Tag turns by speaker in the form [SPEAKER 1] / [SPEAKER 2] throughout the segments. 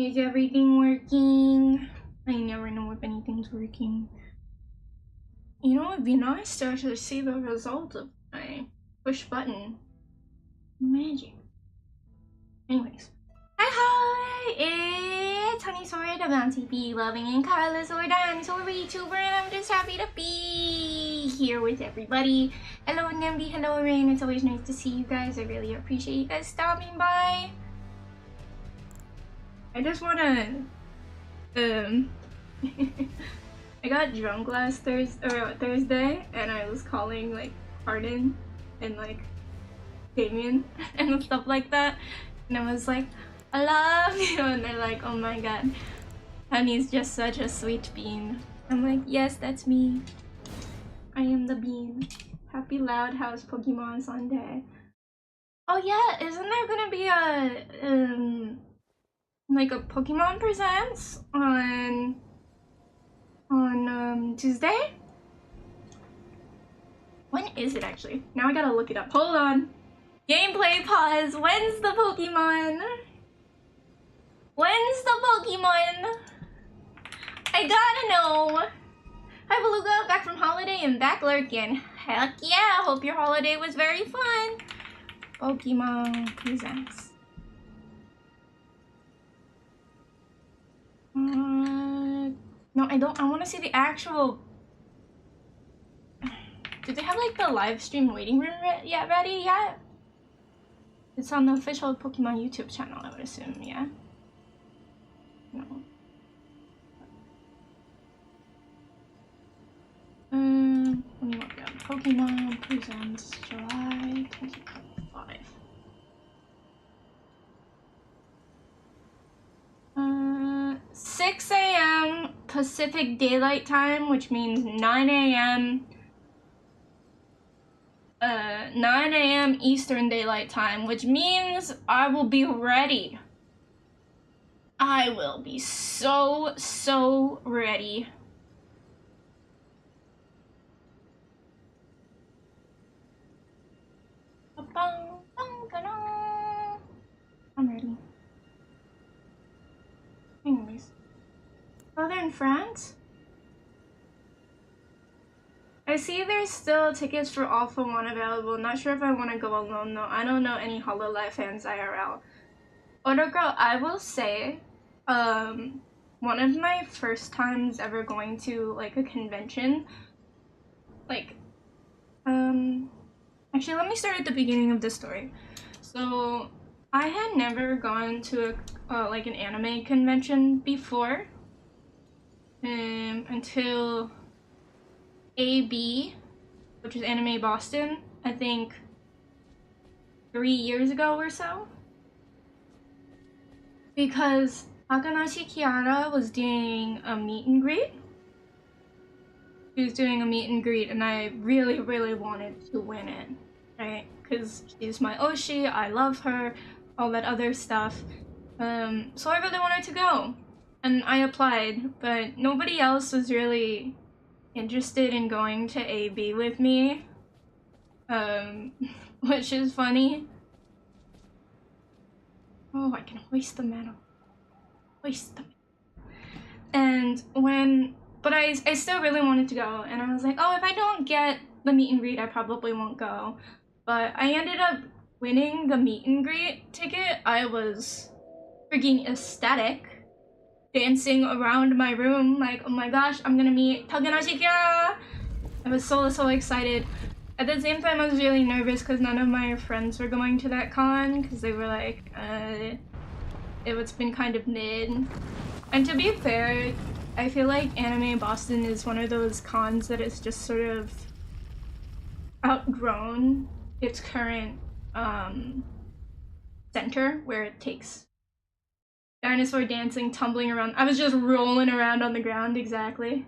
[SPEAKER 1] Is everything working? I never know if anything's working. You know, it'd be nice to actually see the result of my push button magic. Anyways. Hi, it's Honeysaur, the bouncy bee loving and Carlosaur dinosaur VTuber, and I'm just happy to be here with everybody. Hello Nimby, hello Rain, it's always nice to see you guys. I really appreciate you guys stopping by. I just wanna, I got drunk last Thursday, and I was calling like Arden and like Damien and stuff like that, and I was like, I love you, and they're like, oh my god, Honey's just such a sweet bean. I'm like, yes, that's me. I am the bean. Happy Loud House Pokemon Sunday. Oh yeah, isn't there gonna be a like a Pokemon Presents on Tuesday? When is it actually? Now I gotta look it up. Hold on. Gameplay pause. When's the Pokemon? When's the Pokemon? I gotta know. Hi Beluga, back from holiday and back lurking. Heck yeah, hope your holiday was very fun. Pokemon Presents. No, I don't. I want to see the actual. Do they have like the live stream waiting room ready yet? It's on the official Pokemon YouTube channel, I would assume, yeah? No. Let me look up. Pokemon Presents July 2025. 6 a.m. Pacific Daylight Time, which means 9 a.m. 9 a.m. Eastern Daylight Time, which means I will be ready. I will be so ready. I'm ready. Anyways. Southern France? I see there's still tickets for All For One available. Not sure if I want to go alone though. I don't know any Hololive fans IRL. Otogirl, I will say, one of my first times ever going to like a convention, like, actually let me start at the beginning of the story. So, I had never gone to a, like an anime convention before, until AB, which is Anime Boston, I think 3 years ago or so. Because Akanashi Kiara was doing a meet and greet. She was doing a meet and greet, and I really wanted to win it, right? Because she's my Oshi, I love her, all that other stuff. So I really wanted to go. And I applied, but nobody else was really interested in going to AB with me, which is funny. Oh, I can hoist the medal. Hoist the medal. But I still really wanted to go, and I was like, oh, if I don't get the meet and greet, I probably won't go. But I ended up winning the meet and greet ticket. I was freaking ecstatic, dancing around my room like, oh my gosh, I'm gonna meet Takanashi Kiara! I was so excited. At the same time, I was really nervous because none of my friends were going to that con, because they were like, it's been kind of mid. And to be fair, I feel like Anime Boston is one of those cons that is just sort of outgrown its current center, where it takes dinosaur dancing, tumbling around. I was just rolling around on the ground, exactly.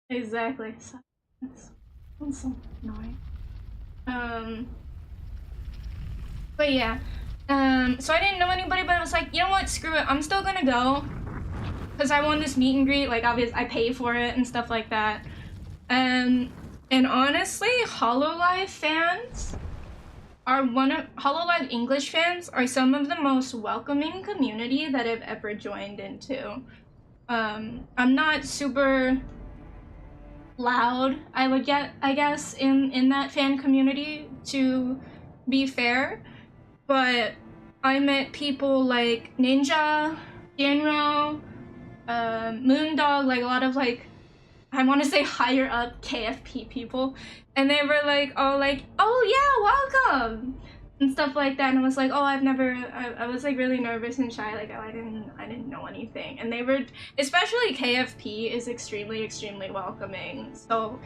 [SPEAKER 1] Exactly. That's so annoying. But yeah. So I didn't know anybody, but I was like, you know what, screw it, I'm still gonna go. Because I won this meet and greet, like obviously I pay for it and stuff like that. And honestly, Hololive fans Hololive English fans are some of the most welcoming community that I've ever joined into. I'm not super loud, I guess, in that fan community, to be fair, but I met people like Ninja, Jinro, Moondog, like a lot of like, I want to say higher up KFP people, and they were like, oh yeah, welcome, and stuff like that, and I was like, oh, I was like really nervous and shy, like I didn't know anything, and they were, especially KFP is extremely welcoming, so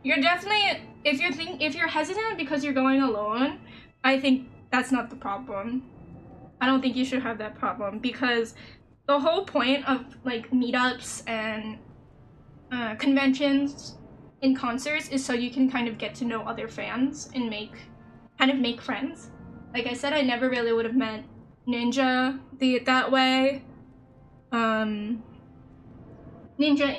[SPEAKER 1] you're definitely, if you're hesitant because you're going alone, I think that's not the problem. I don't think you should have that problem, because the whole point of like meetups and conventions in concerts is so you can kind of get to know other fans and make friends. Like I said, I never really would have met Ninja that way. Ninja,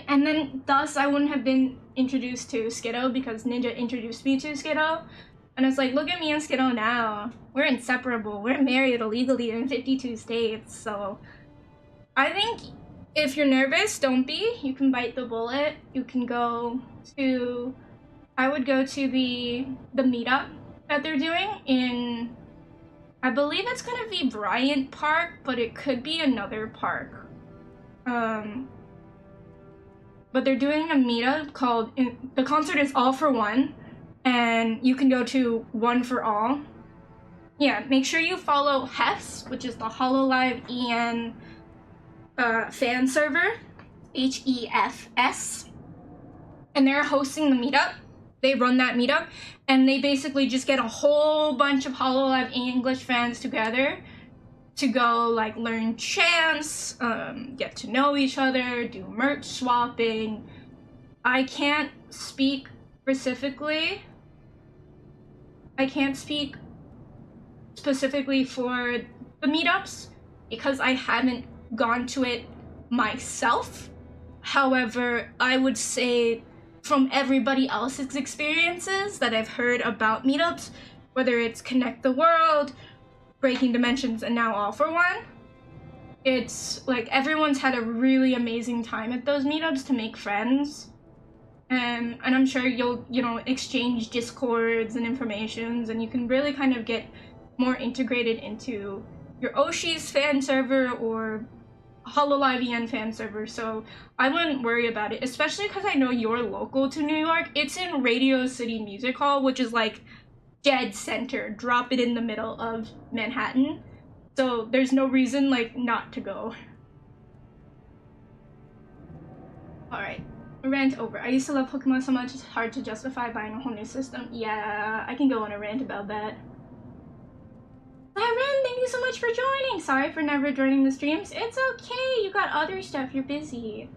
[SPEAKER 1] and then thus I wouldn't have been introduced to Skiddo because Ninja introduced me to Skiddo. And it's like, look at me and Skiddo now. We're inseparable. We're married illegally in 52 states. So I think if you're nervous, don't be. You can bite the bullet. You can go to, I would go to the meetup that they're doing in, I believe it's gonna be Bryant Park, but it could be another park. But they're doing a meetup called, the concert is All for One, and you can go to One for All. Yeah, make sure you follow Hefs, which is the Hololive EN fan server, HEFS, and they're hosting the meetup. They run that meetup, and they basically just get a whole bunch of Hololive English fans together to go like learn chants, get to know each other, do merch swapping. I can't speak specifically for the meetups because I haven't gone to it myself. However, I would say from everybody else's experiences that I've heard about meetups, whether it's Connect the World, Breaking Dimensions, and now All for One, it's like everyone's had a really amazing time at those meetups to make friends. And I'm sure you'll, exchange discords and informations, and you can really kind of get more integrated into your Oshi's fan server or Hololive EN fan server, so I wouldn't worry about it, especially because I know you're local to New York. It's in Radio City Music Hall, which is like dead center, drop it in the middle of Manhattan, so there's no reason like not to go. Alright, rant over. I used to love Pokemon so much it's hard to justify buying a whole new system. Yeah, I can go on a rant about that. Ren, thank you so much for joining! Sorry for never joining the streams. It's okay, you got other stuff, you're busy.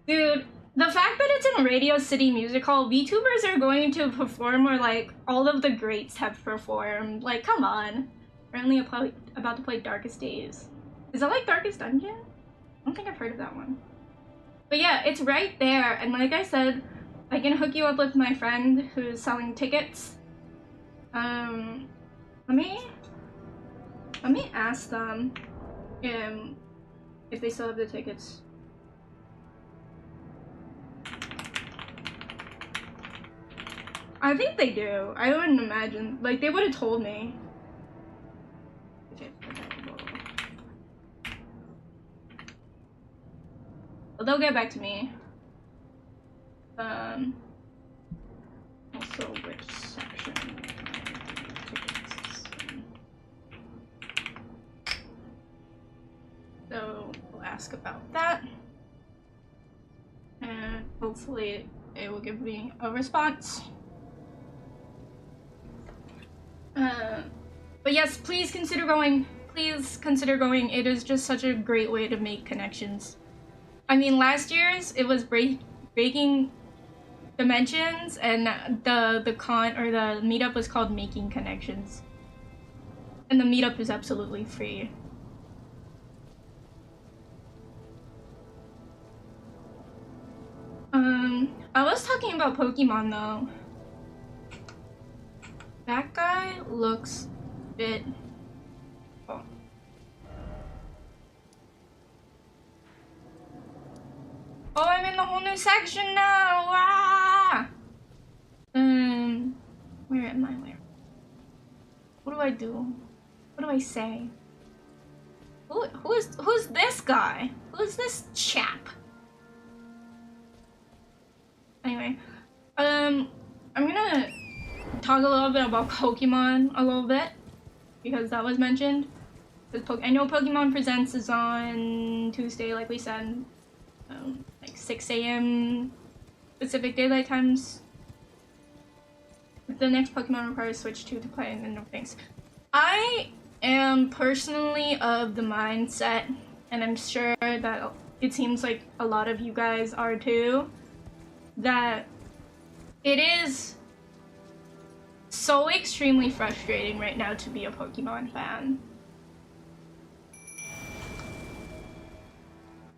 [SPEAKER 1] Dude, the fact that it's in Radio City Music Hall, VTubers are going to perform where like all of the greats have performed. Like, come on. We're only about to play Darkest Days. Is that like Darkest Dungeon? I don't think I've heard of that one. But yeah, it's right there, and like I said, I can hook you up with my friend who's selling tickets. Let me ask them if they still have the tickets. I think they do. I wouldn't imagine. Like, they would have told me. Okay. Well, they'll get back to me. Also, which section? So we'll ask about that, and hopefully it will give me a response. But yes, please consider going. Please consider going. It is just such a great way to make connections. I mean, last year's it was Breaking Dimensions, and the meetup was called Making Connections, and the meetup is absolutely free. I was talking about Pokemon though. That guy looks a bit... Oh. Oh, I'm in the whole new section now! Ah! Where am I? Where? What do I do? What do I say? Who's this guy? Who's this chap? Anyway, I'm gonna talk a little bit about Pokemon a little bit because that was mentioned. I know Pokemon Presents is on Tuesday, like we said, like 6 a.m. Pacific Daylight Times. The next Pokemon requires Switch 2 to play, and then no thanks. I am personally of the mindset, and I'm sure that it seems like a lot of you guys are too, that it is so extremely frustrating right now to be a Pokemon fan.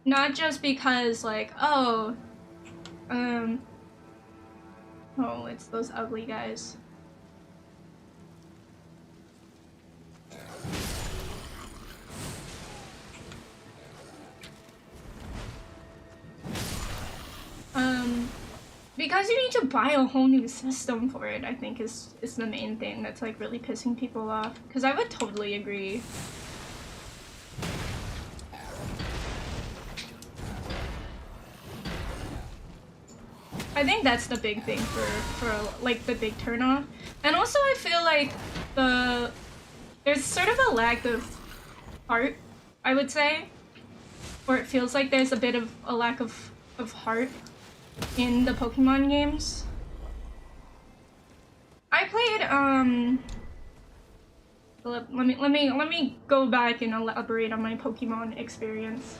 [SPEAKER 1] Not just because, like, oh, it's those ugly guys. Because you need to buy a whole new system for it, I think is the main thing that's like really pissing people off. Because I would totally agree. I think that's the big thing for like the big turnoff. And also I feel like there's sort of a lack of heart, I would say. Or it feels like there's a bit of a lack of heart in the Pokemon games. I played let me go back and elaborate on my Pokemon experience.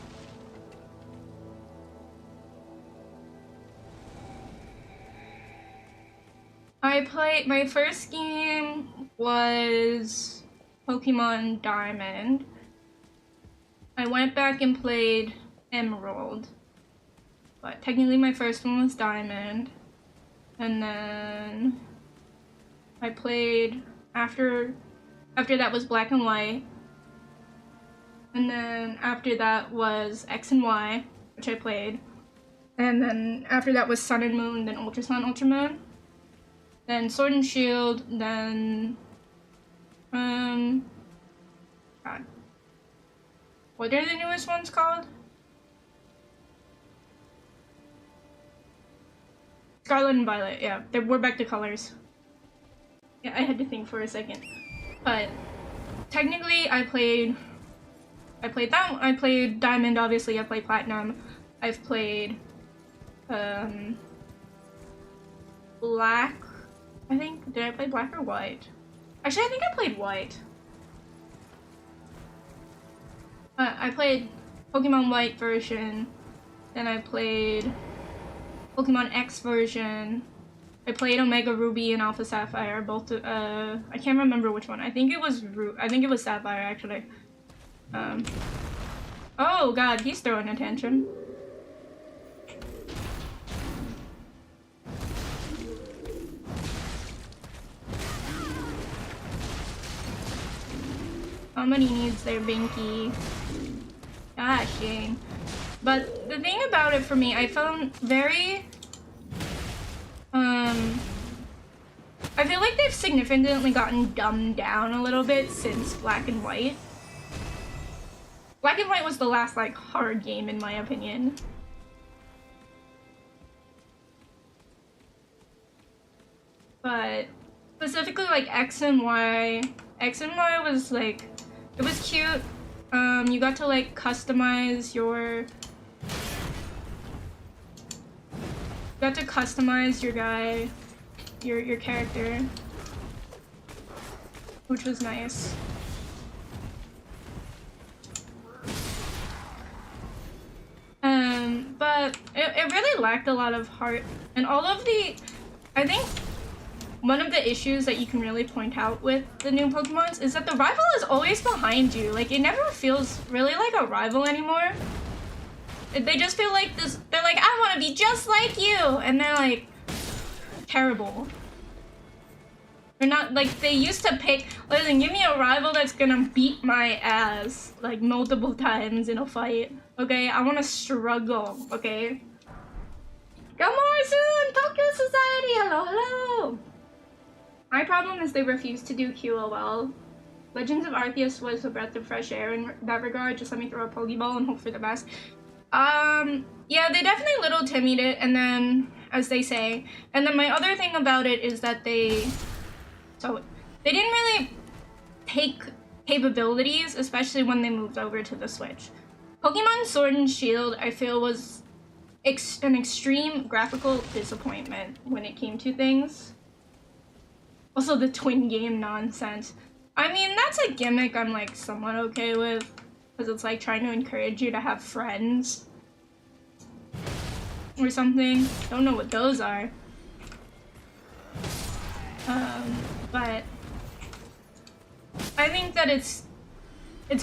[SPEAKER 1] My first game was Pokemon Diamond. I went back and played Emerald. But technically my first one was Diamond. And then I played after that was Black and White. And then after that was X and Y, which I played. And then after that was Sun and Moon, then Ultra Sun, Ultra Moon. Then Sword and Shield, then God. What are the newest ones called? Scarlet and Violet, yeah. We're back to colors. Yeah, I had to think for a second. But technically I played that. I played Diamond, obviously. I played Platinum. I've played Black. I think, did I play Black or White? Actually, I think I played White. I played Pokemon White version, then I played Pokemon X version. I played Omega Ruby and Alpha Sapphire, both. I can't remember which one. I think it was Sapphire actually. Oh God, he's throwing attention. Somebody needs their binky. Gosh dang. But the thing about it for me, I found very... I feel like they've significantly gotten dumbed down a little bit since Black and White. Black and White was the last, like, hard game in my opinion. But specifically, like, X and Y was, like, it was cute. You got to, like, customize your... guy, your character, which was nice. But it really lacked a lot of heart, and all of the... I think one of the issues that you can really point out with the new Pokemons is that the rival is always behind you. Like, it never feels really like a rival anymore. They just feel like this, they're like, I want to be just like you, and they're like, terrible. They're not, like, they used to pick, listen, give me a rival that's gonna beat my ass, like, multiple times in a fight, okay? I wanna struggle, okay? Come more soon! Tokyo Society! Hello, hello! My problem is they refuse to do QOL. Legends of Arceus was a breath of fresh air in that regard. Just let me throw a Pokeball and hope for the best. Yeah, they definitely little Timmy'd it, and then, as they say. And then my other thing about it is that they didn't really take capabilities, especially when they moved over to the Switch. Pokemon Sword and Shield, I feel, was an extreme graphical disappointment when it came to things. Also, the twin game nonsense. I mean, that's a gimmick I'm, like, somewhat okay with, because it's, like, trying to encourage you to have friends. Or something. Don't know what those are. But I think that it's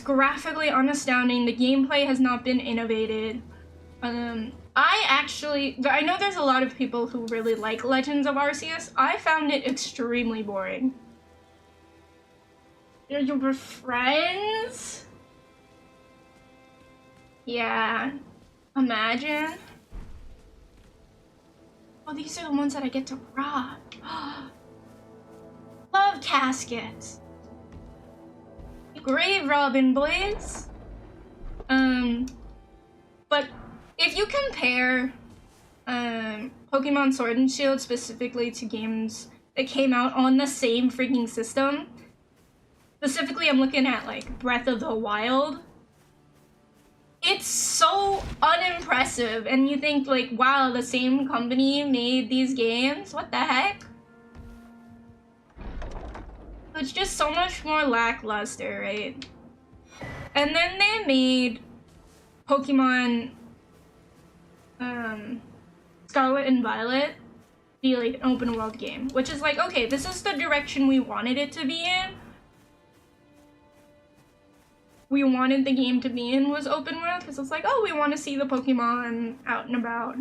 [SPEAKER 1] graphically unastounding. The gameplay has not been innovated. I know there's a lot of people who really like Legends of Arceus. I found it extremely boring. You were friends? Yeah. Imagine. Oh, these are the ones that I get to rob. Love caskets. Grave robbing, boys. But if you compare Pokemon Sword and Shield specifically to games that came out on the same freaking system, specifically I'm looking at like Breath of the Wild, it's so unimpressive, and you think like, wow, the same company made these games? What the heck? It's just so much more lackluster, right? And then they made Pokemon Scarlet and Violet be like an open world game, which is like, okay, this is the direction we wanted it to be in. We wanted the game to be in was open world, because it's like, oh, we want to see the Pokemon out and about.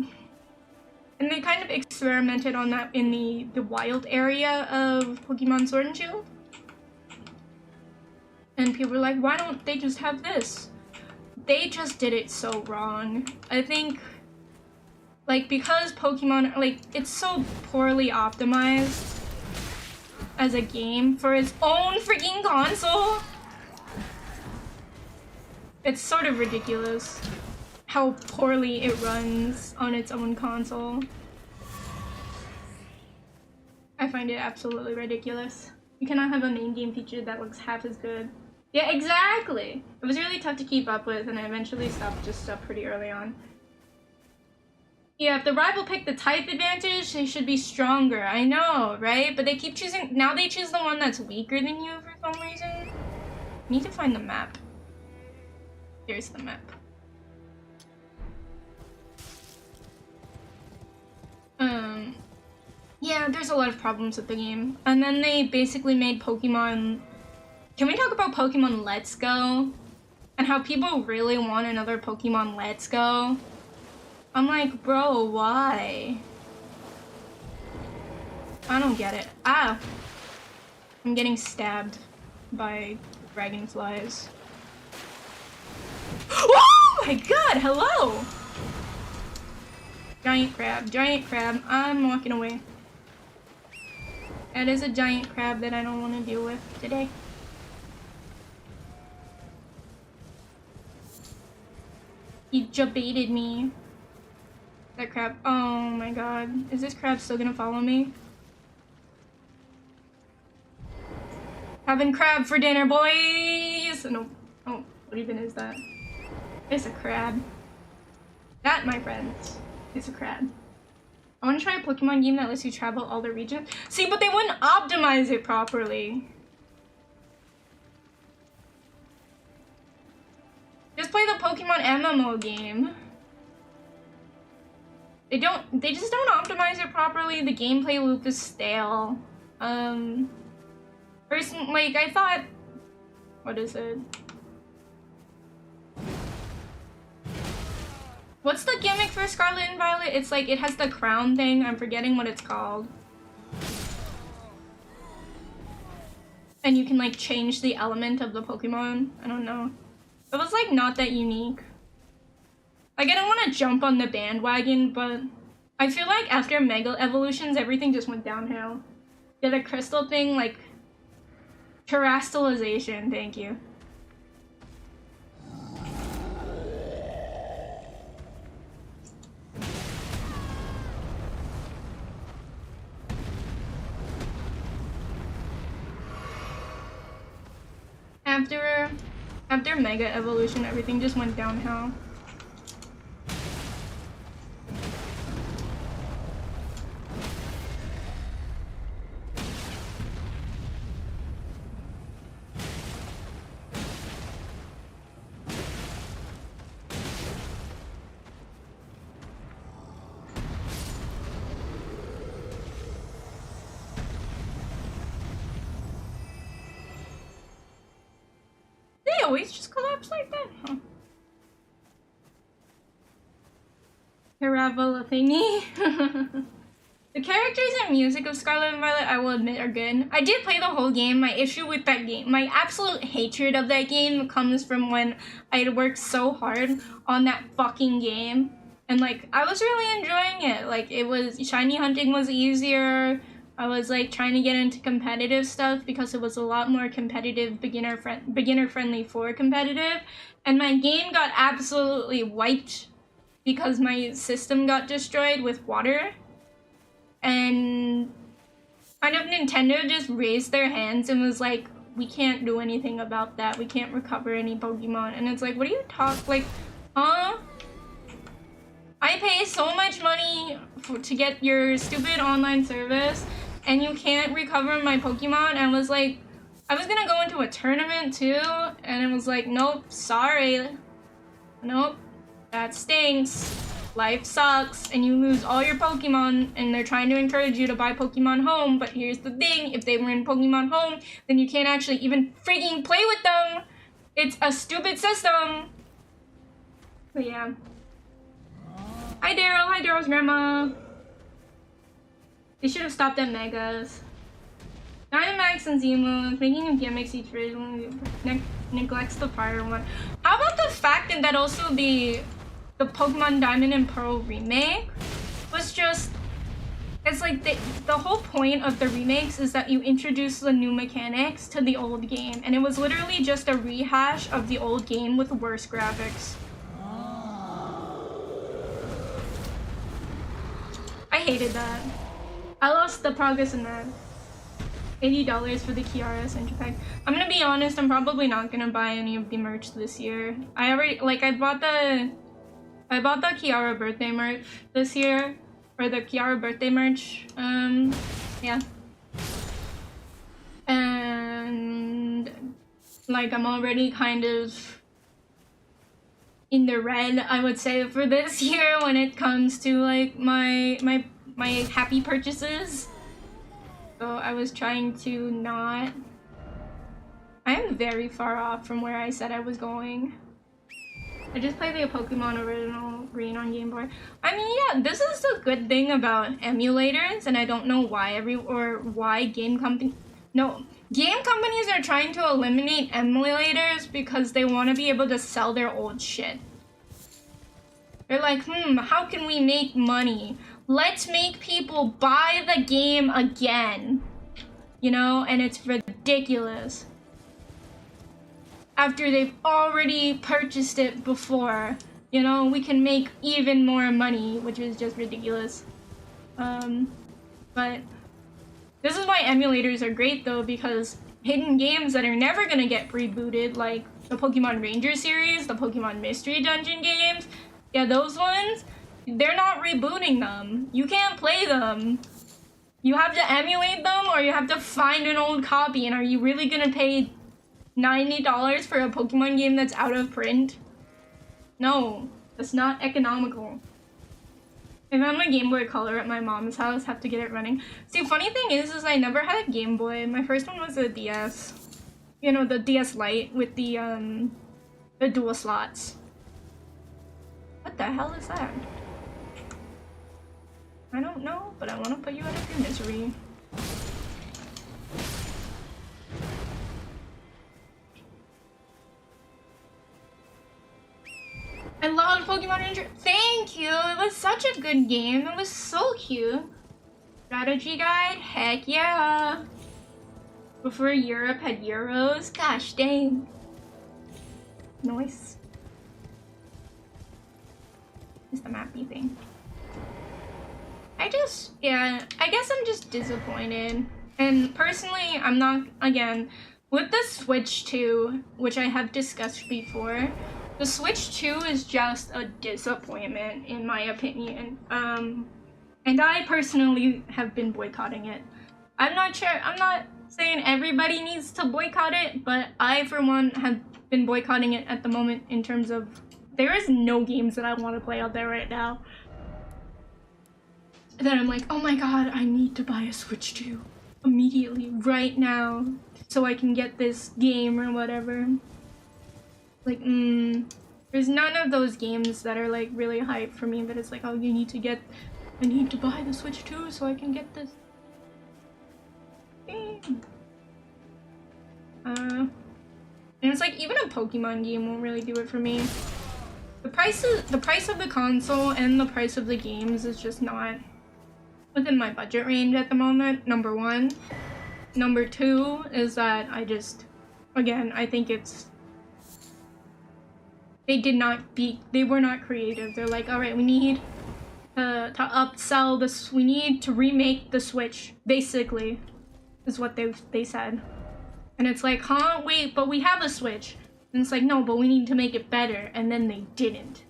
[SPEAKER 1] And they kind of experimented on that in the wild area of Pokemon Sword and Shield. And people were like, why don't they just have this? They just did it so wrong. I think, like, because Pokemon, like, it's so poorly optimized as a game for its own freaking console. It's sort of ridiculous how poorly it runs on its own console. I find it absolutely ridiculous. You cannot have a main game feature that looks half as good. Yeah, exactly! It was really tough to keep up with, and I eventually stopped pretty early on. Yeah, if the rival picked the type advantage, they should be stronger. I know, right? But they keep choosing, now they choose the one that's weaker than you for some reason. I need to find the map. Here's the map. Yeah, there's a lot of problems with the game. And then they basically made Pokemon... Can we talk about Pokemon Let's Go? And how people really want another Pokemon Let's Go? I'm like, bro, why? I don't get it. Ah! I'm getting stabbed by dragonflies. Oh my god, hello! Giant crab. I'm walking away. That is a giant crab that I don't want to deal with today. He jabaited me. That crab. Oh my god. Is this crab still gonna follow me? Having crab for dinner, boys! No. Oh, what even is that? It's a crab. That, my friends, is a crab. I want to try a Pokemon game that lets you travel all the regions. See, but they wouldn't optimize it properly. Just play the Pokemon MMO game. They just don't optimize it properly. The gameplay loop is stale. Like, I thought, what is it? What's the gimmick for Scarlet and Violet? It's like, it has the crown thing. I'm forgetting what it's called. and you can like change the element of the Pokemon. I don't know. It was like not that unique. Like I don't want to jump on the bandwagon, but I feel like after Mega Evolutions, everything just went downhill. Did a crystal thing, like terastallization, thank you. After Mega Evolution, everything just went downhill. They always just collapse like that, huh? Parabola thingy. The characters and music of Scarlet and Violet, I will admit, are good. I did play the whole game. My issue with that game, my absolute hatred of that game comes from when I had worked so hard on that fucking game. And like, I was really enjoying it. Like, it was, shiny hunting was easier. I was like trying to get into competitive stuff because it was a lot more competitive, beginner friendly for competitive. And my game got absolutely wiped because my system got destroyed with water. And kind of Nintendo just raised their hands and was like, we can't do anything about that. We can't recover any Pokemon. And it's like, what are you like, huh? I pay so much money to get your stupid online service and you can't recover my Pokemon. And I was like, I was gonna go into a tournament too. And it was like, nope, sorry. Nope, that stinks. Life sucks and you lose all your Pokemon and they're trying to encourage you to buy Pokemon Home, but here's the thing, if they were in Pokemon Home, then you can't actually even freaking play with them. It's a stupid system. But yeah. Hi Daryl, hi Daryl's grandma. They should have stopped at Megas. Dynamax and Z-Moons, making new gimmicks each version neglects the prior one. How about the fact that also the Pokemon Diamond and Pearl remake was just, it's like the whole point of the remakes is that you introduce the new mechanics to the old game, and it was literally just a rehash of the old game with worse graphics. I hated that. I lost the progress in that. $80 for the Kiara Essential Pack. I'm gonna be honest, I'm probably not gonna buy any of the merch this year. I bought the Kiara birthday merch this year, or the Kiara birthday merch, yeah. And, like, I'm already kind of in the red, I would say, for this year when it comes to, like, my happy purchases. So I was trying to not... I am very far off from where I said I was going. I just played the Pokemon Original Green on Game Boy. I mean, yeah, this is the good thing about emulators, and I don't know why game companies are trying to eliminate emulators because they want to be able to sell their old shit. They're like, how can we make money? Let's make people buy the game again. You know, and it's ridiculous. After they've already purchased it before, you know, we can make even more money, which is just ridiculous. But this is why emulators are great though, because hidden games that are never gonna get rebooted, like the Pokemon Ranger series, the Pokemon Mystery Dungeon games, yeah, those ones, they're not rebooting them. You can't play them. You have to emulate them or you have to find an old copy, and are you really gonna pay $90 for a Pokemon game that's out of print? No, that's not economical. If I'm a Game Boy Color at my mom's house, have to get it running. See, funny thing is I never had a Game Boy. My first one was a DS. You know, the DS Lite with the dual slots. What the hell is that? I don't know, but I want to put you out of your misery. I love Pokemon Ranger. Thank you. It was such a good game. It was so cute. Strategy guide? Heck yeah. Before Europe had Euros? Gosh dang. Nice. It's the mappy thing. I guess I'm just disappointed. And personally, I'm not, again, with the Switch 2, which I have discussed before, the Switch 2 is just a disappointment, in my opinion. And I personally have been boycotting it. I'm not saying everybody needs to boycott it, but I, for one, have been boycotting it at the moment in terms of there is no games that I want to play out there right now. And then I'm like, oh my god, I need to buy a Switch 2 immediately, right now, so I can get this game or whatever. Like, there's none of those games that are like really hype for me, but it's like, oh, I need to buy the Switch 2 so I can get this game. And it's like, even a Pokemon game won't really do it for me. The price of the console and the price of the games is just not within my budget range at the moment, number one. Number two is that I think it's, they were not creative. They're like, all right, we need to upsell this, we need to remake the Switch, basically, is what they said. And it's like, huh, wait, but we have a Switch. And it's like, no, but we need to make it better, and then they didn't.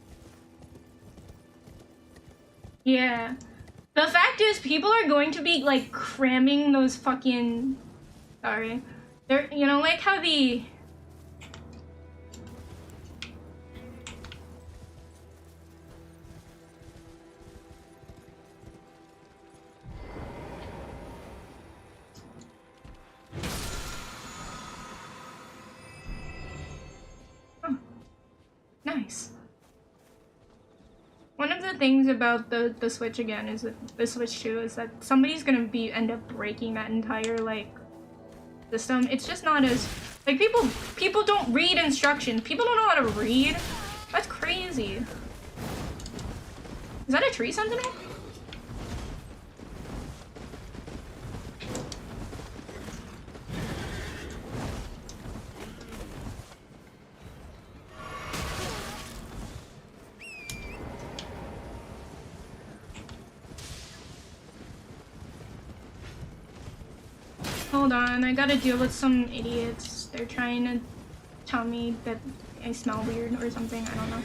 [SPEAKER 1] Yeah. The fact is, people are going to be, like, cramming those fucking... Sorry. They're, you know, like how the... Oh. Nice. One of the things about the Switch again is that the Switch 2 is that somebody's gonna end up breaking that entire like system. It's just not as like people don't read instructions. People don't know how to read. That's crazy. Is that a tree sentinel? Hold on, I gotta deal with some idiots. They're trying to tell me that I smell weird or something, I don't know.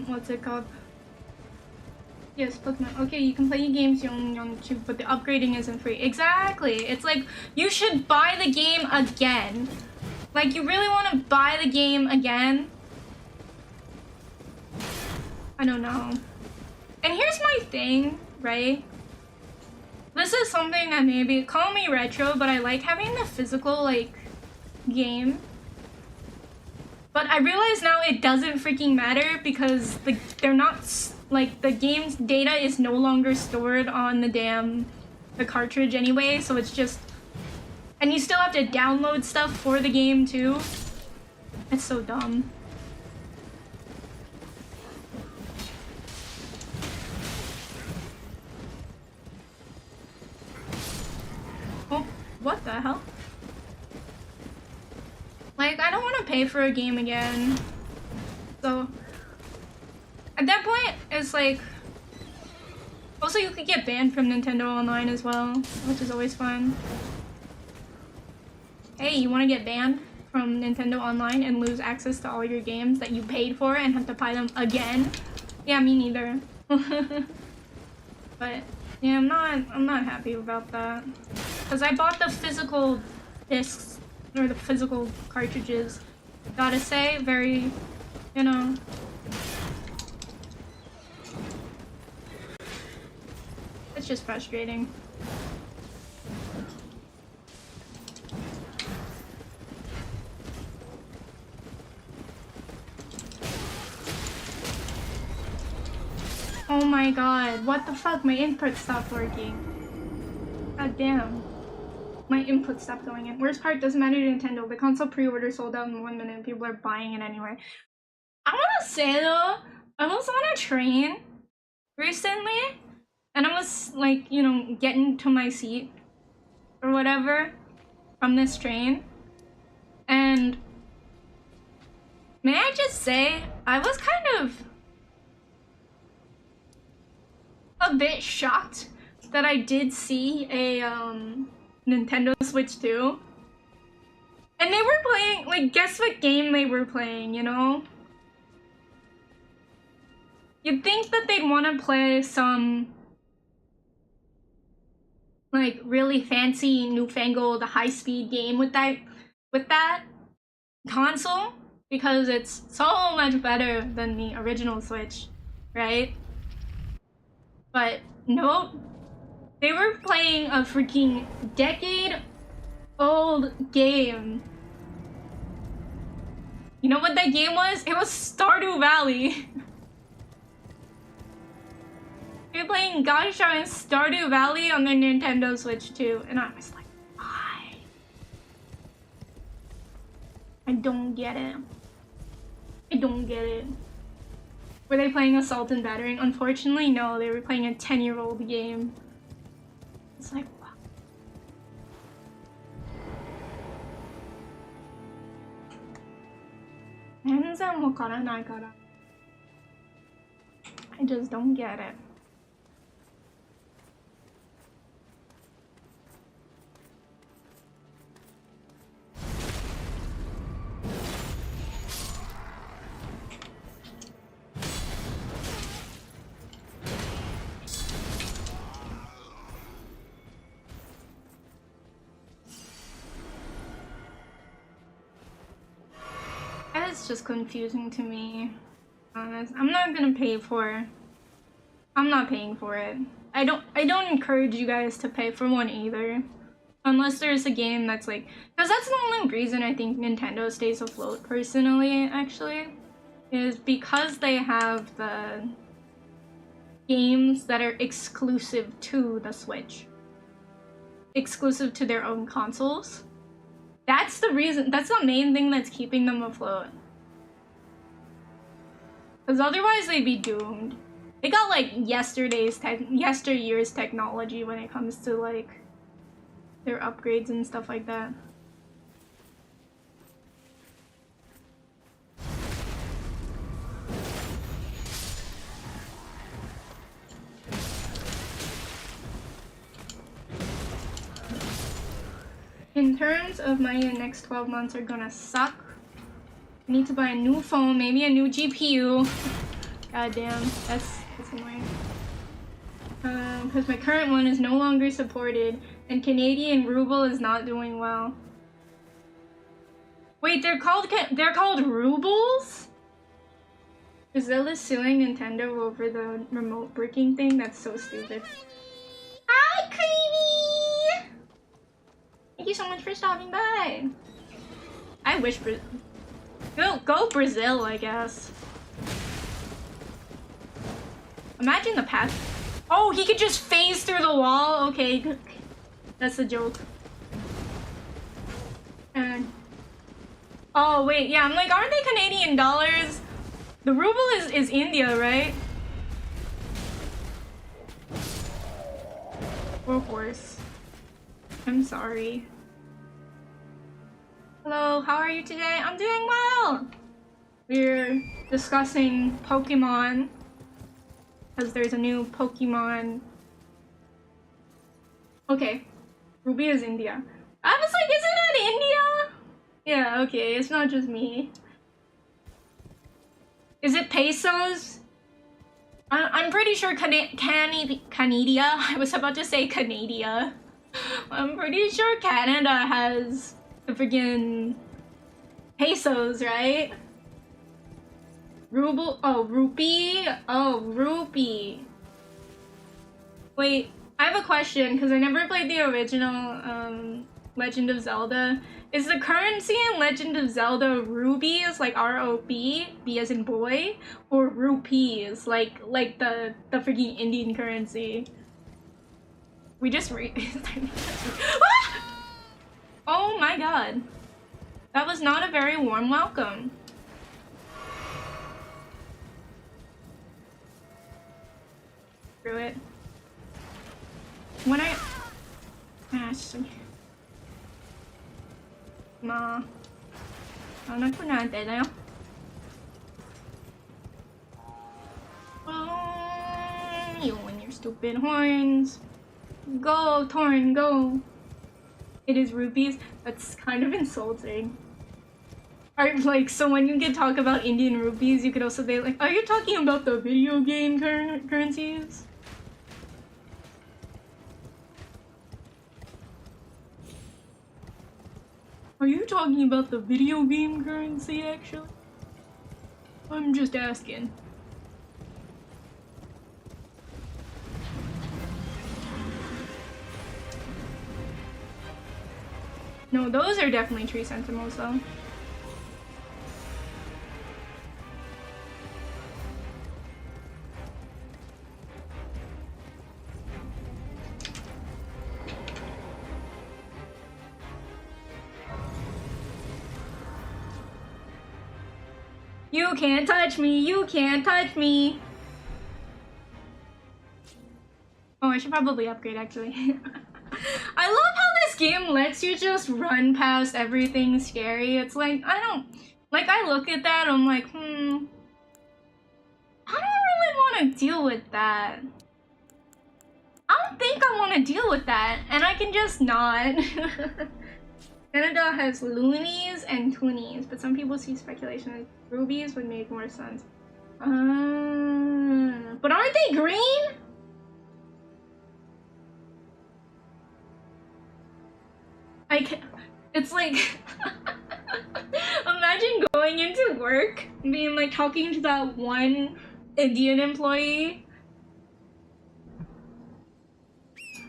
[SPEAKER 1] What's it called? Yes, Pokemon. Okay, you can play your games on YouTube, but the upgrading isn't free. Exactly! It's like, you should buy the game again. Like, you really want to buy the game again? I don't know. And here's my thing, right? This is something that maybe, call me retro, but I like having the physical, like, game. But I realize now it doesn't freaking matter because they're not, like, the game's data is no longer stored on the cartridge anyway, so it's just, and you still have to download stuff for the game too. It's so dumb. Oh, what the hell? Like, I don't want to pay for a game again. So, at that point, it's like... Also, you could get banned from Nintendo Online as well, which is always fun. Hey, you want to get banned from Nintendo Online and lose access to all your games that you paid for and have to buy them again? Yeah, me neither. But, yeah, I'm not happy about that. Because I bought the physical discs, or the physical cartridges. Gotta say, very, you know. It's just frustrating. Oh my god, what the fuck? My input stopped working. God damn. My input stopped going in. Worst part, doesn't matter to Nintendo. The console pre-order sold out in 1 minute. People are buying it anyway. I wanna say though, I was on a train recently, and I was like, you know, getting to my seat or whatever from this train, and may I just say, I was kind of a bit shocked that I did see a Nintendo Switch 2. And they were playing, like, guess what game they were playing, you know? You'd think that they'd want to play some, like, really fancy, newfangled, high-speed game with that console, because it's so much better than the original Switch, right? But nope, they were playing a freaking decade-old game. You know what that game was? It was Stardew Valley. They were playing Gacha and Stardew Valley on the Nintendo Switch 2, and I was like, why? I don't get it. I don't get it. Were they playing Assault and Battering? Unfortunately, no. They were playing a 10-year-old game. It's like, wow. I just don't get it. It's just confusing to me. Honest, I'm not paying for it. I don't encourage you guys to pay for one either. Unless there's a game that's like, because that's the only reason I think Nintendo stays afloat personally, actually, is because they have the games that are exclusive to the Switch. Exclusive to their own consoles. That's the reason, that's the main thing that's keeping them afloat. Because otherwise they'd be doomed. They got like yesteryear's technology when it comes to like their upgrades and stuff like that. In terms of money, the next 12 months are gonna suck. I need to buy a new phone, maybe a new GPU. God damn, that's annoying. Because my current one is no longer supported, and Canadian ruble is not doing well. Wait, they're called rubles? Brazil is suing Nintendo over the remote bricking thing? That's so stupid. Hi, Creamy! Thank you so much for stopping by. I wish Go Brazil, I guess. Imagine the path. Oh, he could just phase through the wall? Okay, that's a joke. And oh wait, yeah, I'm like, aren't they Canadian dollars? The ruble is India, right? Or horse. I'm sorry. Hello, how are you today? I'm doing well! We're discussing Pokemon. Because there's a new Pokemon. Okay. Ruby is India. I was like, isn't that India? Yeah, okay, it's not just me. Is it pesos? I'm pretty sure Canada. I was about to say Canada. I'm pretty sure Canada has the friggin' pesos, right? Ruble? Oh, rupee? Oh, rupee. Wait, I have a question because I never played the original Legend of Zelda. Is the currency in Legend of Zelda rubies, like R-O-B, B as in boy, or rupees, like the freaking Indian currency? We just Ah! Oh my god. That was not a very warm welcome. Screw it. When I... Ma. Ano po natin, ano? You and your stupid horns. Go, Torn, go. It is rupees? That's kind of insulting. Like, so when you can talk about Indian rupees, you could also say, like, are you talking about the video game currencies? Are you talking about the video game currency, actually? I'm just asking. No, those are definitely tree sentinels, though. You can't touch me! You can't touch me! Oh, I should probably upgrade, actually. I love how this game lets you just run past everything scary. It's like, I look at that, I'm like, I don't really want to deal with that. I don't think I want to deal with that, and I can just not. Canada has loonies and toonies, but some people see speculation that rubies would make more sense. But aren't they green? It's like, imagine going into work and being like talking to that one Indian employee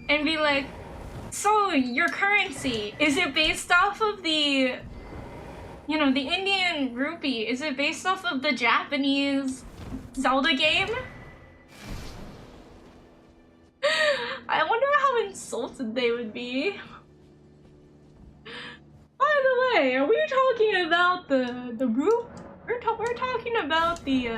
[SPEAKER 1] and be like, so your currency, is it based off of the, you know, the Indian rupee? Is it based off of the Japanese Zelda game? I wonder how insulted they would be. By the way, are we talking about the root? We're talking about the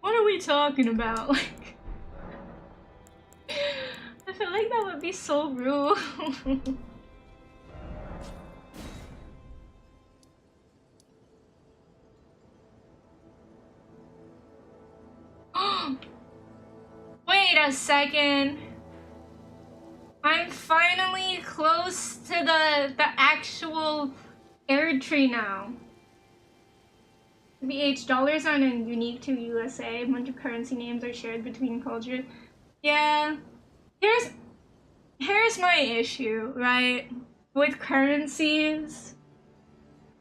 [SPEAKER 1] what are we talking about? Like, I feel like that would be so rude. Wait a second. I'm finally close to the actual air tree now. BH dollars aren't unique to USA. A bunch of currency names are shared between cultures. Yeah. Here's my issue, right? With currencies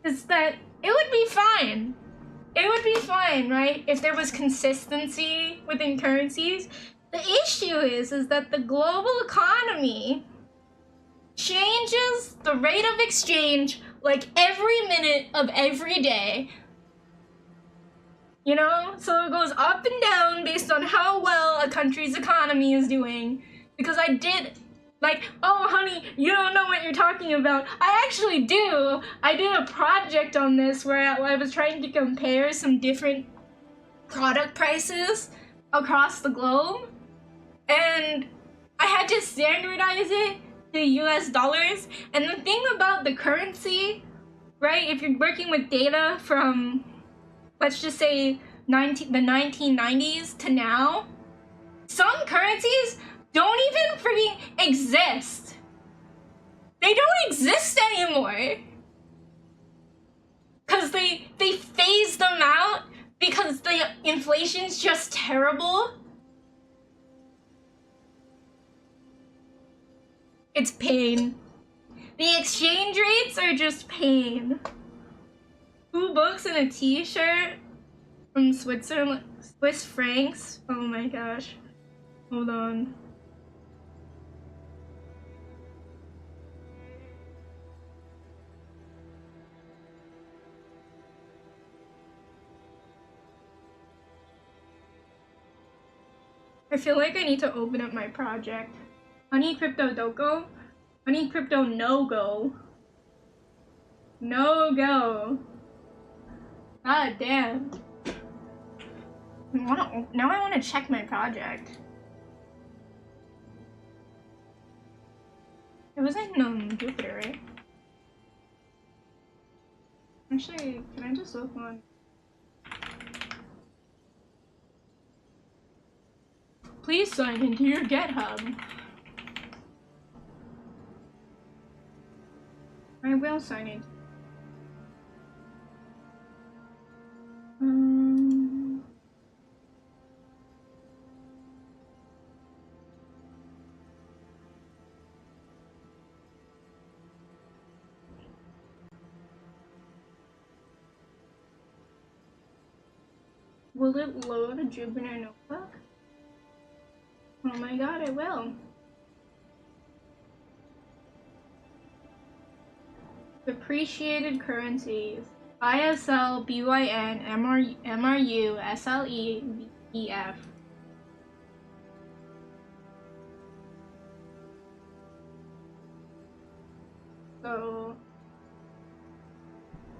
[SPEAKER 1] is that it would be fine. It would be fine, right? If there was consistency within currencies. The issue is that the global economy changes the rate of exchange like every minute of every day. You know? So it goes up and down based on how well a country's economy is doing. Because I did, like, oh honey, you don't know what you're talking about. I actually do. I did a project on this where I was trying to compare some different product prices across the globe. And I had to standardize it to US dollars. And the thing about the currency, right, if you're working with data from, let's just say, the 1990s to now, some currencies don't even freaking exist. They don't exist anymore. Because they phase them out because the inflation's just terrible. It's pain. The exchange rates are just pain. 2 books and a t-shirt from Switzerland, Swiss francs. Oh my gosh. Hold on. I feel like I need to open up my project. Honey Crypto don't go. Honey Crypto no go. No go. God damn. Now I want to check my project. It was in Jupiter, right? Actually, can I just look on? Please sign into your GitHub. I will sign in. Will it load a Jupyter notebook? Oh my god, it will. Depreciated currencies. ISL, BYN, MRU, SLE, VEF. So,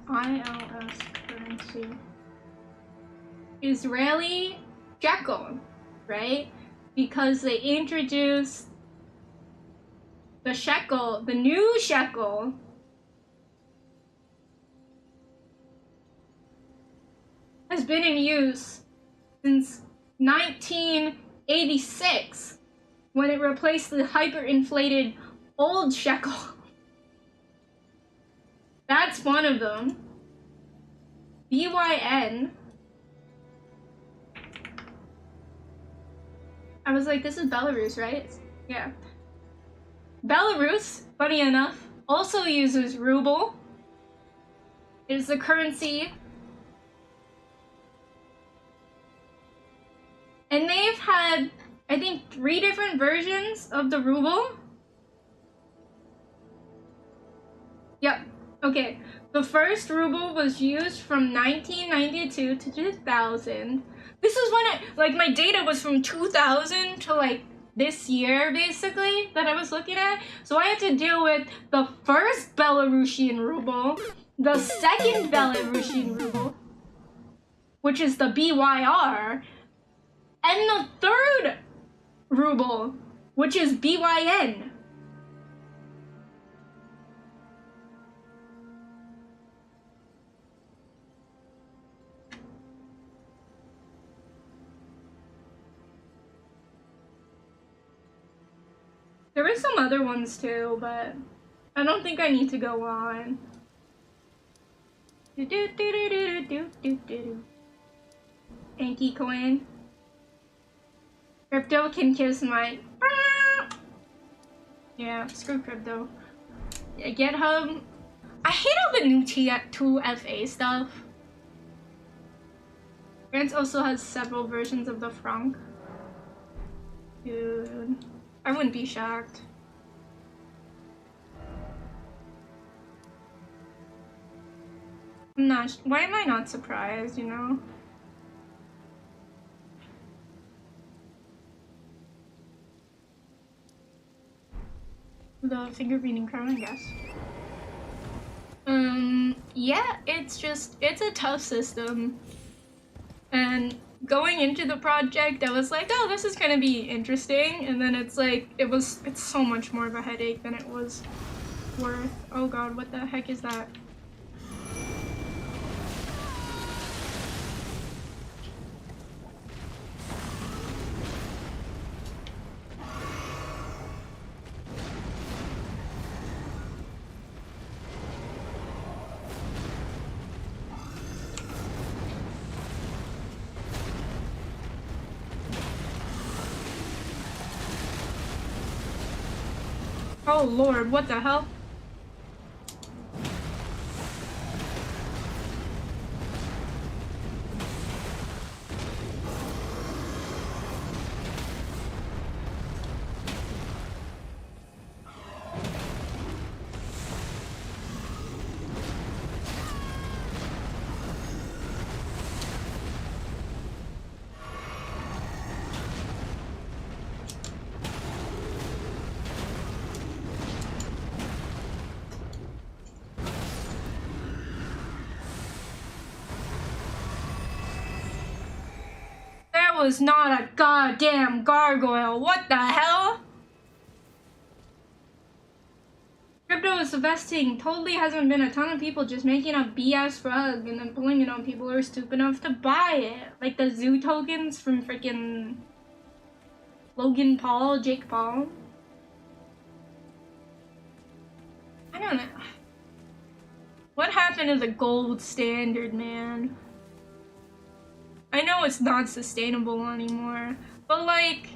[SPEAKER 1] ILS currency. Israeli shekel, right? Because they introduced the shekel, the new shekel, has been in use since 1986, when it replaced the hyperinflated old shekel. That's one of them. BYN. I was like, this is Belarus, right? Yeah. Belarus, funny enough, also uses ruble. It is the currency. And they've had, I think, 3 different versions of the ruble. Yep, okay. The first ruble was used from 1992 to 2000. This is when my data was from 2000 to this year, basically, that I was looking at. So I had to deal with the first Belarusian ruble, the second Belarusian ruble, which is the BYR, and the third ruble, which is BYN. There were some other ones too, but I don't think I need to go on. Anki coin. Crypto can kiss my. Yeah, screw crypto. Yeah, GitHub. I hate all the new 2FA stuff. France also has several versions of the franc. Dude, I wouldn't be shocked. Why am I not surprised, you know? The finger reading crown, I guess. Yeah, it's a tough system. And going into the project, I was like, oh, this is gonna be interesting. And then it's like, it's so much more of a headache than it was worth. Oh god, what the heck is that? Oh lord, what the hell? Crypto is not a goddamn gargoyle. What the hell? Crypto is the best thing. Totally hasn't been a ton of people just making a BS rug and then pulling it on people who are stupid enough to buy it. Like the zoo tokens from freaking Logan Paul, Jake Paul. I don't know. What happened to the gold standard, man? I know it's not sustainable anymore, but like,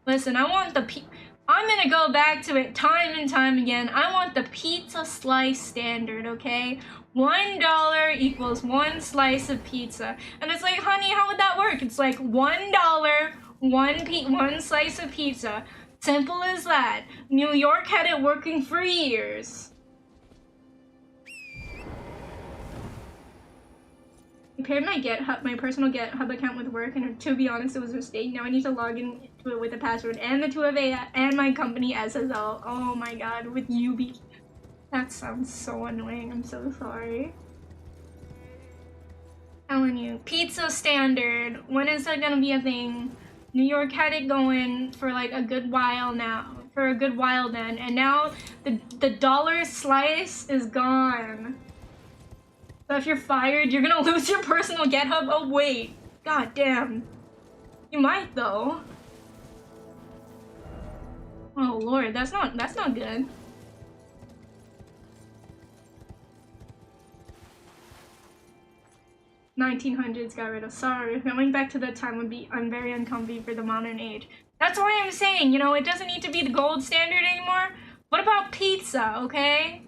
[SPEAKER 1] listen, I want I'm gonna go back to it time and time again. I want the pizza slice standard, okay? $1 equals one slice of pizza. And it's like, honey, how would that work? It's like $1, one slice of pizza. Simple as that. New York had it working for years. I paired my personal GitHub account with work, and to be honest, it was a mistake. Now I need to log into it with a password and the 2FA and my company SSL. Oh my god, with UB. That sounds so annoying. I'm so sorry. Telling you, pizza standard. When is that gonna be a thing? New York had it going for like a good while now. For a good while then, and now the dollar slice is gone. So if you're fired, you're gonna lose your personal GitHub. Oh wait, god damn. You might though. Oh lord, that's not good. $1900s got rid of. Sorry, going back to that time would be very uncomfy for the modern age. That's why I'm saying, you know, it doesn't need to be the gold standard anymore. What about pizza, okay?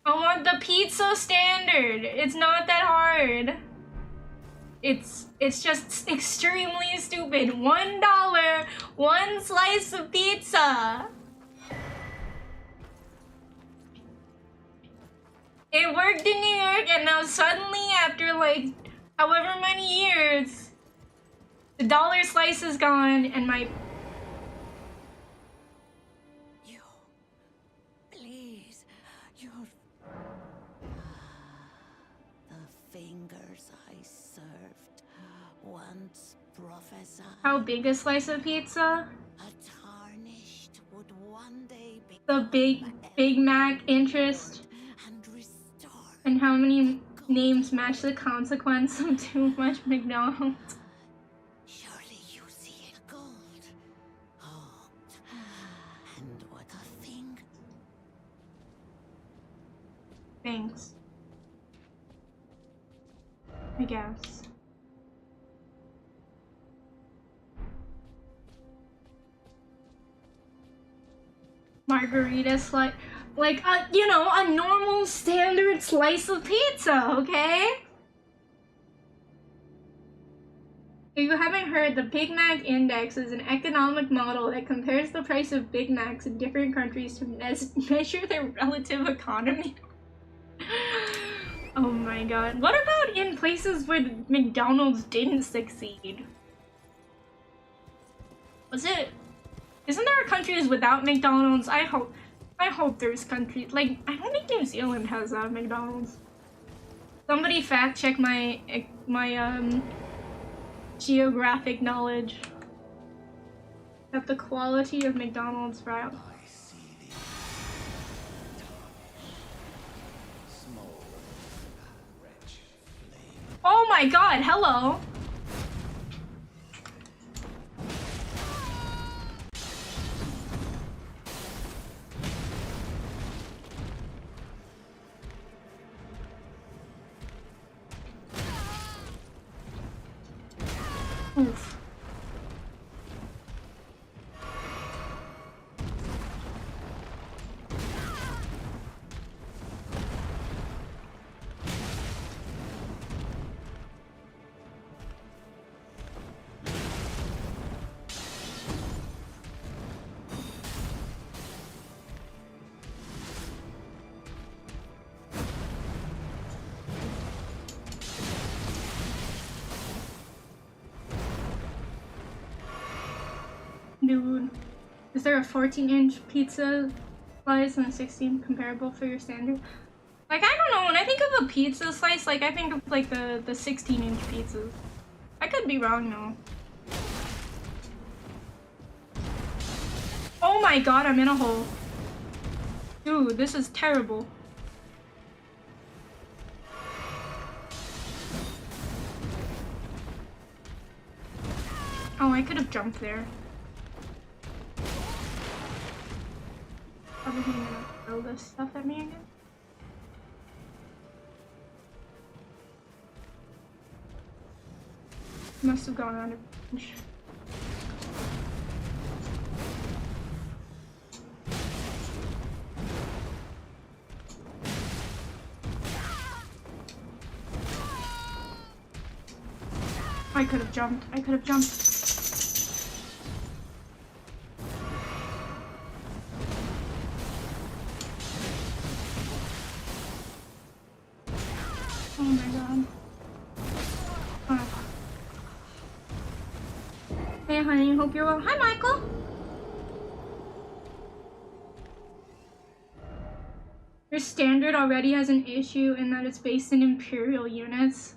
[SPEAKER 1] I want the pizza standard. It's not that hard. It's just extremely stupid. $1, one slice of pizza. It worked in New York, and now suddenly, after like however many years, the dollar slice is gone, and my
[SPEAKER 2] Professor.
[SPEAKER 1] How big a slice of pizza?
[SPEAKER 2] A tarnished would one day be
[SPEAKER 1] the Big Mac interest, and how many names match the consequence of too much McDonald's.
[SPEAKER 2] Surely you see it gold. Oh, and what a thing.
[SPEAKER 1] Thanks. I guess. Margarita slice, like a, you know, a normal standard slice of pizza, okay? If you haven't heard, the Big Mac Index is an economic model that compares the price of Big Macs in different countries to measure their relative economy. Oh my god. What about in places where McDonald's didn't succeed? Isn't there countries without McDonald's? I hope there's countries, like, I don't think New Zealand has McDonald's. Somebody fact check my geographic knowledge. At the quality of McDonald's fries. Oh my god, hello! Oof. Dude, is there a 14-inch pizza slice and a 16 comparable for your standard? Like, I don't know, when I think of a pizza slice, like, I think of, like, the 16-inch pizzas. I could be wrong though. Oh my god, I'm in a hole. Dude, this is terrible. Oh, I could have jumped there. Probably gonna throw this stuff at me again. Must have gone out of range. I could have jumped. I could have jumped. Oh my god. Oh. Hey honey, hope you're well. Hi Michael! Your standard already has an issue in that it's based in imperial units.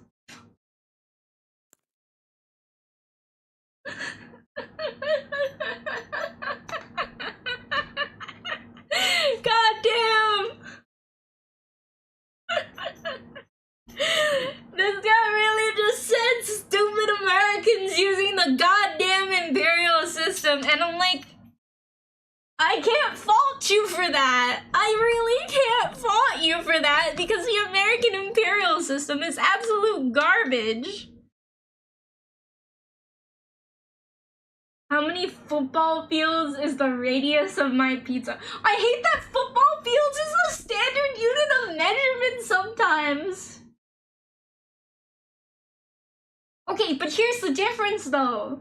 [SPEAKER 1] God damn! This guy really just said stupid Americans using the goddamn imperial system, and I'm like, I can't fault you for that. I really can't fault you for that because the American imperial system is absolute garbage. How many football fields is the radius of my pizza? I hate that football fields is the standard unit of measurement sometimes. Okay, but here's the difference though.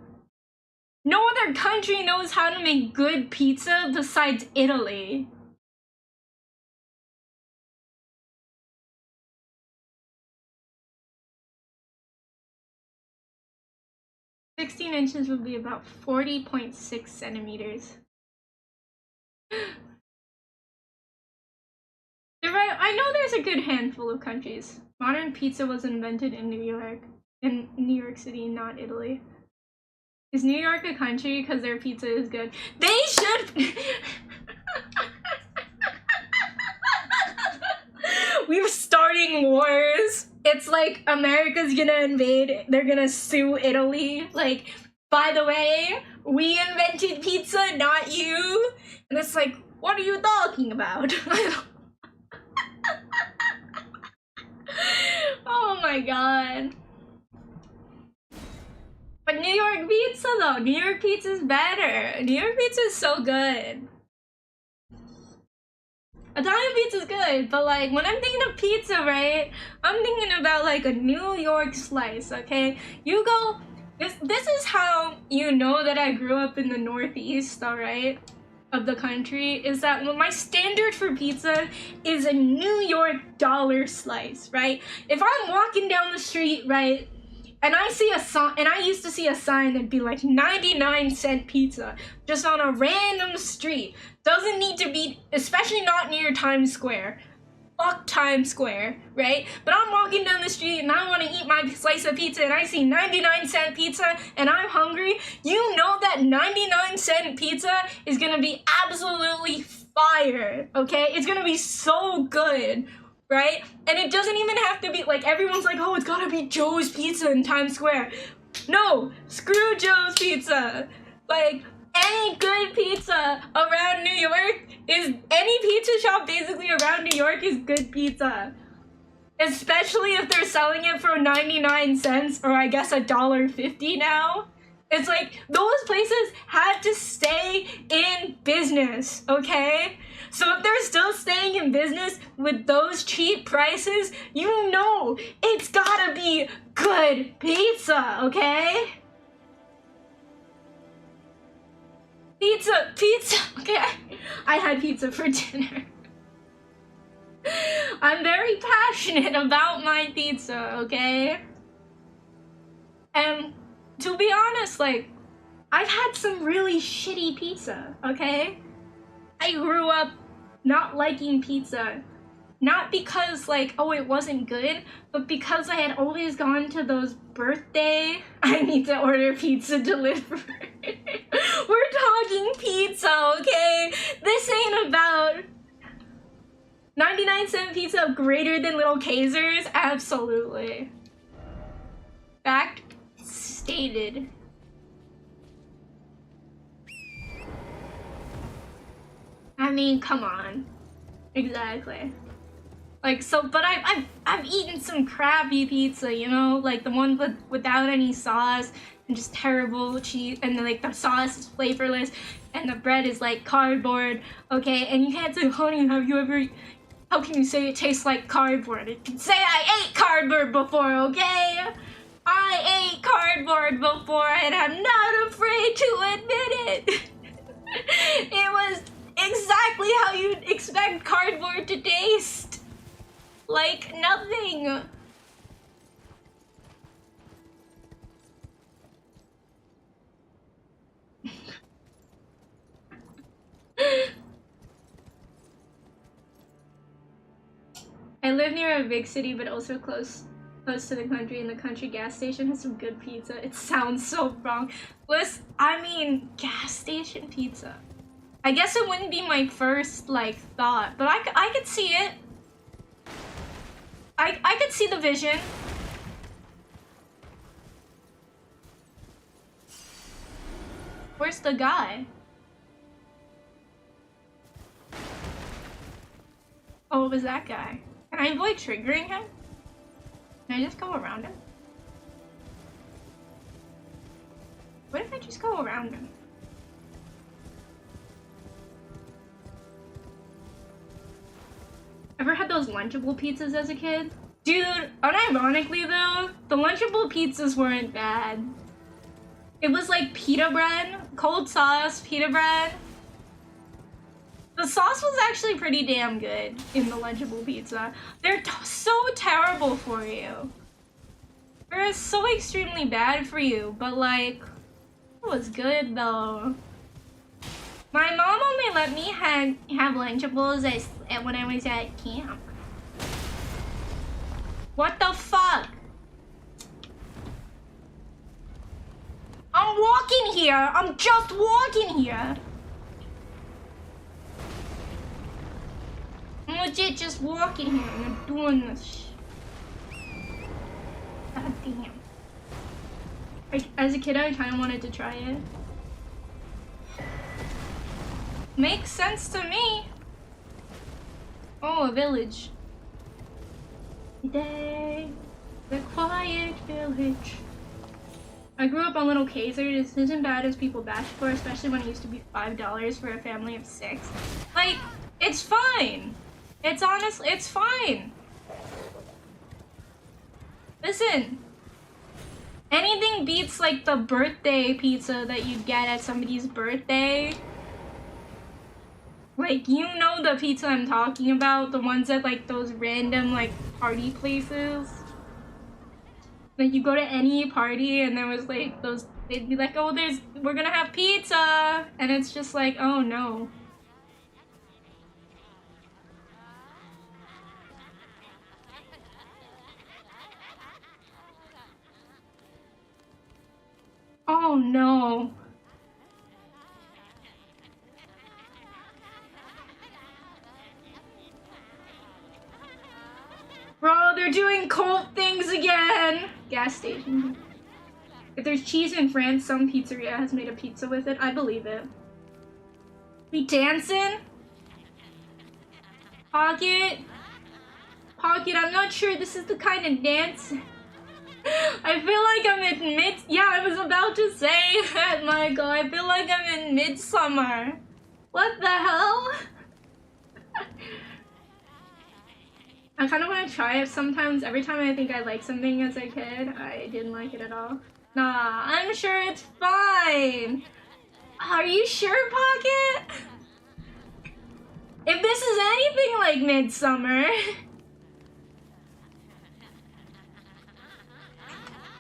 [SPEAKER 1] No other country knows how to make good pizza besides Italy. "16 inches would be about 40.6 centimeters. I know there's a good handful of countries. Modern pizza was invented in New York City, not Italy. Is New York a country because their pizza is good? They should. We're starting wars. It's like America's gonna invade. They're gonna sue Italy. Like, by the way, we invented pizza, not you. And it's like, what are you talking about? Oh my god. But New York pizza though, New York pizza is better. New York pizza is so good. Italian pizza is good, but like when I'm thinking of pizza, right, I'm thinking about like a New York slice, okay? You go, this is how you know that I grew up in the Northeast, alright, of the country, is that when my standard for pizza is a New York dollar slice, right? If I'm walking down the street, right, and I see a sign, and I used to see a sign that'd be like 99-cent pizza just on a random street. Doesn't need to be, especially not near Times Square. Fuck Times Square, right? But I'm walking down the street and I want to eat my slice of pizza and I see 99-cent pizza and I'm hungry. You know that 99-cent pizza is gonna be absolutely fire, okay? It's gonna be so good. Right? And it doesn't even have to be, like, everyone's like, oh, it's gotta be Joe's Pizza in Times Square. No, screw Joe's Pizza. Like, any good pizza around New York is, any pizza shop basically around New York is good pizza. Especially if they're selling it for 99 cents, or I guess $1.50 now. It's like, those places had to stay in business, okay? So if they're still staying in business with those cheap prices, you know it's gotta be good pizza, okay? Pizza, okay? I had pizza for dinner. I'm very passionate about my pizza, okay? And to be honest, like, I've had some really shitty pizza, okay? I grew up not liking pizza. Not because like, oh, it wasn't good, but because I had always gone to those birthday, I need to order pizza delivery. We're talking pizza, okay? This ain't about 99-cent pizza greater than Little Kaiser's? Absolutely. Fact stated. I mean, come on. Exactly. Like, so, but I've eaten some crappy pizza, you know, like the one without any sauce and just terrible cheese, and then like the sauce is flavorless and the bread is like cardboard, okay? And you can't say, honey, have you ever? How can you say it tastes like cardboard? It can say I ate cardboard before, okay? I ate cardboard before, and I'm not afraid to admit it. It was exactly how you'd expect cardboard to taste. Like nothing. I live near a big city, but also close to the country, and the country gas station has some good pizza. It sounds so wrong. Listen, I mean, gas station pizza. I guess it wouldn't be my first, like, thought, but I could see it. I could see the vision. Where's the guy? Oh, it was that guy. Can I avoid triggering him? Can I just go around him? What if I just go around him? Ever had those Lunchable pizzas as a kid? Dude, unironically though, the Lunchable pizzas weren't bad. It was like pita bread, cold sauce, pita bread. The sauce was actually pretty damn good in the Lunchable pizza. They're so terrible for you. They're so extremely bad for you, but like, it was good though. My mom only let me have Lunchables when I was at camp. What the fuck? I'm walking here. I'm just walking here. I'm legit just walking here and I'm doing this. God damn. As a kid, I kind of wanted to try it. Makes sense to me. Oh, a village. Day, the quiet village. I grew up on Little Kaiser. This isn't bad as people bash for, especially when it used to be $5 for a family of 6. Like, it's fine. It's honestly, it's fine. Listen, anything beats like the birthday pizza that you get at somebody's birthday. Like, you know the pizza I'm talking about, the ones at like those random like party places. Like you go to any party and there was like those, they'd be like, oh, we're gonna have pizza, and it's just like, oh no. Oh no. Bro, they're doing cult things again! Gas station. If there's cheese in France, some pizzeria has made a pizza with it. I believe it. We dancing? Pocket? Pocket, I'm not sure this is the kind of dance. I feel like I'm in yeah, I was about to say that, Michael. I feel like I'm in Midsummer. What the hell? I kind of want to try it sometimes. Every time I think I liked something as a kid, I didn't like it at all. Nah, I'm sure it's fine. Are you sure, Pocket? If this is anything like Midsummer,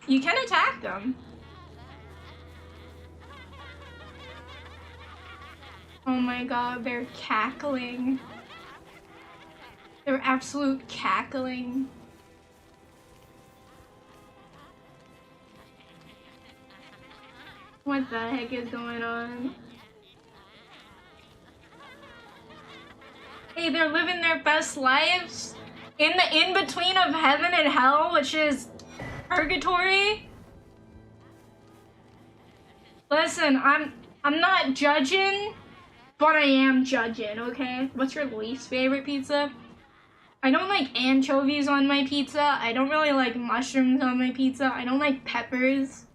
[SPEAKER 1] you can attack them. Oh my god, they're cackling. They're absolute cackling. What the heck is going on? Hey, they're living their best lives in the in-between of heaven and hell, which is purgatory. Listen, I'm not judging, but I am judging, okay? What's your least favorite pizza? I don't like anchovies on my pizza. I don't really like mushrooms on my pizza. I don't like peppers.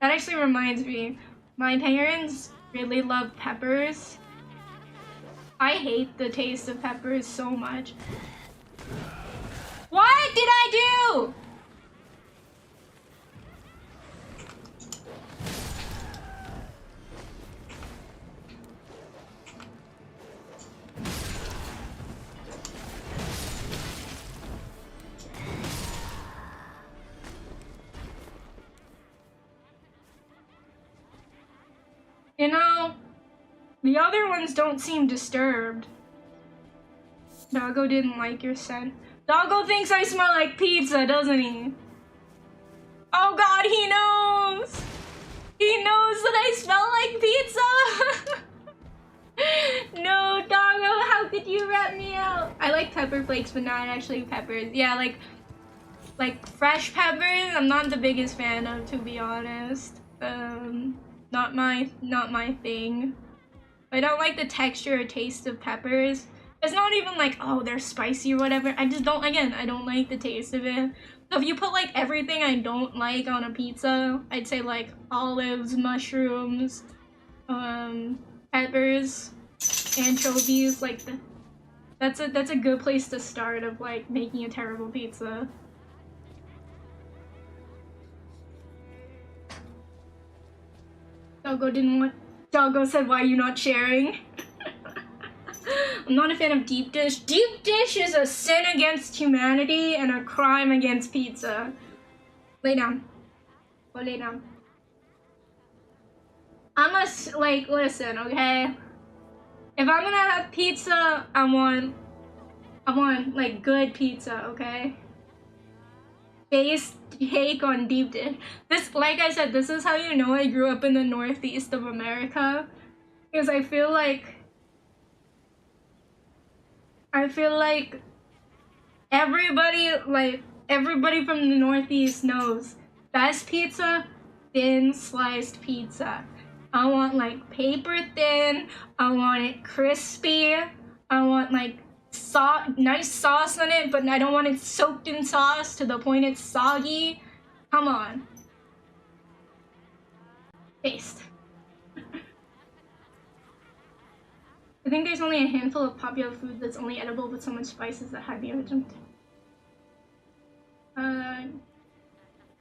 [SPEAKER 1] That actually reminds me, my parents really love peppers. I hate the taste of peppers so much. What did I do? You know, the other ones don't seem disturbed. Doggo didn't like your scent. Doggo thinks I smell like pizza, doesn't he? Oh god, he knows! He knows that I smell like pizza! No, Doggo, how could you rat me out? I like pepper flakes, but not actually peppers. Yeah, like fresh peppers, I'm not the biggest fan of, to be honest. Not my thing. I don't like the texture or taste of peppers. It's not even like, oh, they're spicy or whatever. I just don't, again, I don't like the taste of it. So if you put like everything I don't like on a pizza, I'd say like olives, mushrooms, peppers, anchovies, like that's a good place to start of like making a terrible pizza. Doggo said, why are you not sharing? I'm not a fan of deep dish. Deep dish is a sin against humanity and a crime against pizza. Lay down. Go lay down. Listen, okay? If I'm gonna have pizza, I want like good pizza, okay? Based take on deep dish. This, like I said, this is how you know I grew up in the northeast of America. Because I feel like everybody from the northeast knows best pizza, thin sliced pizza. I want like paper thin, I want it crispy, I want like nice sauce on it, but I don't want it soaked in sauce to the point it's soggy. Come on. Taste. I think there's only a handful of popular food that's only edible with so much spices that hide the original.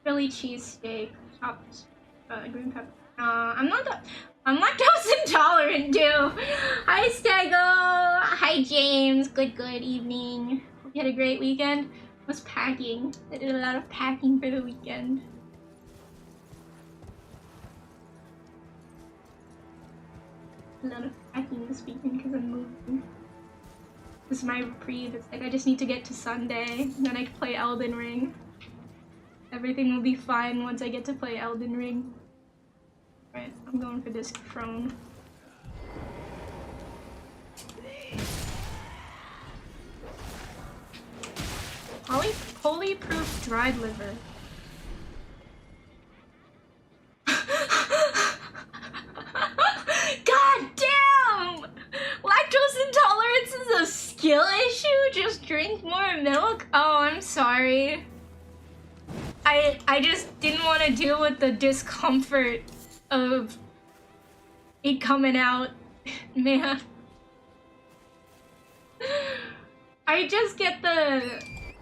[SPEAKER 1] Philly cheesesteak, chopped green pepper. I'm lactose intolerant too. Hi Stego. Hi James. Good evening. Hope you had a great weekend. I was packing. I did a lot of packing for the weekend. A lot of packing this weekend because I'm moving. This is my reprieve. It's like I just need to get to Sunday, then I can play Elden Ring. Everything will be fine once I get to play Elden Ring. Right, I'm going for this throne. Poly-proof dried liver. God damn! Lactose intolerance is a skill issue? Just drink more milk? Oh, I'm sorry. I just didn't want to deal with the discomfort of it coming out. Man. I get the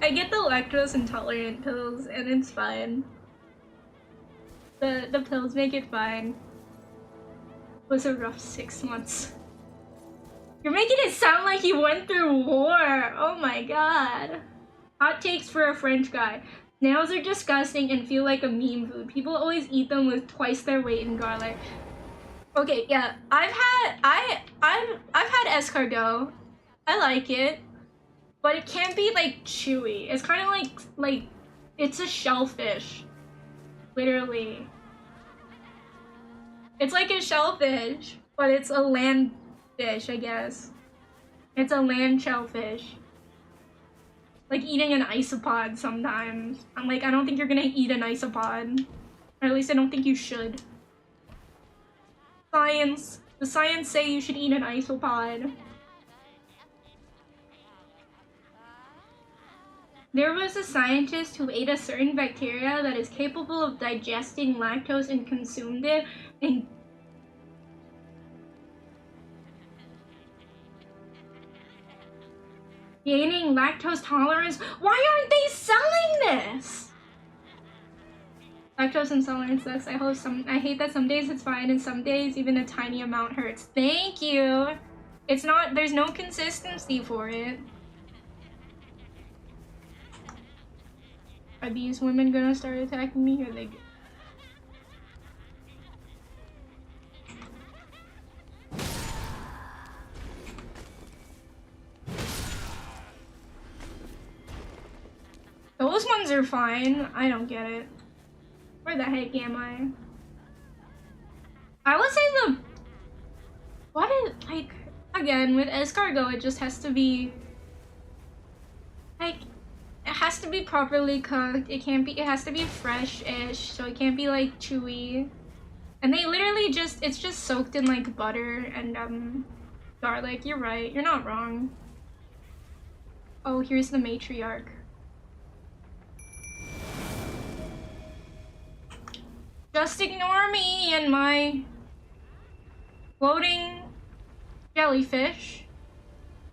[SPEAKER 1] lactose intolerant pills and it's fine. The pills make it fine. It was a rough 6 months. You're making it sound like you went through war. Oh my god. Hot takes for a French guy. Snails are disgusting and feel like a meme food. People always eat them with twice their weight in garlic. Okay, yeah, I've had escargot. I like it. but it can't be like chewy. It's kind of like it's a shellfish, literally. It's like a shellfish, but it's a land fish, I guess. It's a land shellfish. Like eating an isopod sometimes. I'm like, I don't think you're gonna eat an isopod. Or at least I don't think you should. Science. The science say you should eat an isopod. There was a scientist who ate a certain bacteria that is capable of digesting lactose and consumed it and gaining lactose tolerance. Why aren't they selling this? Lactose intolerance sucks. I hate that some days it's fine and some days even a tiny amount hurts. Thank you. It's not, there's no consistency for it. Are these women gonna start attacking me or are they? Those ones are fine. I don't get it. Where the heck am I? I would say like, again, with escargot, it just has to be, like, it has to be properly cooked. It has to be fresh-ish, so it can't be, like, chewy. And they literally it's just soaked in, like, butter and, garlic. You're right. You're not wrong. Oh, here's the matriarch. Just ignore me and my floating jellyfish,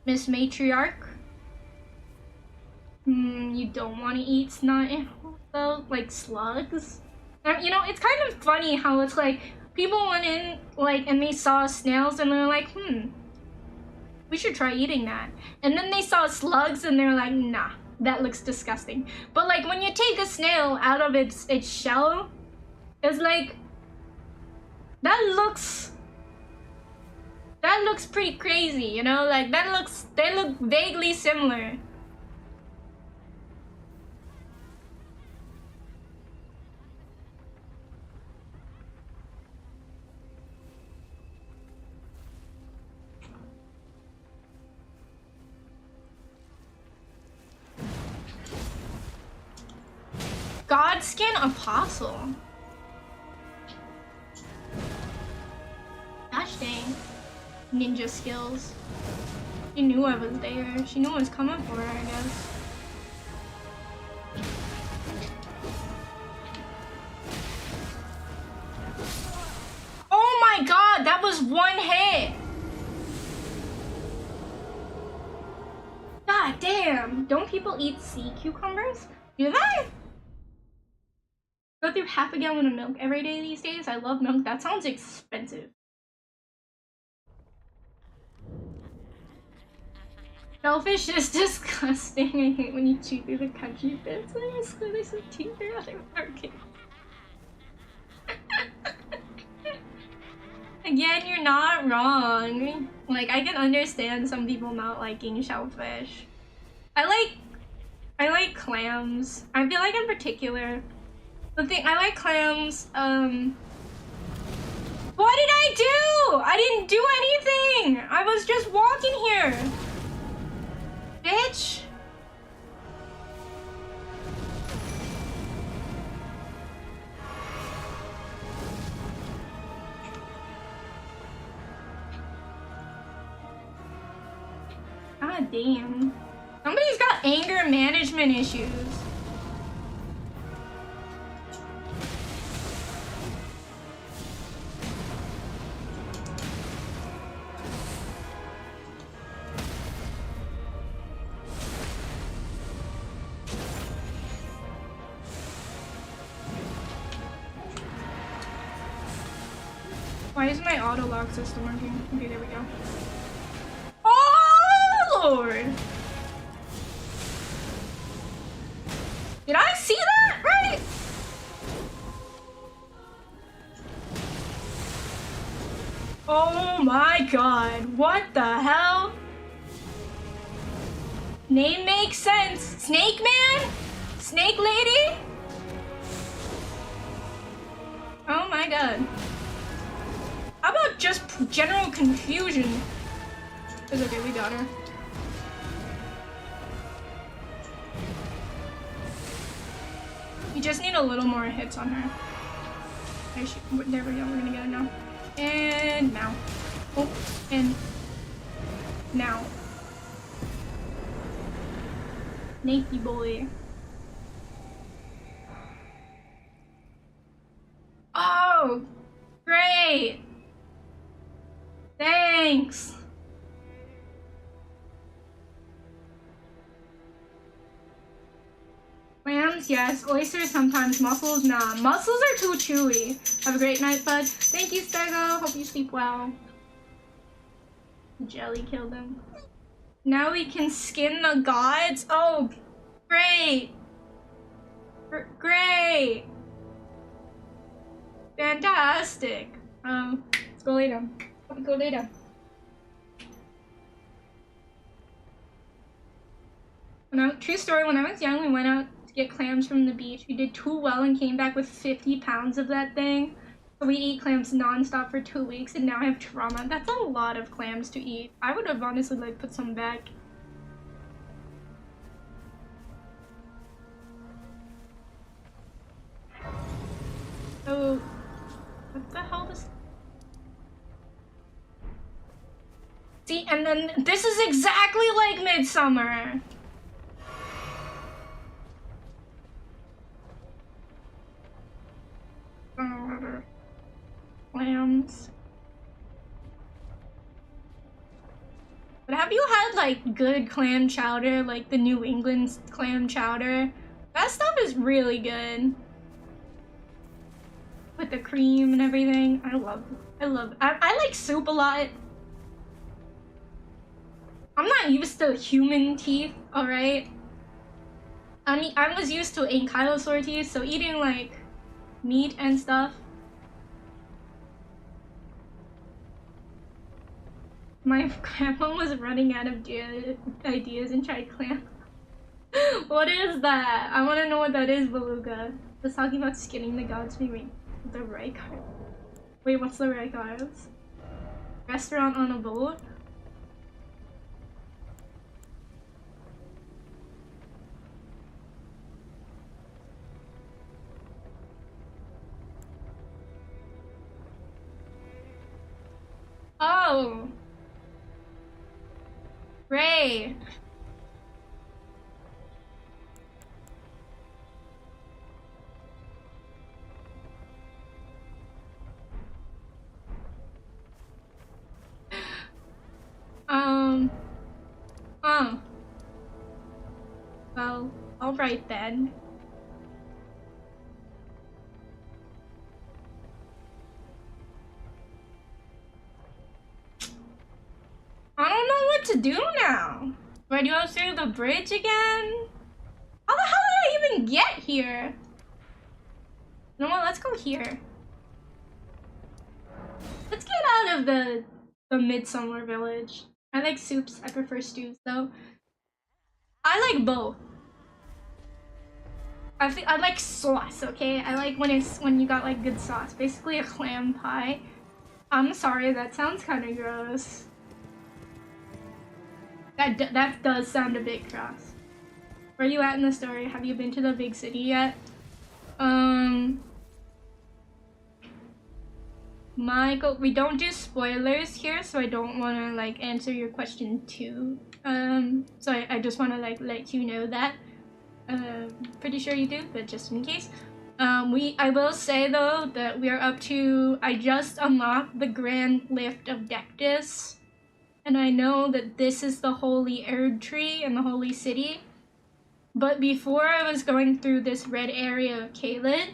[SPEAKER 1] Miss Matriarch. You don't want to eat snot animals though, like slugs. You know, it's kind of funny how it's like people went in like and they saw snails and they're like, we should try eating that. And then they saw slugs and they're like, nah, that looks disgusting. But like when you take a snail out of its shell, it's like, that looks pretty crazy, you know? Like, they look vaguely similar. Godskin Apostle. Gosh dang. Ninja skills. She knew I was there. She knew I was coming for her, I guess. Oh my god, that was one hit! God damn. Don't people eat sea cucumbers? Do they? Go through half a gallon of milk every day these days? I love milk. That sounds expensive. Shellfish is disgusting. I hate when you chew through the country bits. I swear there's some teeth there. Okay. Again, you're not wrong. Like, I can understand some people not liking shellfish. I like clams. I feel like in particular, I like clams. What did I do? I didn't do anything. I was just walking here. Bitch. God damn. Somebody's got anger management issues. Why is my auto lock system working? Okay, there we go. Oh Lord! Did I see that right? Oh my god, what the hell? Name makes sense. Snake Man? Snake Lady? Oh my god. How about just general confusion? It's okay, we got her. We just need a little more hits on her. There we go, we're gonna get it now. And now. Oh, and now. Nakey boy. Oh, great. Thanks. Clams, yes. Oysters sometimes. Mussels, nah. Mussels are too chewy. Have a great night, bud. Thank you, Stego. Hope you sleep well. Jelly killed him. Now we can skin the gods? Oh, great. Great. Fantastic. Let's go lay down. Go lay down. True story, when I was young, we went out to get clams from the beach. We did too well and came back with 50 pounds of that thing. So we ate clams non-stop for 2 weeks, and now I have trauma. That's a lot of clams to eat. I would have honestly like put some back. Oh, what the hell is... See, and then this is exactly like Midsummer. Clams. But have you had like good clam chowder, like the New England clam chowder? That stuff is really good. With the cream and everything. I like soup a lot. I'm not used to human teeth, alright? I mean, I was used to ankylosaur teeth, so eating like meat and stuff. My grandma was running out of ideas and tried clam. What is that? I want to know what that is, Beluga. Was talking about skinning the gods. Wait, the right card. Wait, what's the right cards? Restaurant on a boat? Oh! Ray! Oh. Well, alright then. I don't know what to do now. Do I go through the bridge again? How the hell did I even get here? You know what, let's go here. Let's get out of the Midsummer village. I like soups, I prefer stews though. I like both. I like sauce, okay? I like when you got like good sauce. Basically a clam pie. I'm sorry, that sounds kind of gross. That does sound a bit gross. Where are you at in the story? Have you been to the big city yet? Michael, we don't do spoilers here, so I don't want to like answer your question too. So I just want to like let you know that. Pretty sure you do, but just in case. I will say though that we are up to, I just unlocked the Grand Lift of Dectus. And I know that this is the Holy Erd Tree in the Holy City. But before I was going through this red area of Caelid,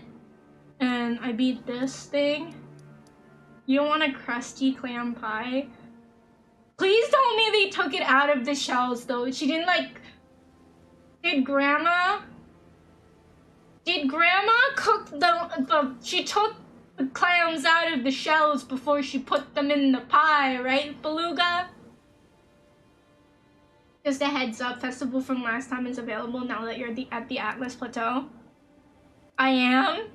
[SPEAKER 1] and I beat this thing. You don't want a crusty clam pie? Please tell me they took it out of the shells though. She didn't like... Did Grandma cook she took the clams out of the shells before she put them in the pie, right, Beluga? Just a heads up, festival from last time is available now that you're at the Atlas Plateau. I am.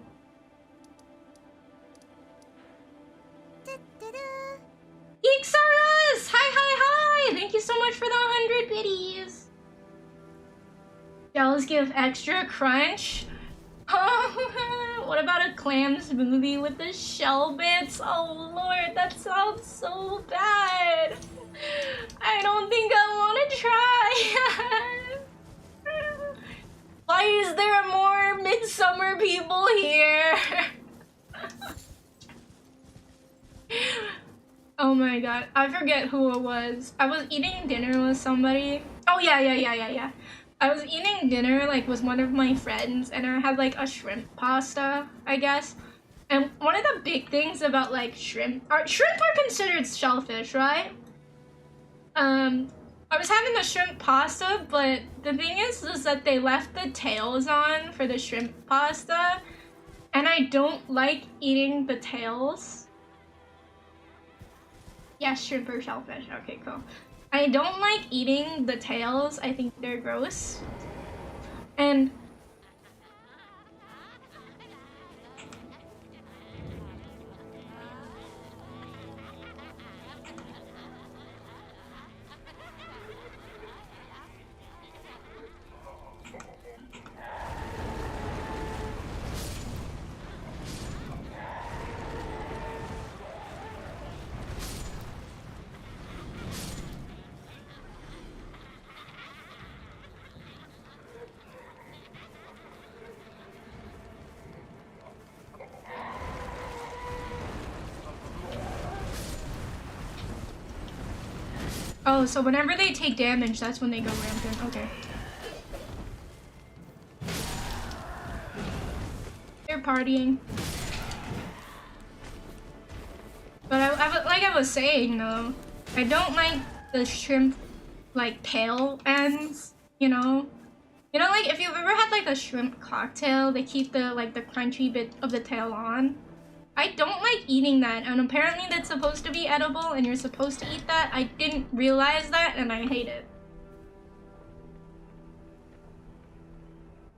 [SPEAKER 1] Geeks are us! Hi, hi, hi! Thank you so much for the 100 biddies. Shells give extra crunch. What about a clam smoothie with the shell bits? Oh lord, that sounds so bad. I don't think I want to try. Why is there more midsummer people here? Oh my god, I forget who it was. I was eating dinner with somebody. Oh yeah. I was eating dinner like with one of my friends, and I had like a shrimp pasta, I guess. And one of the big things about like shrimp are considered shellfish, right? I was having the shrimp pasta, but the thing is that they left the tails on for the shrimp pasta, and I don't like eating the tails. Yeah, shrimp or shellfish. Okay, cool. I don't like eating the tails. I think they're gross. And oh, so whenever they take damage, that's when they go rampant. Okay. They're partying. But like I was saying though, I don't like the shrimp like tail ends, you know? You know, like if you've ever had like a shrimp cocktail, they keep the like the crunchy bit of the tail on. I don't like eating that, and apparently that's supposed to be edible and you're supposed to eat that. I didn't realize that and I hate it.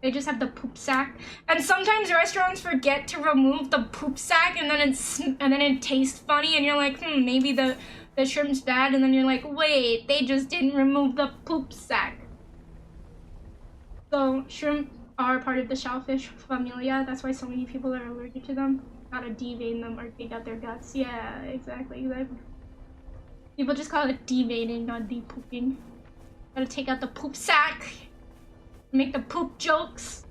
[SPEAKER 1] They just have the poop sack, and sometimes restaurants forget to remove the poop sack, and then it tastes funny, and you're like, maybe the shrimp's bad, and then you're like, wait, they just didn't remove the poop sack. So shrimp are part of the shellfish familia. That's why so many people are allergic to them. Gotta devein them or take out their guts. Yeah, exactly. People just call it deveining, not de-pooping. Gotta take out the poop sack. Make the poop jokes.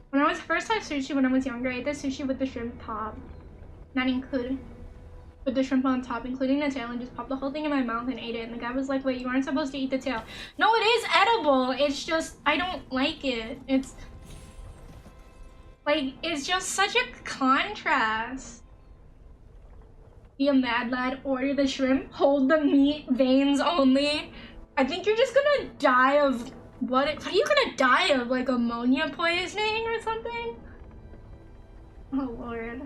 [SPEAKER 1] When I was first had sushi when I was younger, I ate the sushi with the shrimp top. Not included. With the shrimp on top, including the tail, and just popped the whole thing in my mouth and ate it. And the guy was like, wait, you aren't supposed to eat the tail. No, it is edible. It's just, I don't like it. It's just such a contrast. Be a mad lad, order the shrimp, hold the meat, veins only. I think you're just gonna die of, what are you gonna die of? Like ammonia poisoning or something? Oh lord.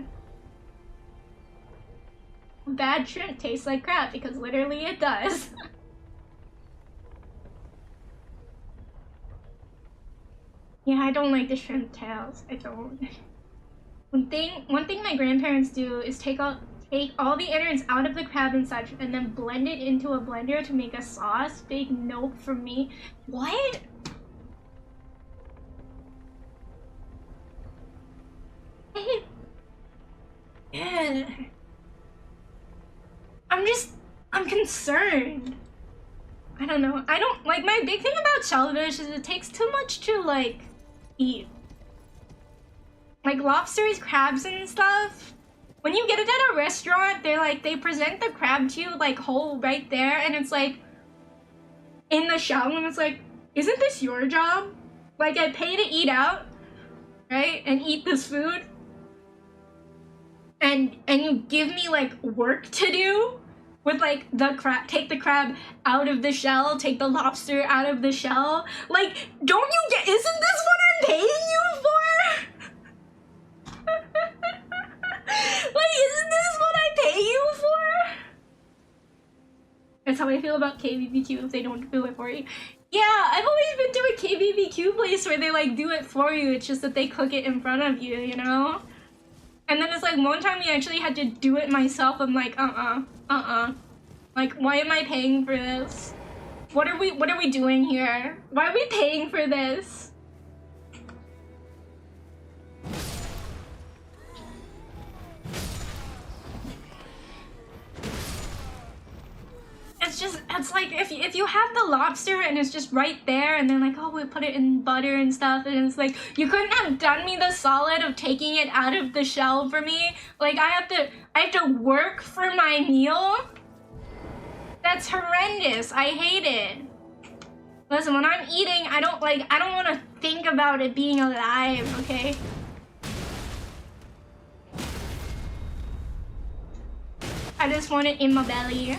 [SPEAKER 1] Bad shrimp tastes like crap because literally it does. Yeah, I don't like the shrimp tails. I don't. One thing my grandparents do is take all the innards out of the crab and such, and then blend it into a blender to make a sauce. Big nope from me. What? Yeah. I'm concerned. I don't know. I don't, like, my big thing about shellfish is it takes too much to, like, eat. Like, lobsters, crabs, and stuff. When you get it at a restaurant, they present the crab to you, like, whole right there, and it's, like, in the shell, and it's like, isn't this your job? Like, I pay to eat out, right, and eat this food, and you give me, like, work to do? With like the crab, take the crab out of the shell, take the lobster out of the shell. Like, don't you get, isn't this what I'm paying you for? Like, isn't this what I pay you for? KBBQ if they don't do it for you. Yeah, I've always been to a KBBQ place where they like do it for you. It's just that they cook it in front of you, you know? And then it's like one time we actually had to do it myself. I'm like, Like, why am I paying for this? What are we doing here? Why are we paying for this? It's like if you have the lobster and it's just right there and then like, oh, we put it in butter and stuff, and it's like, you couldn't have done me the solid of taking it out of the shell for me? Like, I have to work for my meal? That's horrendous. I hate it. Listen, when I'm eating, I don't want to think about it being alive, okay? I just want it in my belly.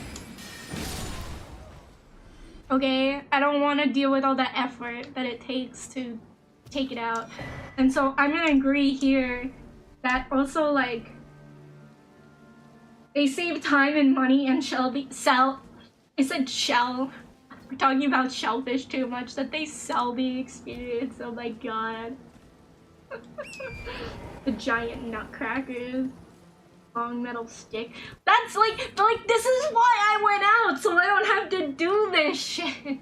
[SPEAKER 1] Okay? I don't want to deal with all the effort that it takes to take it out. And so I'm gonna agree here that also, like, they save time and money and I said shell. We're talking about shellfish too much, that they sell the experience. Oh my god. The giant nutcrackers. Long metal stick. That's like, this is why I went out, so I don't have to do this shit.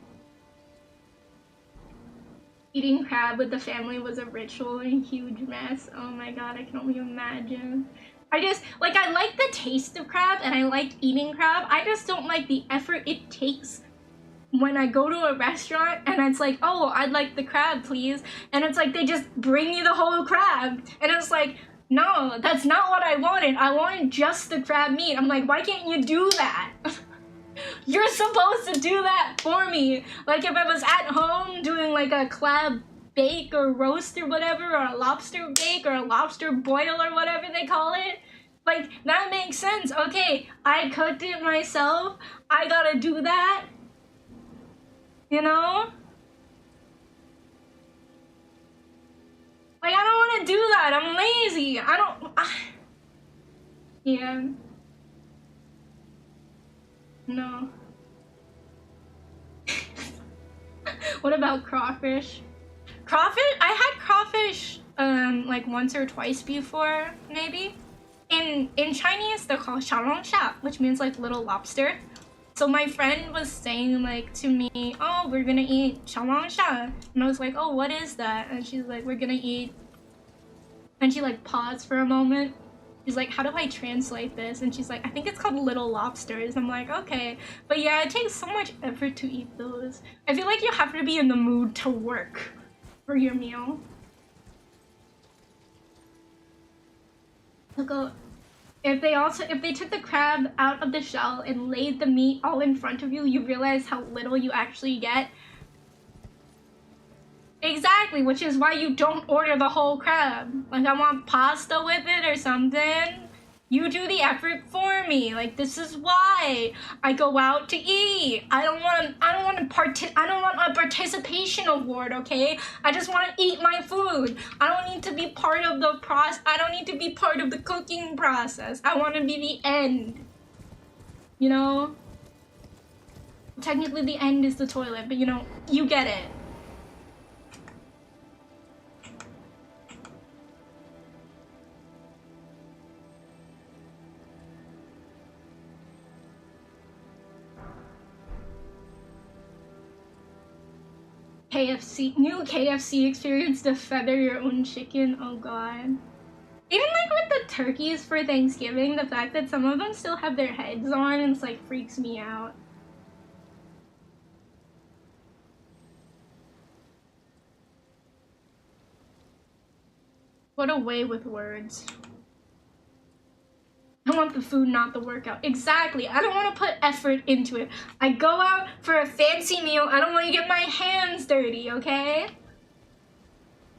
[SPEAKER 1] Eating crab with the family was a ritual and a huge mess. Oh my god, I can only imagine. I just, like, I like the taste of crab and I like eating crab. I just don't like the effort it takes when I go to a restaurant and it's like, oh, I'd like the crab, please. And it's like, they just bring you the whole crab. And it's like, no, that's not what I wanted. I wanted just the crab meat. I'm like, why can't you do that? You're supposed to do that for me. Like, if I was at home doing like a crab bake or roast or whatever, or a lobster bake or a lobster boil or whatever they call it, like, that makes sense. Okay, I cooked it myself. I gotta do that. You know? Like, I don't want to do that. I'm lazy. Yeah. No. What about crawfish? Crawfish? I had crawfish, like once or twice before, maybe. In Chinese, they're called 小龙虾, which means like little lobster. So my friend was saying like to me, oh, we're gonna eat 小龙虾. And I was like, oh, what is that? And she's like, we're gonna eat. And she like paused for a moment. She's like, how do I translate this? And she's like, I think it's called little lobsters. I'm like, okay. But yeah, it takes so much effort to eat those. I feel like you have to be in the mood to work for your meal. If they took the crab out of the shell and laid the meat all in front of you, you realize how little you actually get. Exactly, which is why you don't order the whole crab. Like, I want pasta with it or something. You do the effort for me. Like, this is why I go out to eat. I don't want a participation award, okay? I just want to eat my food. I don't need to be part of the I don't need to be part of the cooking process. I want to be the end. You know? Technically the end is the toilet, but you know, you get it. New KFC experience to feather your own chicken. Oh god. Even like with the turkeys for Thanksgiving, the fact that some of them still have their heads on, and it's like freaks me out. What a way with words. I want the food, not the workout. Exactly. I don't want to put effort into it. I go out for a fancy meal. I don't want to get my hands dirty, okay?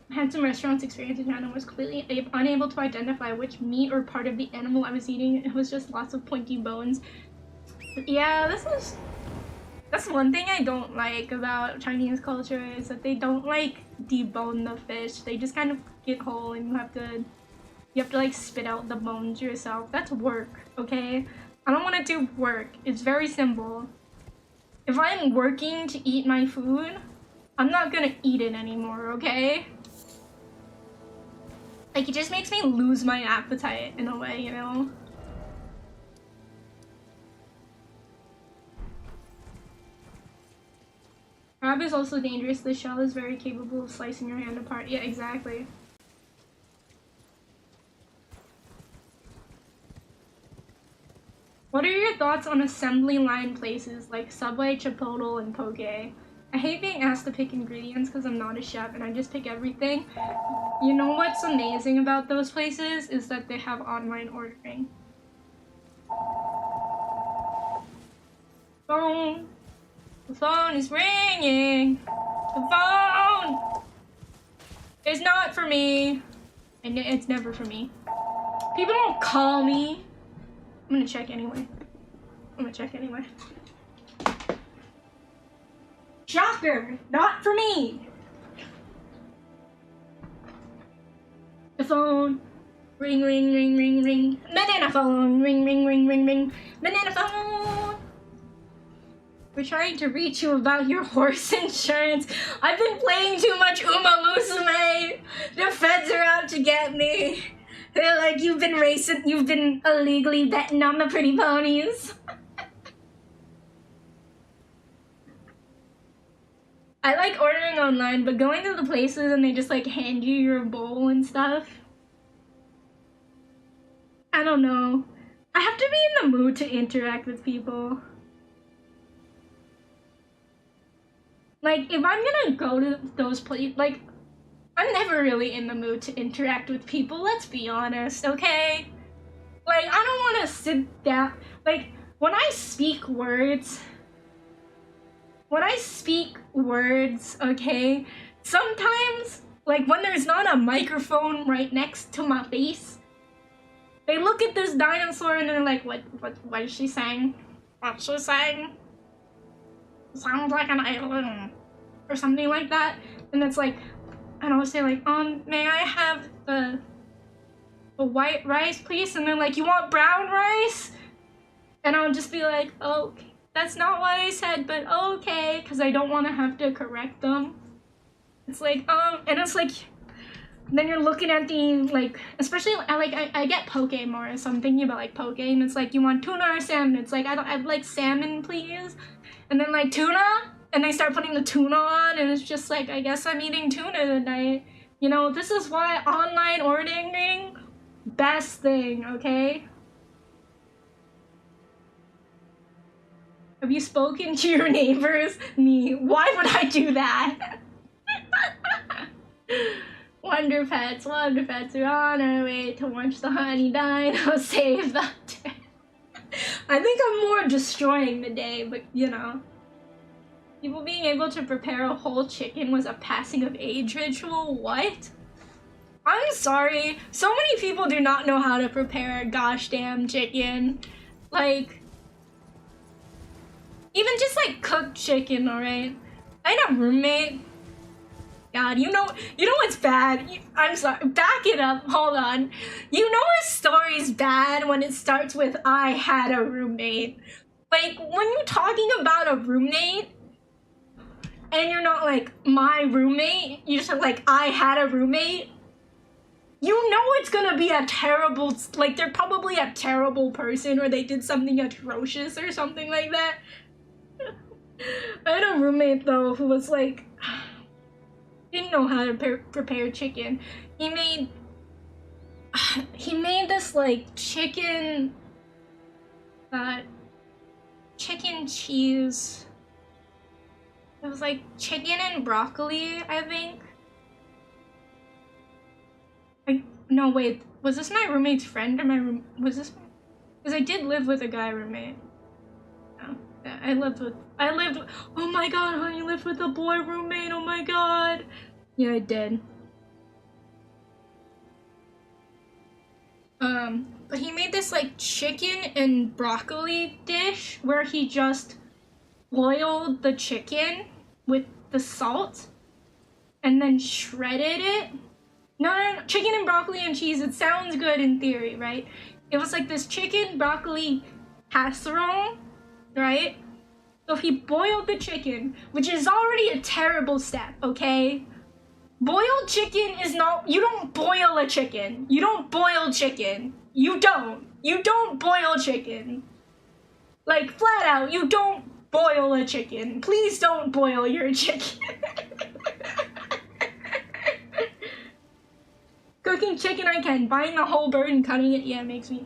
[SPEAKER 1] I had some restaurants experience in China and was completely unable to identify which meat or part of the animal I was eating. It was just lots of pointy bones. But yeah, that's one thing I don't like about Chinese culture, is that they don't like debone the fish. They just kind of get whole and you have to like spit out the bones yourself. That's work, okay? I don't want to do work. It's very simple. if I'm working to eat my food, I'm not gonna eat it anymore, okay? Like, it just makes me lose my appetite in a way, you know? Crab is also dangerous. The shell is very capable of slicing your hand apart. Yeah, exactly. What are your thoughts on assembly line places like Subway, Chipotle, and Poke? I hate being asked to pick ingredients because I'm not a chef and I just pick everything. You know what's amazing about those places is that they have online ordering. Phone. The phone is ringing. The phone is not for me. And it's never for me. People don't call me. I'm gonna check anyway. Shocker! Not for me! The phone. Ring, ring, ring, ring, ring. Banana phone. Ring, ring, ring, ring, ring. Banana phone! We're trying to reach you about your horse insurance. I've been playing too much Uma Musume. The feds are out to get me. They're like, you've been illegally betting on the pretty ponies. I like ordering online, but going to the places and they just like hand you your bowl and stuff. I don't know. I have to be in the mood to interact with people. Like, if I'm gonna go to those places, like, I'm never really in the mood to interact with people, let's be honest, okay? Like, I don't want to sit down, like, when I speak words, okay, sometimes, like, when there's not a microphone right next to my face, they look at this dinosaur and they're like, what is she saying? What's she saying? Sounds like an alien. Or something like that. And it's like, and I'll say like, may I have the white rice, please? And they're like, you want brown rice? And I'll just be like, oh, that's not what I said, but okay, because I don't want to have to correct them. It's like, and it's like, then you're looking at the, like, especially, I get poke more, so I'm thinking about, like, poke, and it's like, you want tuna or salmon? It's like, I'd like salmon, please. And then, like, tuna? And they start putting the tuna on, and it's just like, I guess I'm eating tuna tonight. You know, this is why online ordering, best thing, okay? Have you spoken to your neighbors? Me. Why would I do that? Wonder Pets are on our way to watch the honey dino save the day. I think I'm more destroying the day, but you know. People being able to prepare a whole chicken was a passing of age ritual? What? I'm sorry. So many people do not know how to prepare a gosh damn chicken. Like, even just like cooked chicken, alright? I had a roommate. God, you know what's bad? I'm sorry, back it up, hold on. You know a story's bad when it starts with, I had a roommate. Like, when you're talking about a roommate, and you're not like, my roommate, you're just like, I had a roommate, you know it's gonna be a terrible, like, they're probably a terrible person, or they did something atrocious or something like that. I had a roommate, though, who was like, didn't know how to prepare chicken. He made this like chicken cheese. It was like chicken and broccoli, I think. No, wait, was this my roommate's friend or was this? Because I did live with a guy roommate. No, I lived with, oh my god, honey, lived with a boy roommate, oh my god. Yeah, I did. But he made this like chicken and broccoli dish where he just boiled the chicken with the salt and then shredded it. No, chicken and broccoli and cheese, it sounds good in theory, right? It was like this chicken broccoli casserole, right? So he boiled the chicken, which is already a terrible step, okay? Boiled chicken is not, you don't boil a chicken. You don't boil chicken. You don't boil chicken. Like, flat out, you don't boil a chicken. Please don't boil your chicken. Cooking chicken I can. Buying the whole bird and cutting it, yeah, makes me...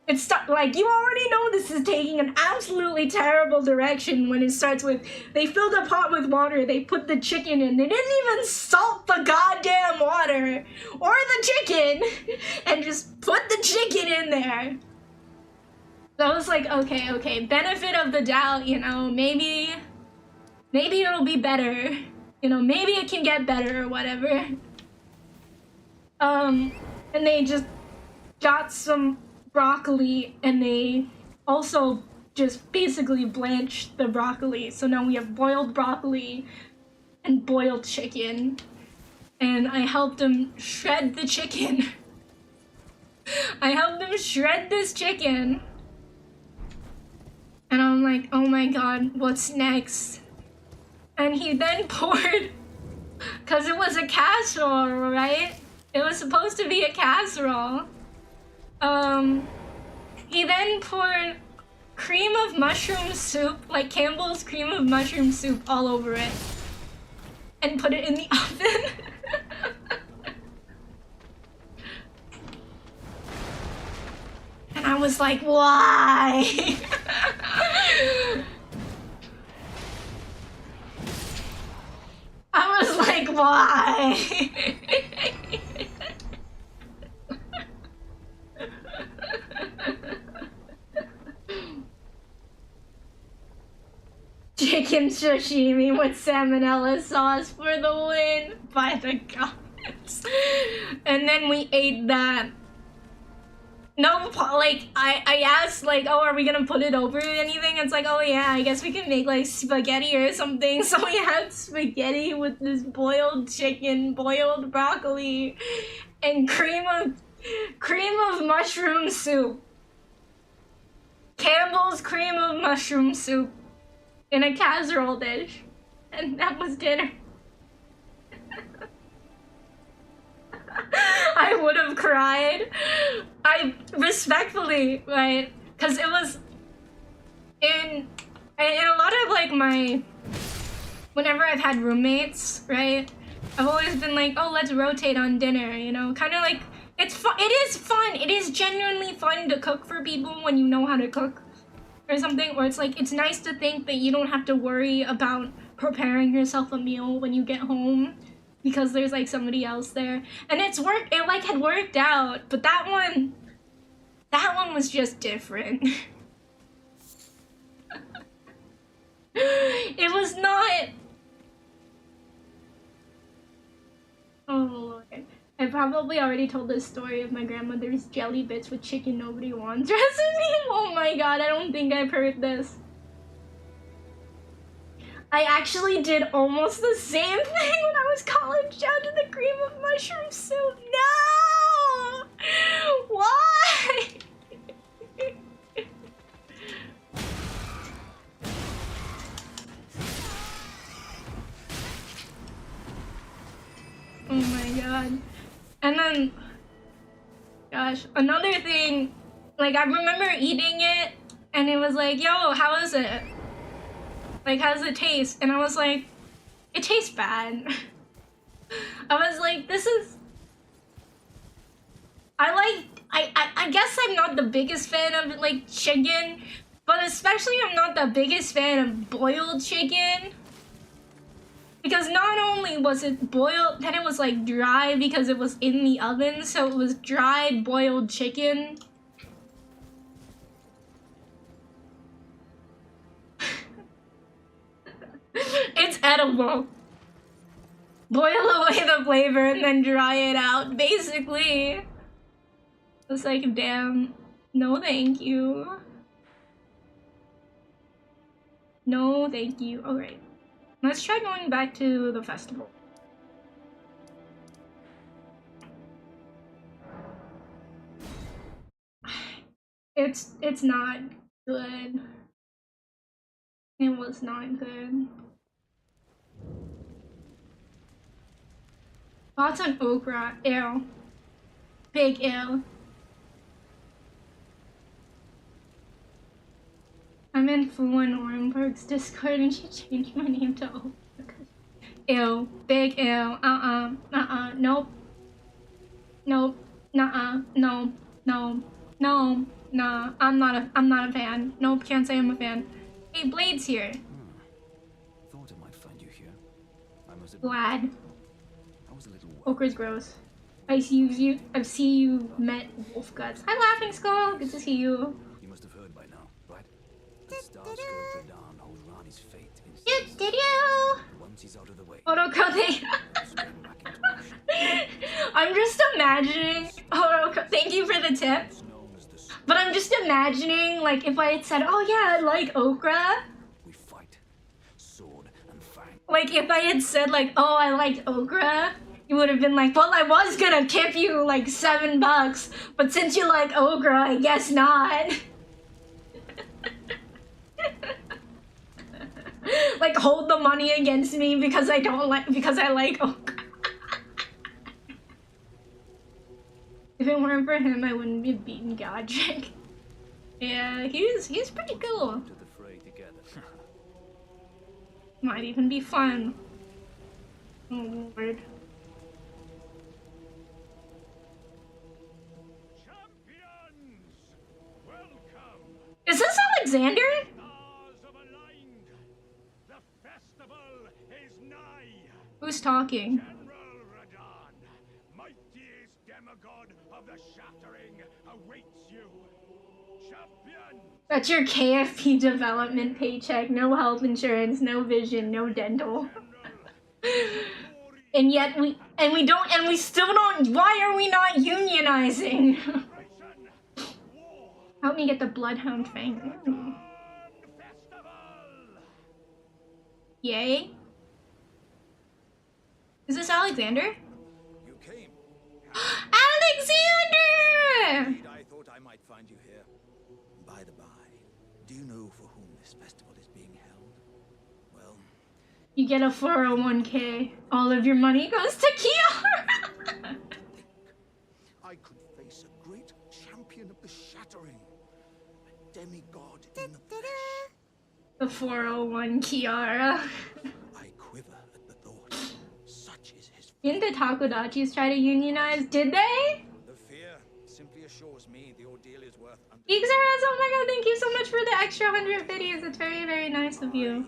[SPEAKER 1] It's like, you already know this is taking an absolutely terrible direction when it starts with, they filled a pot with water, they put the chicken in, they didn't even salt the goddamn water, or the chicken, and just put the chicken in there. So I was like, okay, benefit of the doubt, you know, maybe it'll be better, you know, maybe it can get better or whatever. And they just got some broccoli and they also just basically blanched the broccoli. So now we have boiled broccoli and boiled chicken. And I helped him shred the chicken. I helped him shred this chicken. And I'm like, oh my god, what's next? And he then poured, because it was a casserole, right? It was supposed to be a casserole. He then poured cream of mushroom soup, like Campbell's cream of mushroom soup, all over it. And put it in the oven. And I was like, why? I was like, why? Chicken sashimi with salmonella sauce for the win, by the gods. And then we ate that. No, like, I asked, like, oh, are we gonna put it over anything? It's like, oh yeah, I guess we can make, like, spaghetti or something. So we had spaghetti with this boiled chicken, boiled broccoli, and cream of mushroom soup. Campbell's cream of mushroom soup in a casserole dish. And that was dinner. I would have cried. I respectfully, right? Because it was in a lot of like whenever I've had roommates, right? I've always been like, oh, let's rotate on dinner, you know? Kind of like, it's fun. It is fun. It is genuinely fun to cook for people when you know how to cook or something. Or it's like, it's nice to think that you don't have to worry about preparing yourself a meal when you get home, because there's like somebody else there, and it like had worked out, but that one was just different. It was not. Oh Lord, I probably already told this story of my grandmother's jelly bits with chicken nobody wants recipe. Oh my god, I don't think I've heard this. I actually did almost the same thing when I was college down to the cream of mushroom soup. No! Why? Oh my god. And then, gosh, another thing, like I remember eating it and it was like, yo, how is it? Like, how does it taste? And I was like, it tastes bad. I was like, this is... I guess I'm not the biggest fan of, like, chicken, but especially I'm not the biggest fan of boiled chicken. Because not only was it boiled, then it was, like, dry because it was in the oven, so it was dried boiled chicken. It's edible. Boil away the flavor and then dry it out, basically. It's like, damn, no thank you. No thank you. Alright, let's try going back to the festival. It's not good. It was not good. Thoughts on okra? Ew. Big ew. I'm in Fuan Orenberg's Discord and she changed my name to okra. Ew. Big ew. Nope. Nope. Nuh-uh. No. No. No. Nah. I'm not a fan. Nope, can't say I'm a fan. Hey, Blade's here.
[SPEAKER 3] Thought I might find you here. I must admit,
[SPEAKER 1] Glad.
[SPEAKER 3] I was a little worried.
[SPEAKER 1] Okra's gross. I've seen you met Wolf Guts. Hi, Laughing Skull. Good to see you.
[SPEAKER 3] You must have heard by now, right? The Starscourge Radahn holds Rani's fate in his
[SPEAKER 1] Did you?
[SPEAKER 3] Once he's out of the way.
[SPEAKER 1] Oroko, I'm just imagining. Oroko, thank you for the tip. But I'm just imagining, like, if I had said, "Oh yeah, I like okra."
[SPEAKER 3] We fight, sword and fang.
[SPEAKER 1] Like, if I had said, like, "Oh, I liked okra," you would have been like, "Well, I was gonna tip you like $7, but since you like okra, I guess not." Like, hold the money against me because I like okra. If it weren't for him, I wouldn't be beating Godric. Yeah, he's pretty cool.
[SPEAKER 3] To the fray together.
[SPEAKER 1] Might even be fun. Oh lord.
[SPEAKER 4] Champions, welcome.
[SPEAKER 1] Is this Alexander?
[SPEAKER 4] Stars have aligned. The festival is nigh.
[SPEAKER 1] Who's talking?
[SPEAKER 4] General Radahn, mightiest demigod of the Shattering, awaits you. Champions,
[SPEAKER 1] That's your KFP development paycheck. No health insurance, no vision, no dental. And yet we still don't. Why are we not unionizing? Help me get the Bloodhound Fang. Yay. Is this Alexander?
[SPEAKER 5] You came.
[SPEAKER 1] Alexander!
[SPEAKER 5] Indeed, I thought I might find you here. By the by, do you know for whom this festival is being held? Well,
[SPEAKER 1] You get a 401k. All of your money goes to Kiara.
[SPEAKER 5] I could face a great champion of the Shattering, a demigod in the flesh.
[SPEAKER 1] The 401 Kiara.
[SPEAKER 5] I quiver at the thought. Such is his.
[SPEAKER 1] Didn't the Takodachis try to unionize? Did they?
[SPEAKER 5] The fear simply assures me the ordeal is worth undertaking.
[SPEAKER 1] Xeraz, oh my god, thank you so much for the extra 100 videos. It's very, very nice of you.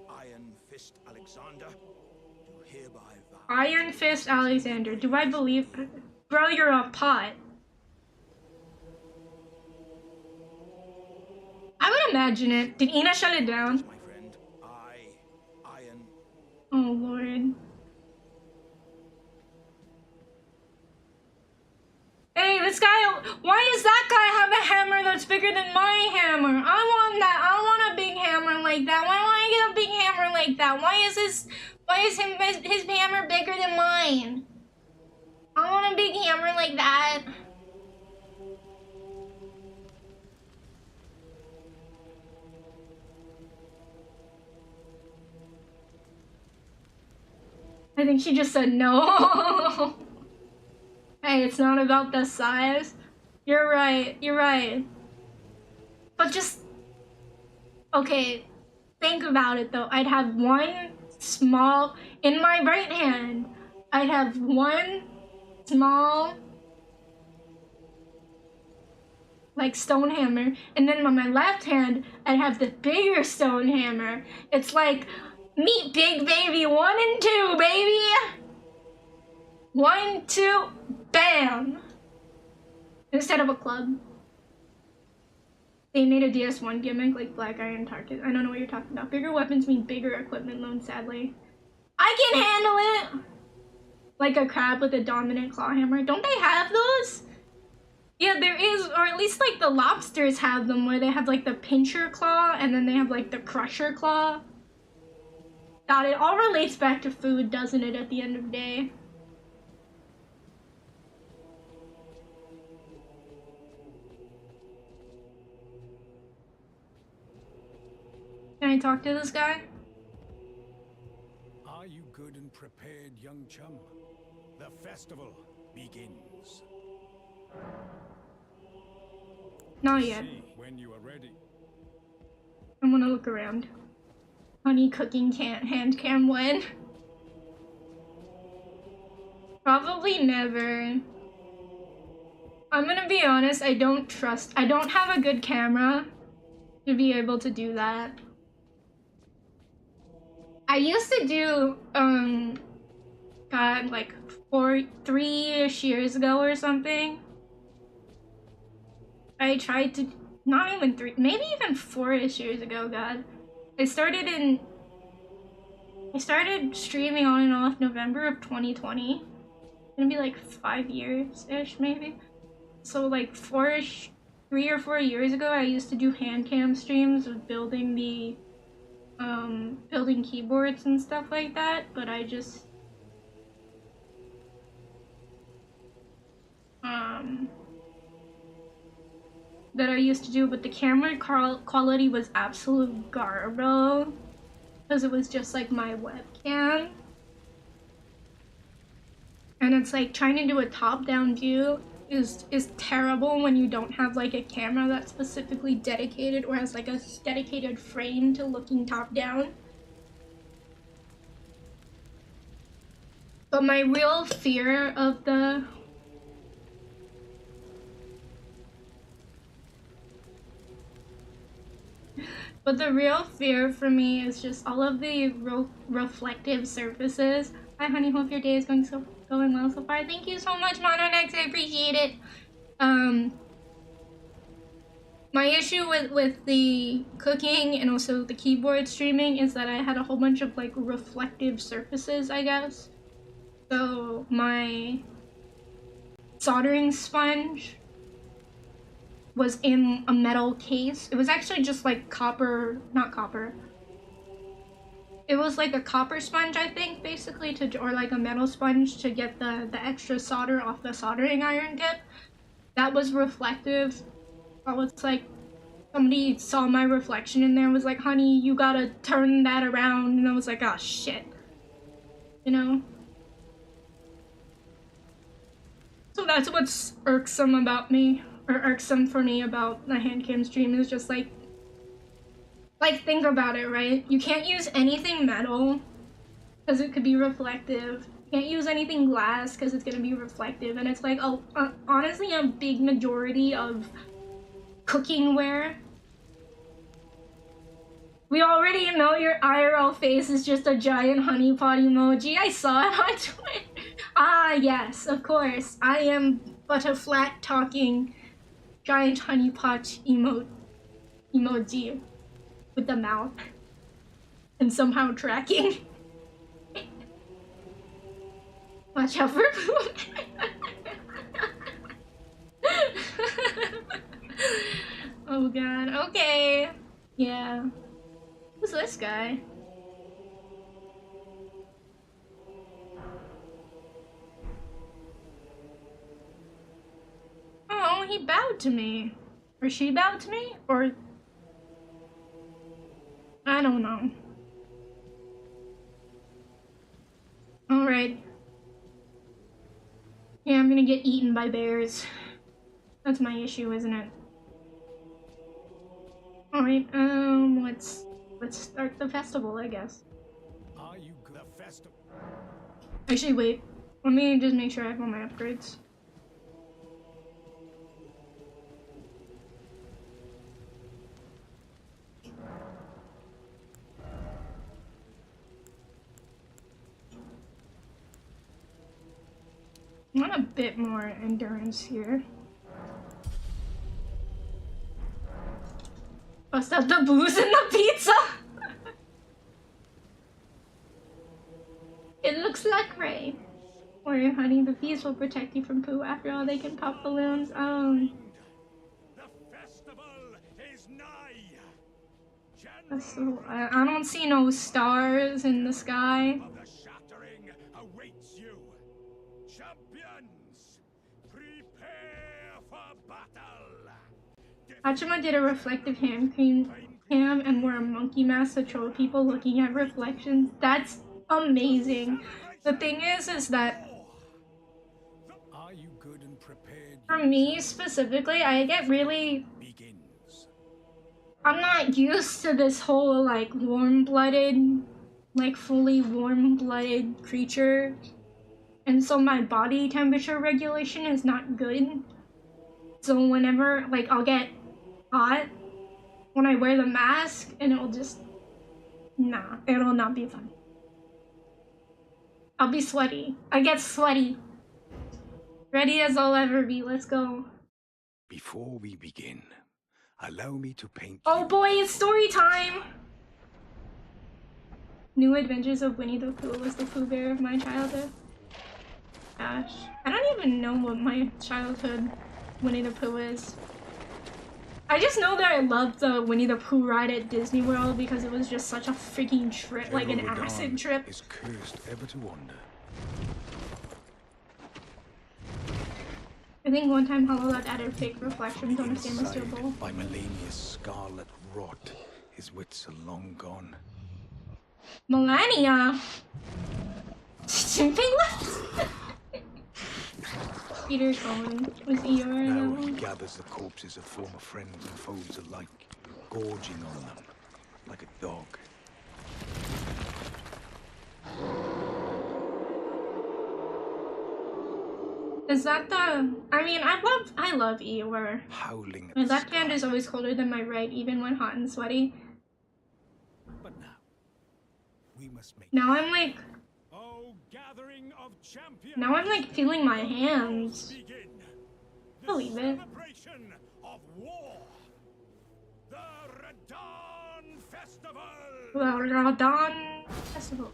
[SPEAKER 5] Iron Fist Alexander, do hereby vow.
[SPEAKER 1] Iron Fist Alexander. Do I believe? Bro, you're a pot. I would imagine it. Did Ina shut it down?
[SPEAKER 5] My friend, Iron.
[SPEAKER 1] Oh lord. Hey, this guy, why does that guy have a hammer that's bigger than my hammer? I want that. I want a big hammer like that. Why don't I get a big hammer like that? Why is his hammer bigger than mine? I want a big hammer like that. I think she just said no. Hey, it's not about the size. You're right, you're right. But just, okay, think about it though. I'd have one small, in my right hand, I'd have one small, like stone hammer, and then on my left hand, I'd have the bigger stone hammer. It's like, meet Big Baby 1 and 2, baby! 1, 2, bam! Instead of a club. They made a DS1 gimmick like Black Iron Target. I don't know what you're talking about. Bigger weapons mean bigger equipment loan, sadly. I can handle it! Like a crab with a dominant claw hammer. Don't they have those? Yeah, there is, or at least like the lobsters have them where they have like the pincher claw and then they have like the crusher claw. God, it all relates back to food, doesn't it, at the end of the day? Can I talk to this guy?
[SPEAKER 3] Are you good and prepared, young chum? The festival begins.
[SPEAKER 1] Not yet.
[SPEAKER 3] See when you are ready.
[SPEAKER 1] I'm gonna look around. Honey cooking hand cam when? Probably never. I'm gonna be honest, I don't have a good camera to be able to do that. I used to do, God, like 3-ish years ago or something. I tried to, not even 3, maybe even 4-ish years ago, God. I started streaming on and off November of 2020. It's gonna be like 5 years-ish, maybe. So like 3 or 4 years ago, I used to do hand cam streams of building building keyboards and stuff like that, but I just, that I used to do, but the camera quality was absolute garbo, because it was just like my webcam. And it's like trying to do a top-down view is terrible when you don't have like a camera that's specifically dedicated or has like a dedicated frame to looking top-down. But my real fear of the real fear for me is just all of the reflective surfaces. Hi honey, hope your day is going well so far. Thank you so much, Mononex, I appreciate it. My issue with the cooking and also the keyboard streaming is that I had a whole bunch of like reflective surfaces, I guess. So my soldering sponge was in a metal case. It was actually just like not copper. It was like a copper sponge, I think, basically, or like a metal sponge to get the extra solder off the soldering iron tip. That was reflective. I was like, somebody saw my reflection in there and was like, honey, you gotta turn that around. And I was like, oh shit. You know? So that's what's irksome about me, or irksome for me about the hand cam stream, is just like think about it, right? You can't use anything metal because it could be reflective. You can't use anything glass because it's gonna be reflective. And it's like, honestly, a big majority of cookingware. We already know your IRL face is just a giant honeypot emoji. I saw it on Twitter. Ah, yes, of course. I am but a flat talking giant honeypot emoji with the mouth and somehow tracking. Watch out for food. Oh god, okay. Yeah. Who's this guy? Oh, he bowed to me. Or she bowed to me? Or... I don't know. Alright. Yeah, I'm gonna get eaten by bears. That's my issue, isn't it? Alright, let's start the festival, I guess.
[SPEAKER 3] Are you good? The festival.
[SPEAKER 1] Actually, wait. Let me just make sure I have all my upgrades. I want a bit more endurance here. Bust out the booze and the pizza! It looks like rain. Worry, honey, the bees will protect you from poo. After all, they can pop balloons.
[SPEAKER 4] The festival is nigh.
[SPEAKER 1] That's so, I don't see no stars in the sky.
[SPEAKER 4] Of the shattering awaits you. Champions, prepare for battle.
[SPEAKER 1] Hachima did a reflective hand cam and wear a monkey mask to troll people looking at reflections. That's amazing. The thing is that
[SPEAKER 3] Are you good and prepared?
[SPEAKER 1] for me specifically, I get really...
[SPEAKER 3] Begins.
[SPEAKER 1] I'm not used to this whole like warm-blooded, like fully warm-blooded creature. And so my body temperature regulation is not good. So whenever, like, I'll get hot when I wear the mask, and it'll just... Nah, it'll not be fun. I'll be sweaty. I get sweaty. Ready as I'll ever be. Let's go.
[SPEAKER 3] Before we begin, allow me to paint.
[SPEAKER 1] Oh boy, it's story time! New Adventures of Winnie the Pooh was the Pooh Bear of my childhood. Gosh. I don't even know what my childhood Winnie the Pooh is. I just know that I loved the Winnie the Pooh ride at Disney World because it was just such a freaking trip, like an acid trip.
[SPEAKER 3] Is cursed ever to wander.
[SPEAKER 1] I think one time Hololot added fake reflections on a stainless steel bowl.
[SPEAKER 3] By Melania's scarlet rot, his wits are long gone.
[SPEAKER 1] Melania! Jinping left? Peter's gone. Was Eeyore
[SPEAKER 3] Now
[SPEAKER 1] that
[SPEAKER 3] he
[SPEAKER 1] one?
[SPEAKER 3] gathers the corpses of former friends and foes alike, gorging on them like a dog.
[SPEAKER 1] Is that the... I mean, I love Eeyore.
[SPEAKER 3] Howling at
[SPEAKER 1] My
[SPEAKER 3] the
[SPEAKER 1] left hand
[SPEAKER 3] sky.
[SPEAKER 1] is always colder than my right, even when hot and sweaty.
[SPEAKER 3] But now, we must make...
[SPEAKER 1] Now I'm like...
[SPEAKER 4] Oh, gathering of champions.
[SPEAKER 1] Now I'm like feeling my hands.
[SPEAKER 4] Begin.
[SPEAKER 1] Believe it.
[SPEAKER 4] Celebration of war. The Radon Festival.
[SPEAKER 1] The Radon Festival.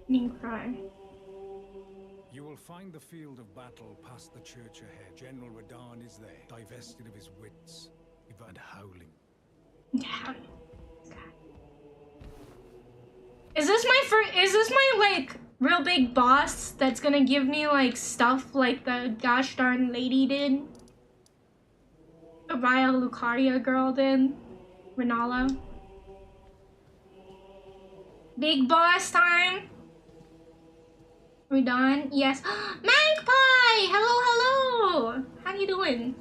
[SPEAKER 1] Mean cry.
[SPEAKER 3] You will find the field of battle past the church ahead. General Radon is there, divested of his wits, and howling.
[SPEAKER 1] Yeah. Is this my like real big boss that's gonna give me like stuff like the gosh darn lady did? The Raya Lucaria girl did? Renala? Big boss time? We done? Yes. Magpie! Hello, hello! How you doing?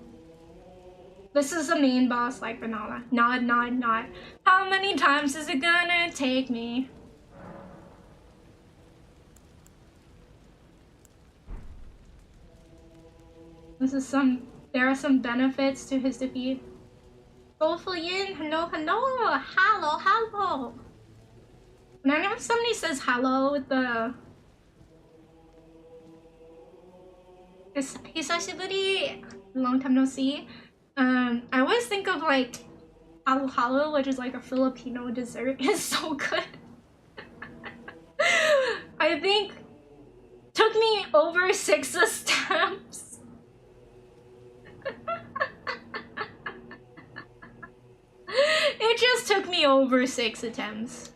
[SPEAKER 1] This is the main boss like Renala. Nod, nod, nod. How many times is it gonna take me? There are some benefits to his defeat. Soulful Yin, hello, hello, hello, hello. Whenever somebody says hello with the Hisashiburi, long time no see, I always think of like halo halo, which is like a Filipino dessert. It's so good. I think took me over 6 attempts. It just took me over 6 attempts.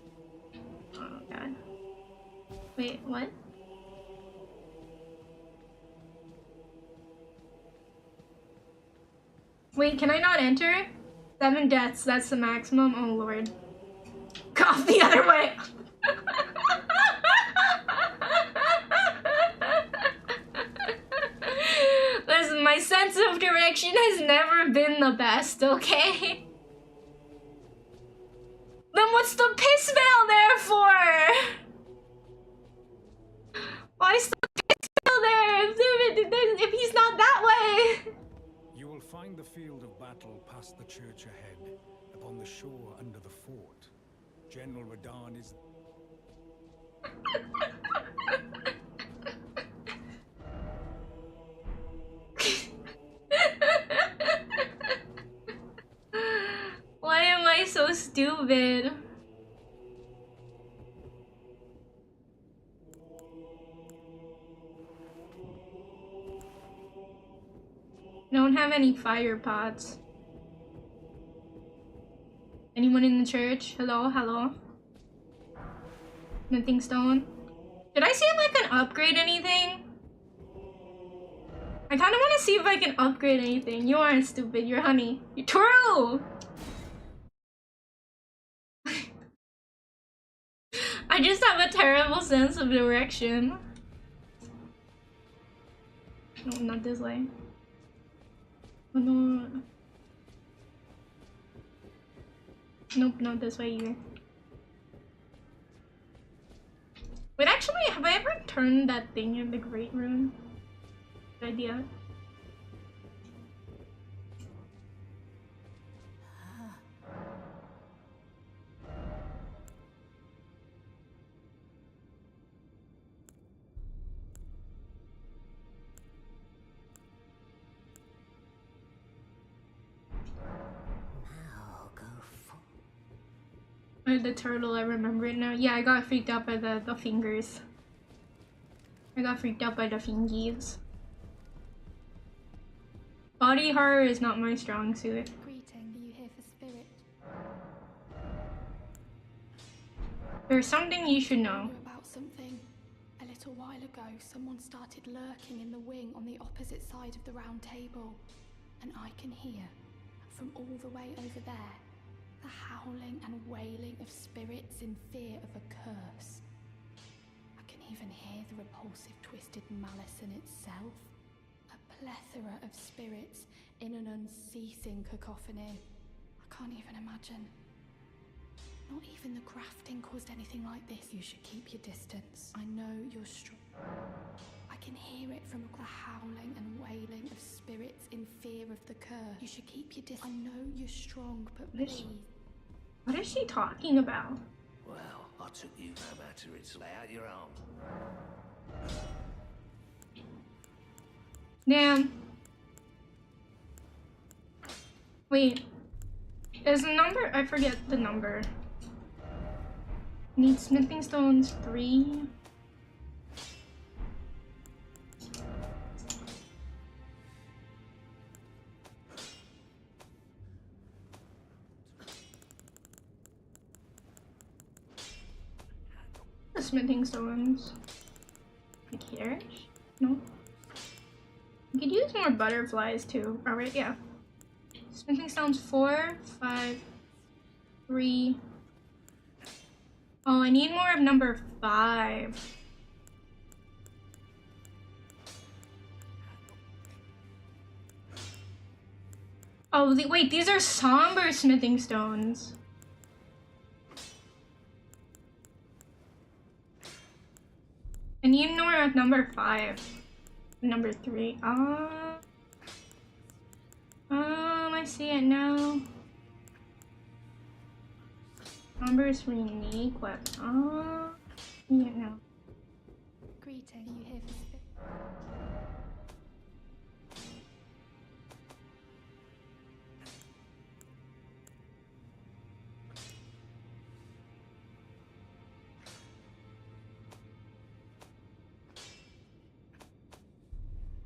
[SPEAKER 1] Oh god. Wait, what? Wait, can I not enter? 7 deaths, that's the maximum? Oh lord. Cough the other way! Listen, my sense of direction has never been the best, okay? Then what's the piss veil there for? Why is the piss veil there if he's not that way?
[SPEAKER 3] You will find the field of battle past the church ahead, upon the shore under the fort. General Radon is...
[SPEAKER 1] Why am I so stupid? Don't have any fire pots. Anyone in the church? Hello, hello. Nothing stone. Did I see if I can upgrade anything? I kind of want to see if I can upgrade anything. You aren't stupid. You're honey. You're true. 'Cause I don't want to see if I can upgrade anything. I kind of want to see if I can upgrade anything. I kind of want to see if I can upgrade anything. You aren't stupid. You're honey. You're true. 'Cause I don't want to see if I can upgrade anything. You aren't stupid. You're honey. You're true. I just have a terrible sense of direction. No, not this way. Oh, no. Nope, not this way either. Wait, actually, have I ever turned that thing in the Great Room? Good idea. Oh, the turtle, I remember it now. Yeah, I got freaked out by the fingers. I got freaked out by the fingies. Body horror is not my strong suit.
[SPEAKER 6] Greeting, are you here for spirit?
[SPEAKER 1] There's something you should know.
[SPEAKER 6] About something. A little while ago, someone started lurking in the wing on the opposite side of the round table. And I can hear, from all the way over there, the howling and wailing of spirits in fear of a curse. I can even hear the repulsive twisted malice in itself. A plethora of spirits in an unceasing cacophony. I can't even imagine. Not even the grafting caused anything like this. You should keep your distance. I know you're strong. I can hear it from the howling and wailing of spirits in fear of the curse. You should keep your distance. I know you're strong, but please.
[SPEAKER 1] What is she talking about?
[SPEAKER 7] Well, I took you no matter it's lay out your arm.
[SPEAKER 1] Damn. Wait. Is the number? I forget the number. Need smithing stones 3. The smithing stones. Like here? No. We could use more butterflies too. Alright, yeah. Smithing stones 4, 5, 3. Oh, I need more of number 5. Oh, wait, these are somber smithing stones. I need more of number 5. Number 3. I see it now. Numbers unique. What? Yeah, no.
[SPEAKER 6] Greeting, are you here for spirit?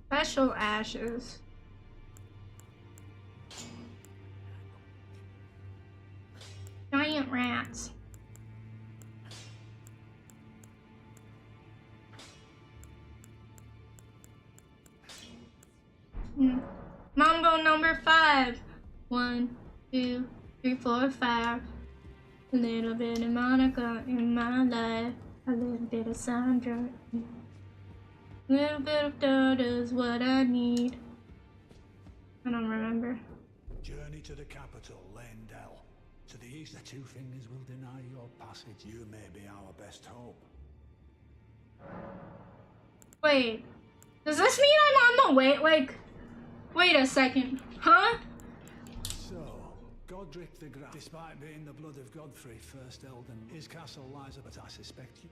[SPEAKER 1] Special ashes. Giant rats. Mambo number 5. 1, 2, 3, 4, 5. A little bit of Monica in my life. A little bit of Sandra. A little bit of Doda's what I need. I don't remember.
[SPEAKER 5] Journey to the capital, Lendell. To the east, the two fingers will deny your passage. You may be our best hope.
[SPEAKER 1] Wait. Does this mean I'm on the way? Like, wait a second. Huh?
[SPEAKER 5] So, Godric the Great, despite being the blood of Godfrey, first Elden, his castle lies up, but I suspect you.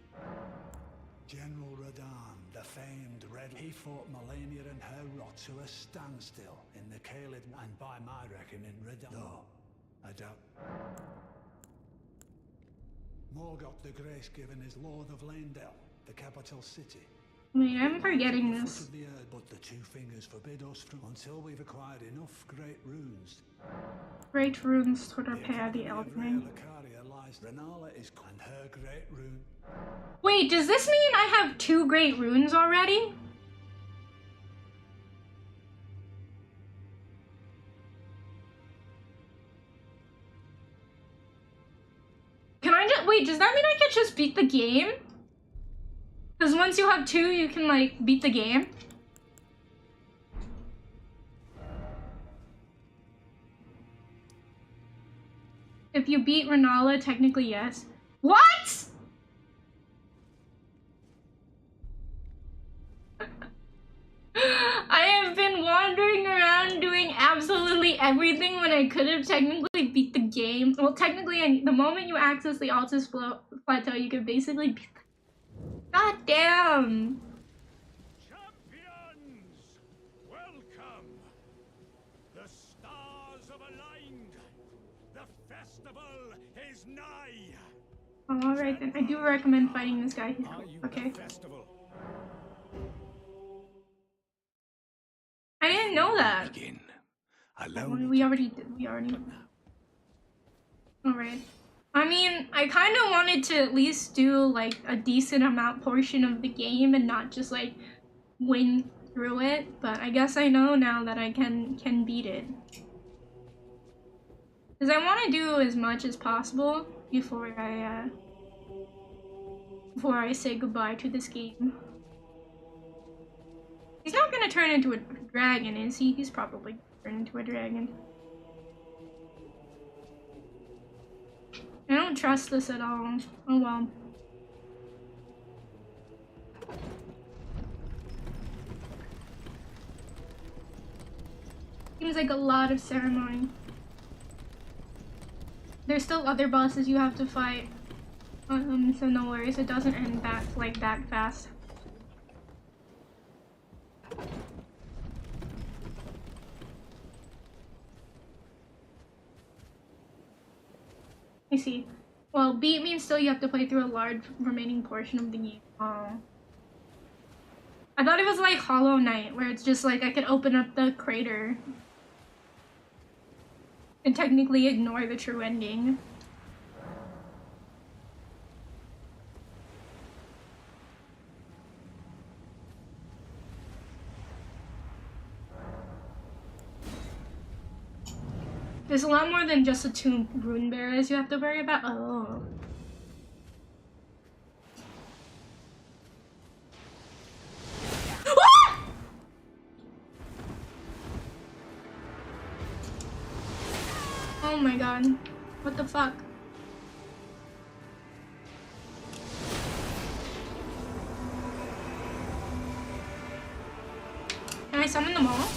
[SPEAKER 5] General Radahn, the famed Red, he fought Melania and her rot to a standstill in the Caelid, and by my reckoning, Radahn. No, I doubt. Morgoth the Grace-given is Lord of Lendell, the capital city.
[SPEAKER 1] Wait, I'm forgetting this.
[SPEAKER 5] The earth, but the two fingers forbid us from until we've acquired enough great runes.
[SPEAKER 1] Great runes to repair the Elden Ring.
[SPEAKER 5] Renala is and her great rune.
[SPEAKER 1] Wait, does this mean I have 2 great runes already? Can I just Wait, does that mean I can just beat the game? Because once you have 2, you can, like, beat the game? If you beat Renala, technically yes. What?! I have been wandering around doing absolutely everything when I could have technically beat the game. Well, technically, the moment you access the Altus Plateau, you can basically beat the... God damn!
[SPEAKER 4] Champions! Welcome! The stars have aligned! The festival is nigh!
[SPEAKER 1] Oh, alright then. I do recommend fighting this guy. He's cool. Okay.
[SPEAKER 4] Festival.
[SPEAKER 1] I didn't know that.
[SPEAKER 3] Begin.
[SPEAKER 1] We already did. Alright. I mean, I kind of wanted to at least do, like, a decent amount portion of the game and not just, like, win through it. But I guess I know now that I can beat it. Because I want to do as much as possible before I say goodbye to this game. He's not gonna turn into a dragon, is he? He's probably gonna turn into a dragon. I don't trust this at all. Oh well. Seems like a lot of ceremony. There's still other bosses you have to fight. So no worries, it doesn't end that fast. I see. Well, beat means still you have to play through a large remaining portion of the game. Oh. I thought it was like Hollow Knight, where it's just like I could open up the crater and technically ignore the true ending. There's a lot more than just the 2 rune bearers you have to worry about. Oh. Oh my god. What the fuck? Can I summon them all?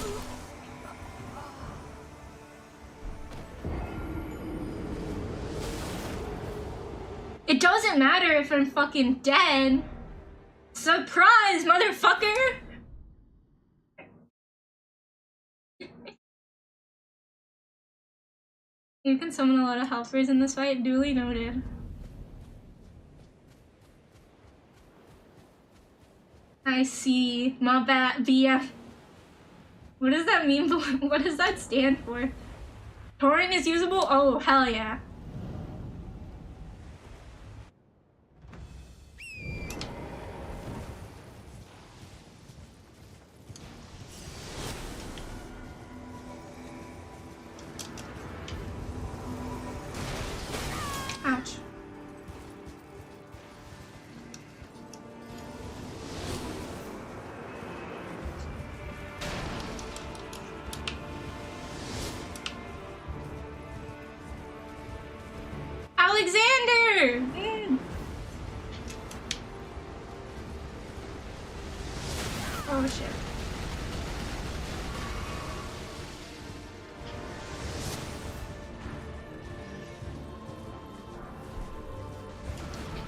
[SPEAKER 1] It doesn't matter if I'm fucking dead. Surprise, motherfucker! You can summon a lot of helpers in this fight, duly noted. I see. My bad, BF. What does that mean? What does that stand for? Torrent is usable? Oh, hell yeah. Ouch. Alexander! Oh shit.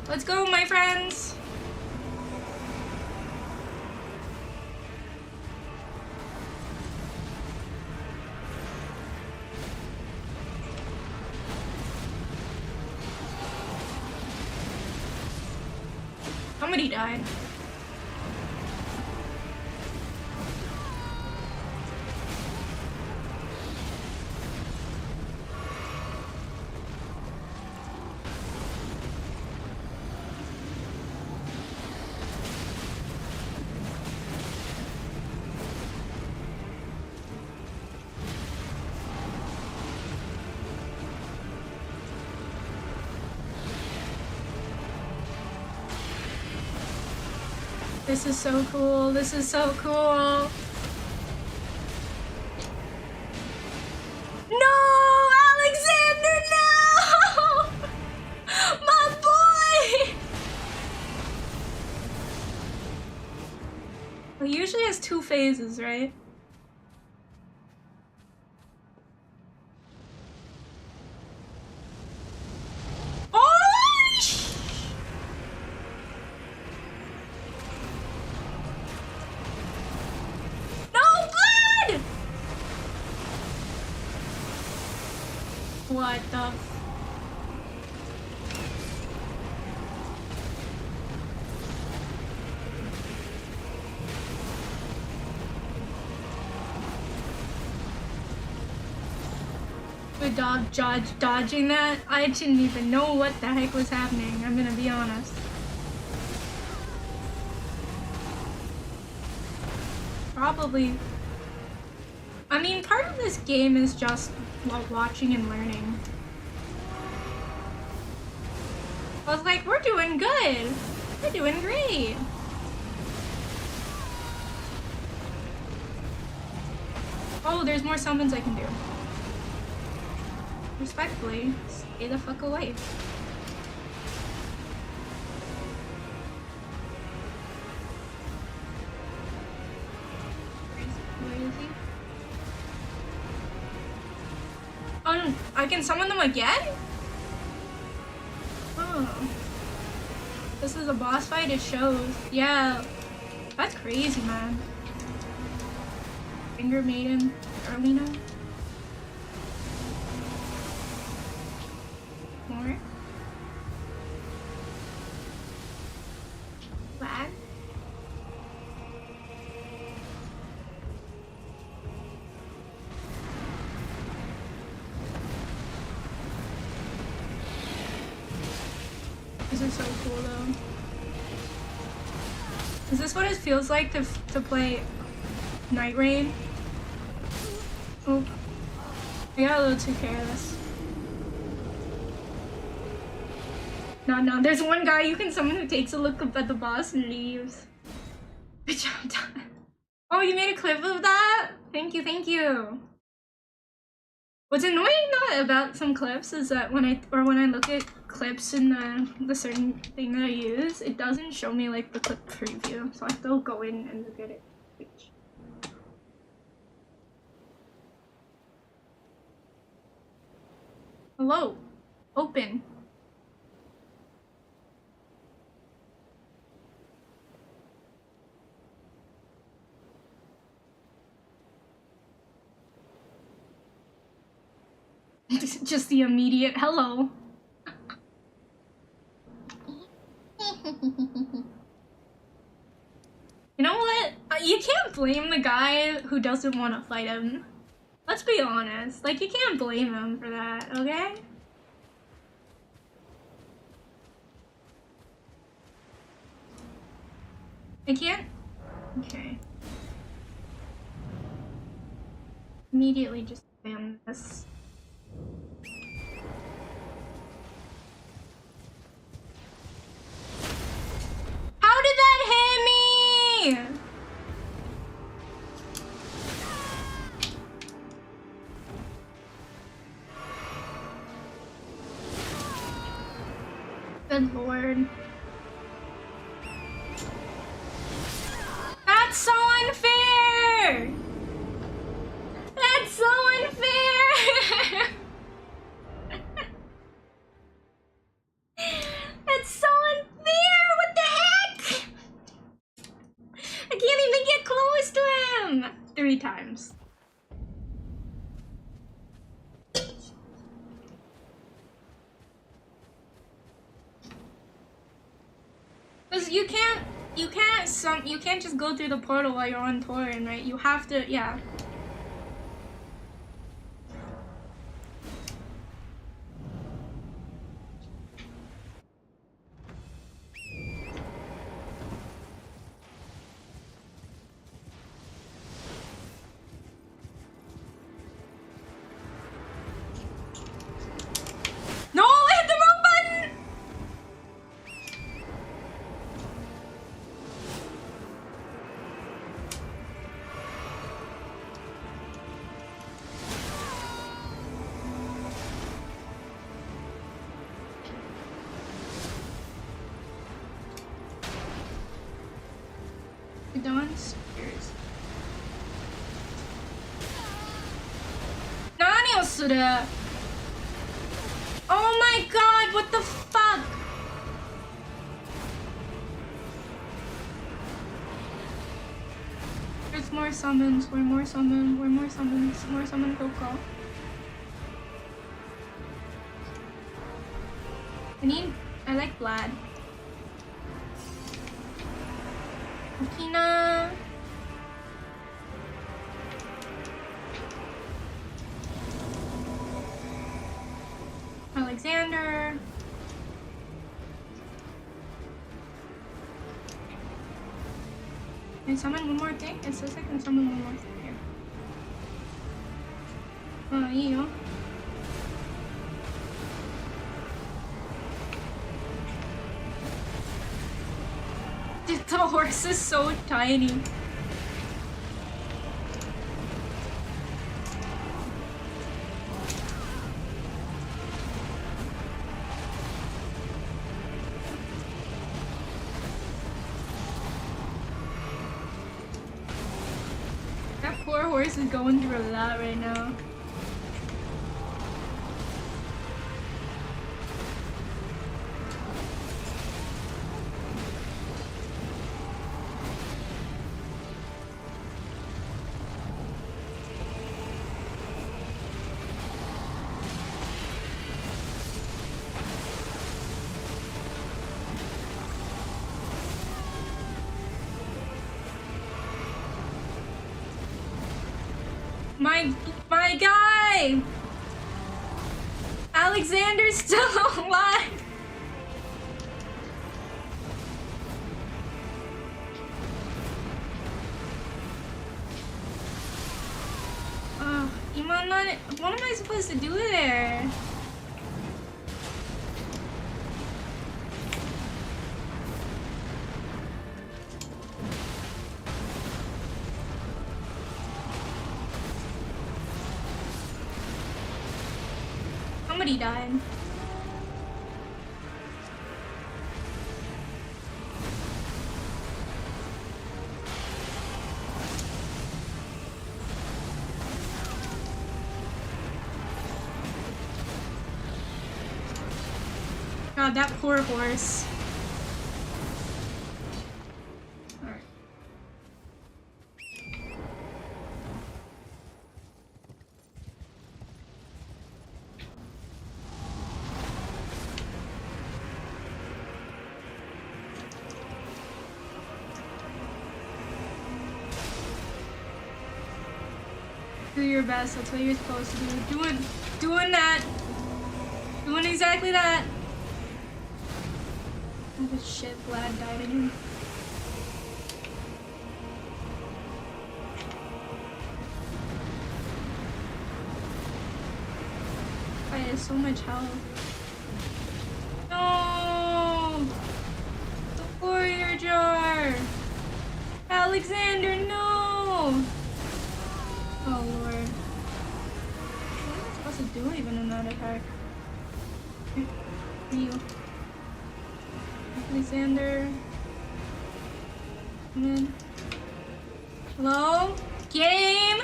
[SPEAKER 1] Let's go, my friends! Somebody died. This is so cool. This is so cool. No, Alexander, no! My boy! Well, he usually has 2 phases, right? What the Good dog dodging that? I didn't even know what the heck was happening, I'm gonna be honest. Probably. I mean, part of this game is just watching and learning. I was like, we're doing good. We're doing great. Oh, there's more summons I can do. Respectfully, stay the fuck away. Where is he? Oh, I can summon them again? Oh. This is a boss fight, it shows. Yeah. That's crazy, man. Finger Maiden, Arlena. More. Flag. This is so cool though. Is this what it feels like to play Night Rain? Oh, I got a little too careless. No, there's one guy you can summon who takes a look up at the boss and leaves. Good job, Don. Oh, you made a clip of that? Thank you, thank you. What's annoying though about some clips is that when I look at clips in the certain thing that I use, it doesn't show me like the clip preview, so I have to go in and look at it. Hello, open. Just the immediate hello. You know what? You can't blame the guy who doesn't want to fight him. Let's be honest. Like, you can't blame him for that, okay? I can't? Okay. Immediately just spam this. How did that hit me? Good lord. That's so unfair! That's so unfair! That's so unfair! What the heck? I can't even get close to him! 3 times. Cause you can't just go through the portal while you're on Torin, right? You have to, yeah. No, I hit the wrong button! downstairs. Naniをする? Oh my god, what the fuck? There's more summons, more summons, more summon Coco. I like Vlad. Akina. Alexander. Can I summon one more thing? It says I can summon one more thing here. Oh, you. Dude, the horse is so tiny. Poor horse is going through a lot right now. My guy! Alexander's still alive! What am I supposed to do there? Somebody died. God, that poor horse. Alright. Do your best, that's what you're supposed to do. Doing that. Doing exactly that. Oh shit, Vlad died again. I have so much health. No! The warrior jar! Alexander, no! Oh lord. What am I supposed to do even in that attack? You. Alexander. Come in. Hello? Game?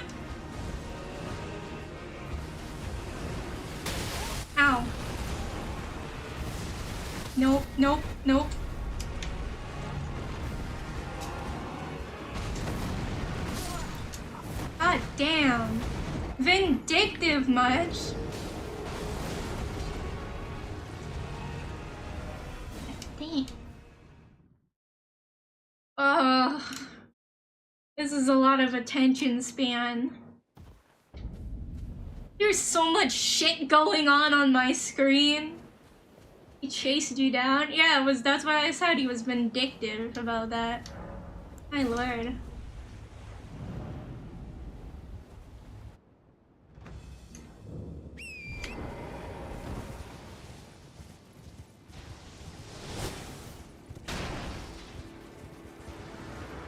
[SPEAKER 1] Ow. Nope, nope, nope. God damn. Vindictive much? Dang. This is a lot of attention span. There's so much shit going on my screen. He chased you down? Yeah, that's why I said he was vindictive about that. My lord.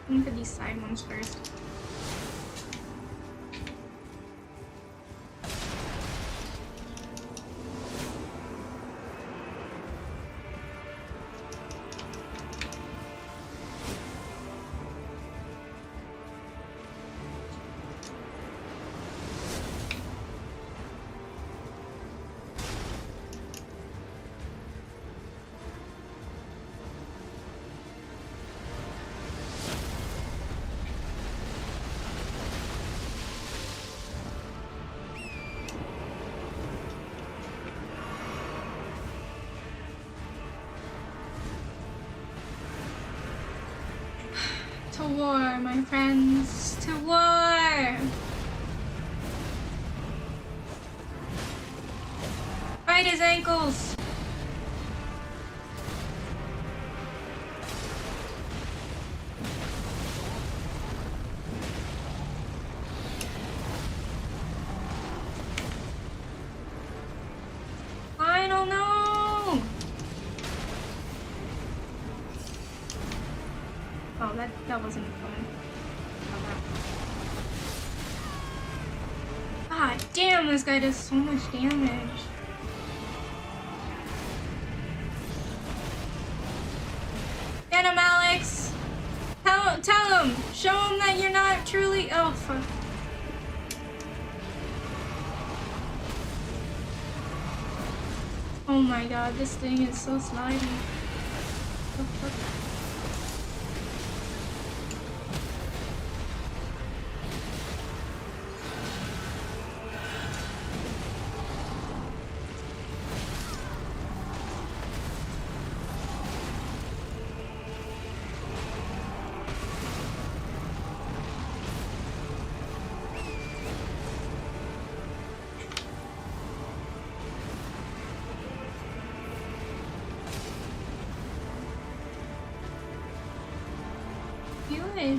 [SPEAKER 1] Look at these side ones first. my friends, to war! Fight his ankles! I don't know! Oh, that wasn't fun. God damn, this guy does so much damage. Get him, Alex! Tell him! Show him that you're not truly. Oh, fuck. Oh my god, this thing is so slimy. Oh, fuck.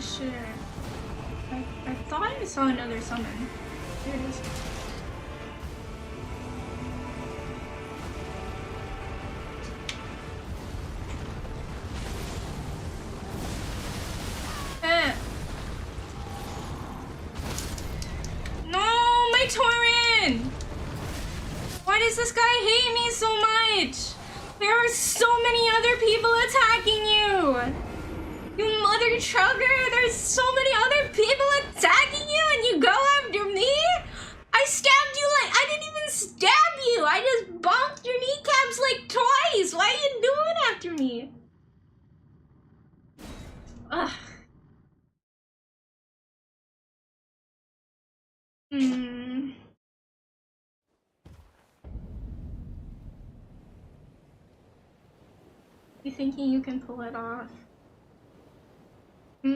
[SPEAKER 1] Sure. I thought I saw another summon. Here it is. No, my Tauren! Why does this guy hate me so much? There are so many other people attacking you! You mother trucker! There's so many other people attacking you and you go after me? I stabbed you like I didn't even stab you! I just bonked your kneecaps like twice! Why are you doing after me? Ugh. You thinking you can pull it off? Oh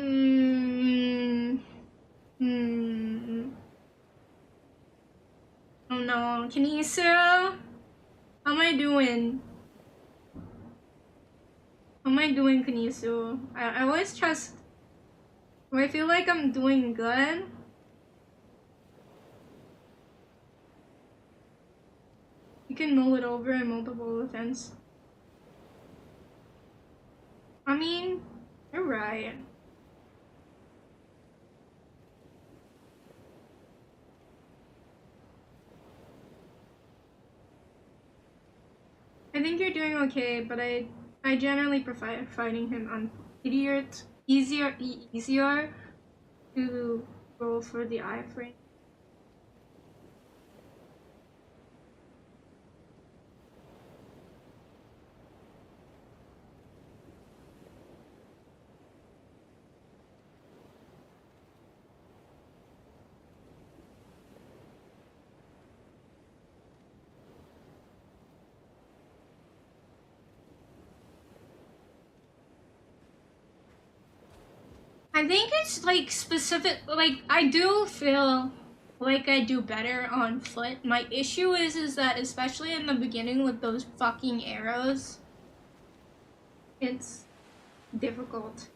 [SPEAKER 1] no, Kinesu? How am I doing? How am I doing, Kinesu? I always trust. Do I feel like I'm doing good? You can mull it over in multiple events. I mean, you're right. I think you're doing okay, but I generally prefer fighting him on easier to go for the iframe. I think it's like specific, like I do feel like I do better on foot. My issue is that especially in the beginning with those fucking arrows, it's difficult.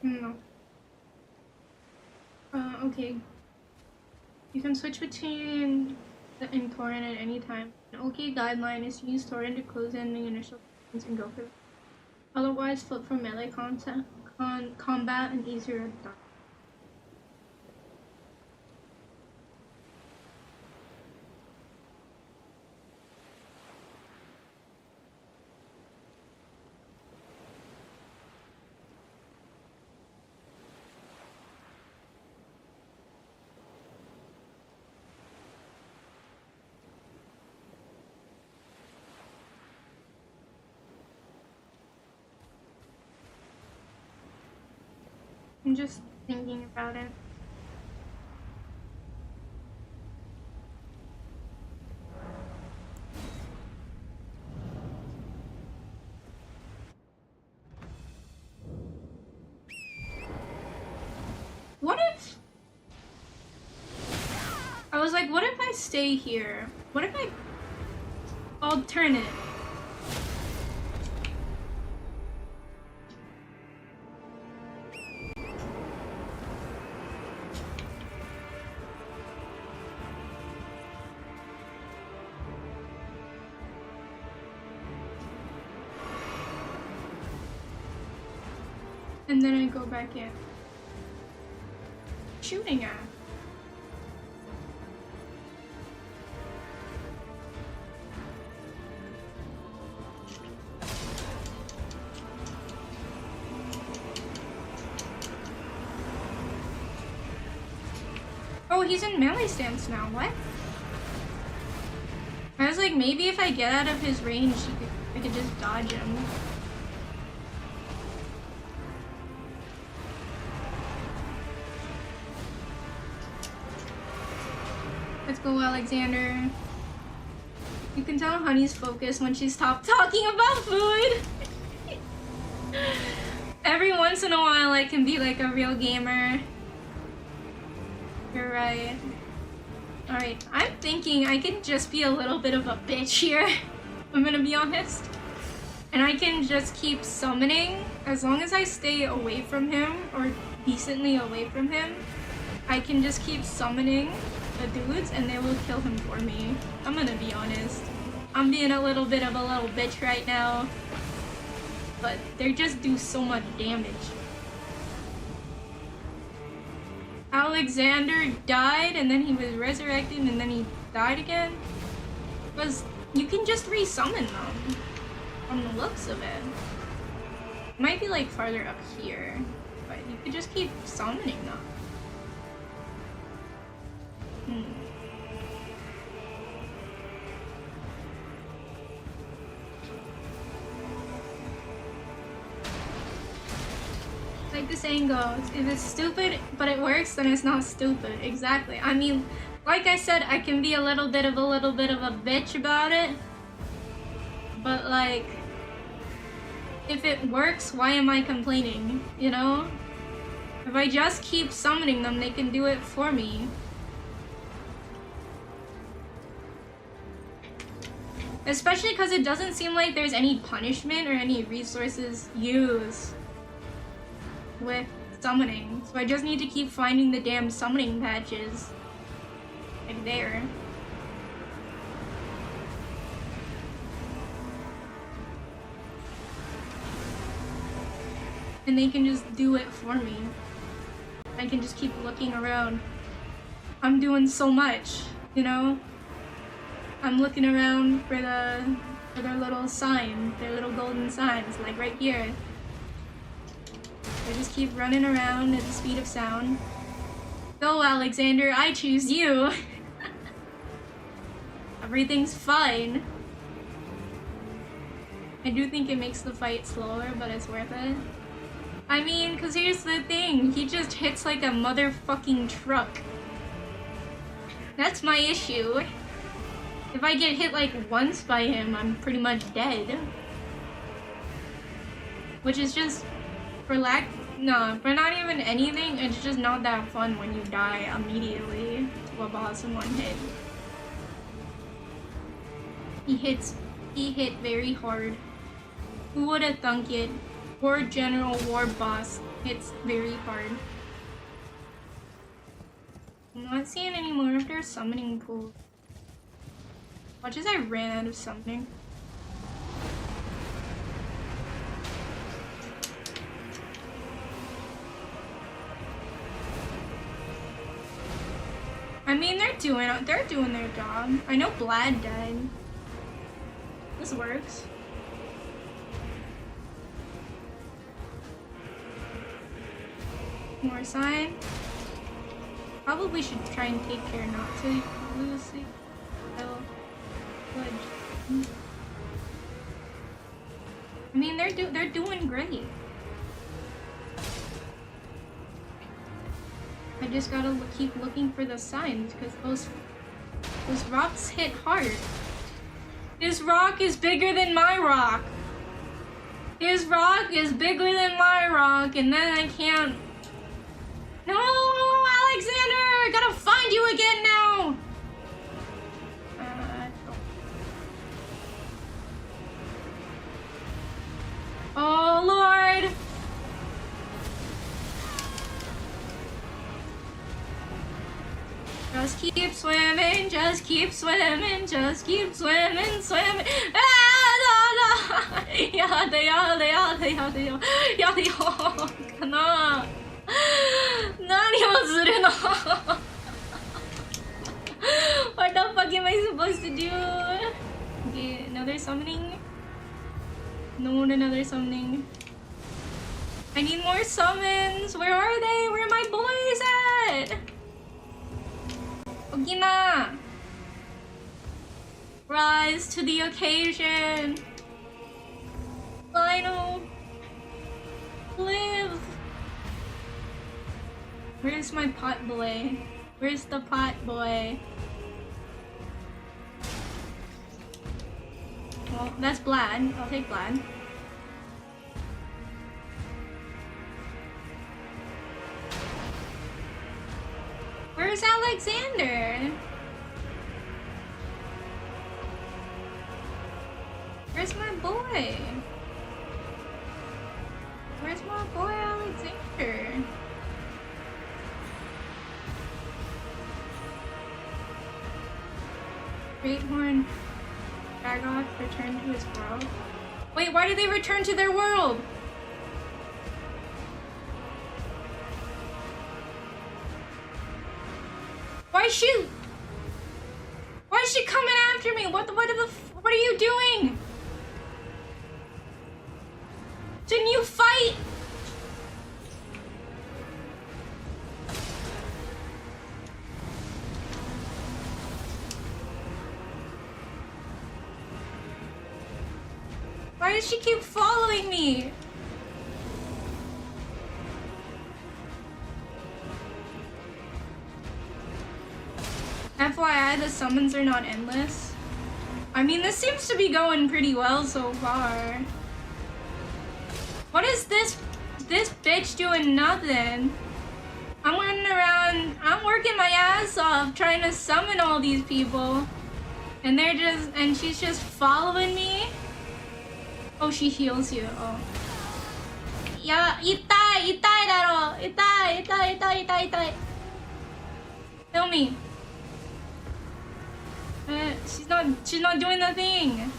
[SPEAKER 1] No. Okay. You can switch between the and Torrent at any time. An okay guideline is to use Torrent to close in the initial sequence and go for it. Otherwise, flip for melee combat and easier dodge. I'm just thinking about it. What if... I was like, what if I stay here? What if I... alternate? And then I go back in. Shooting at. Oh, he's in melee stance now. What? I was like, maybe if I get out of his range, I could just dodge him. Let's go, Alexander. You can tell Honey's focused when she stopped talking about food. Every once in a while, I can be like a real gamer. You're right. Alright, I'm thinking I can just be a little bit of a bitch here. I'm gonna be honest. And I can just keep summoning. As long as I stay away from him, or decently away from him, I can just keep summoning the dudes and they will kill him for me. I'm gonna be honest. I'm being a little bit of a little bitch right now. But they just do so much damage. Alexander died and then he was resurrected and then he died again. Because you can just resummon them from the looks of it. Might be like farther up here, but you could just keep summoning them. Like the saying goes, if it's stupid but it works, then it's not stupid. Exactly. I mean, like I said, I can be a little bit of a bitch about it. But like, if it works, why am I complaining? You know? If I just keep summoning them, they can do it for me. Especially because it doesn't seem like there's any punishment or any resources used with summoning. So I just need to keep finding the damn summoning patches. Like there. And they can just do it for me. I can just keep looking around. I'm doing so much, you know? I'm looking around for their little sign, their little golden signs, like right here. They just keep running around at the speed of sound. Go, Alexander, I choose you. Everything's fine. I do think it makes the fight slower, but it's worth it. I mean, because here's the thing, he just hits like a motherfucking truck. That's my issue. If I get hit like once by him, I'm pretty much dead. Which is just, for not even anything, it's just not that fun when you die immediately to a boss in one hit. He hit very hard. Who would have thunk it? War General War Boss hits very hard. I'm not seeing any more of their summoning pools. Watch as I ran out of summoning. I mean, they're doing their job. I know Blad died. This works. More sign. Probably should try and take care not to lose the good. I mean, they're doing great. I just gotta keep looking for the signs, because those rocks hit hard. This rock is bigger than my rock. This rock is bigger than my rock, and then I can't... No, Alexander! I gotta find you again now! Oh, Lord! Just keep swimming, just keep swimming, just keep swimming, swimming. Ah, no, no. Yada, yada, yada, yada, yada, yada, kana. Nani o suru no? What the fuck am I supposed to do? Okay, another summoning. No, another summoning. I need more summons. Where are they? Where are my boys at? Ogina! Rise to the occasion! Lionel! Live! Where's my pot boy? Where's the pot boy? Well, that's Blad. I'll take Blad. Where's Alexander? Where's my boy? Where's my boy Alexander? Great Horn Dagoth returned to his world. Wait, why did they return to their world? Why is she coming after me? What are you doing? Didn't you fight? Why does she keep following me? FYI, the summons are not endless. I mean, this seems to be going pretty well so far. What is this bitch doing? Nothing. I'm running around, I'm working my ass off trying to summon all these people. And she's just following me. Oh, she heals you. Oh. Yeah, itai daro. Itai. Kill me. She's not doing the thing.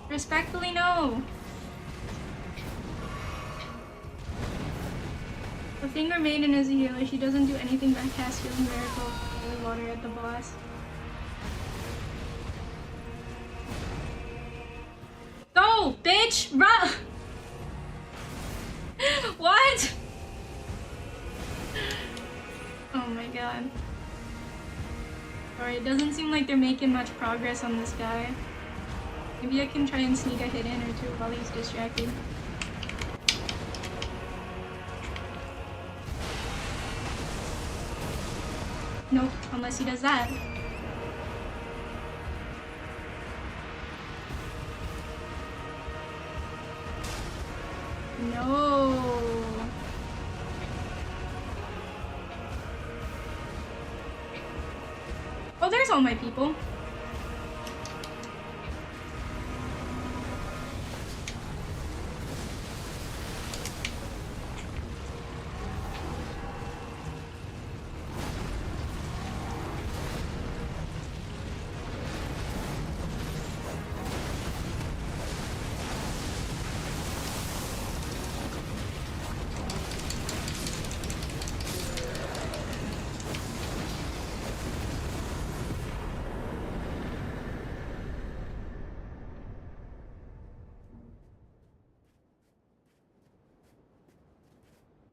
[SPEAKER 1] Respectfully, no. The Finger Maiden is a healer. She doesn't do anything but cast Healing Miracle of Holy Water at the boss. Go, bitch! Run! What? Oh my god. Alright, it doesn't seem like they're making much progress on this guy. Maybe I can try and sneak a hit in or two while he's distracted. Nope, unless he does that. No. Oh, there's all my people.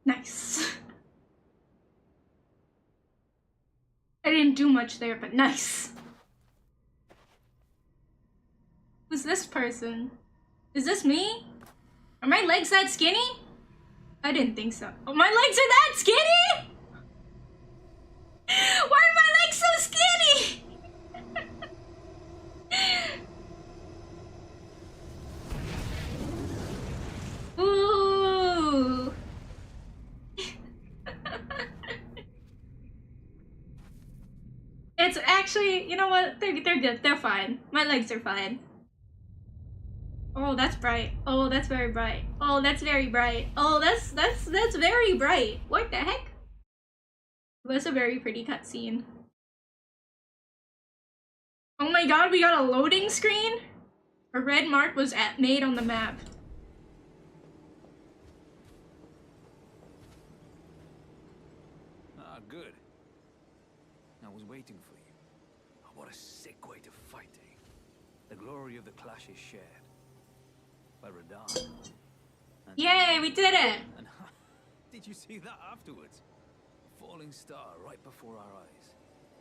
[SPEAKER 1] Nice. I didn't do much there, but nice. Who's this person? Is this me? Are my legs that skinny? I didn't think so. Oh, my legs are that skinny? Why are my legs so skinny? Ooh. It's actually, you know what? They're good. They're fine. My legs are fine. Oh, that's bright. Oh, that's very bright. Oh, that's very bright. Oh, that's very bright. What the heck? It was a very pretty cutscene. Oh my god, we got a loading screen? A red mark was made on the map.
[SPEAKER 7] Ah, good. I was waiting for you. Oh, what a sick way to fight, eh? The glory of the clash is shared. By Radahn.
[SPEAKER 1] Yay, we did it!
[SPEAKER 7] And did you see that afterwards? A falling star right before our eyes.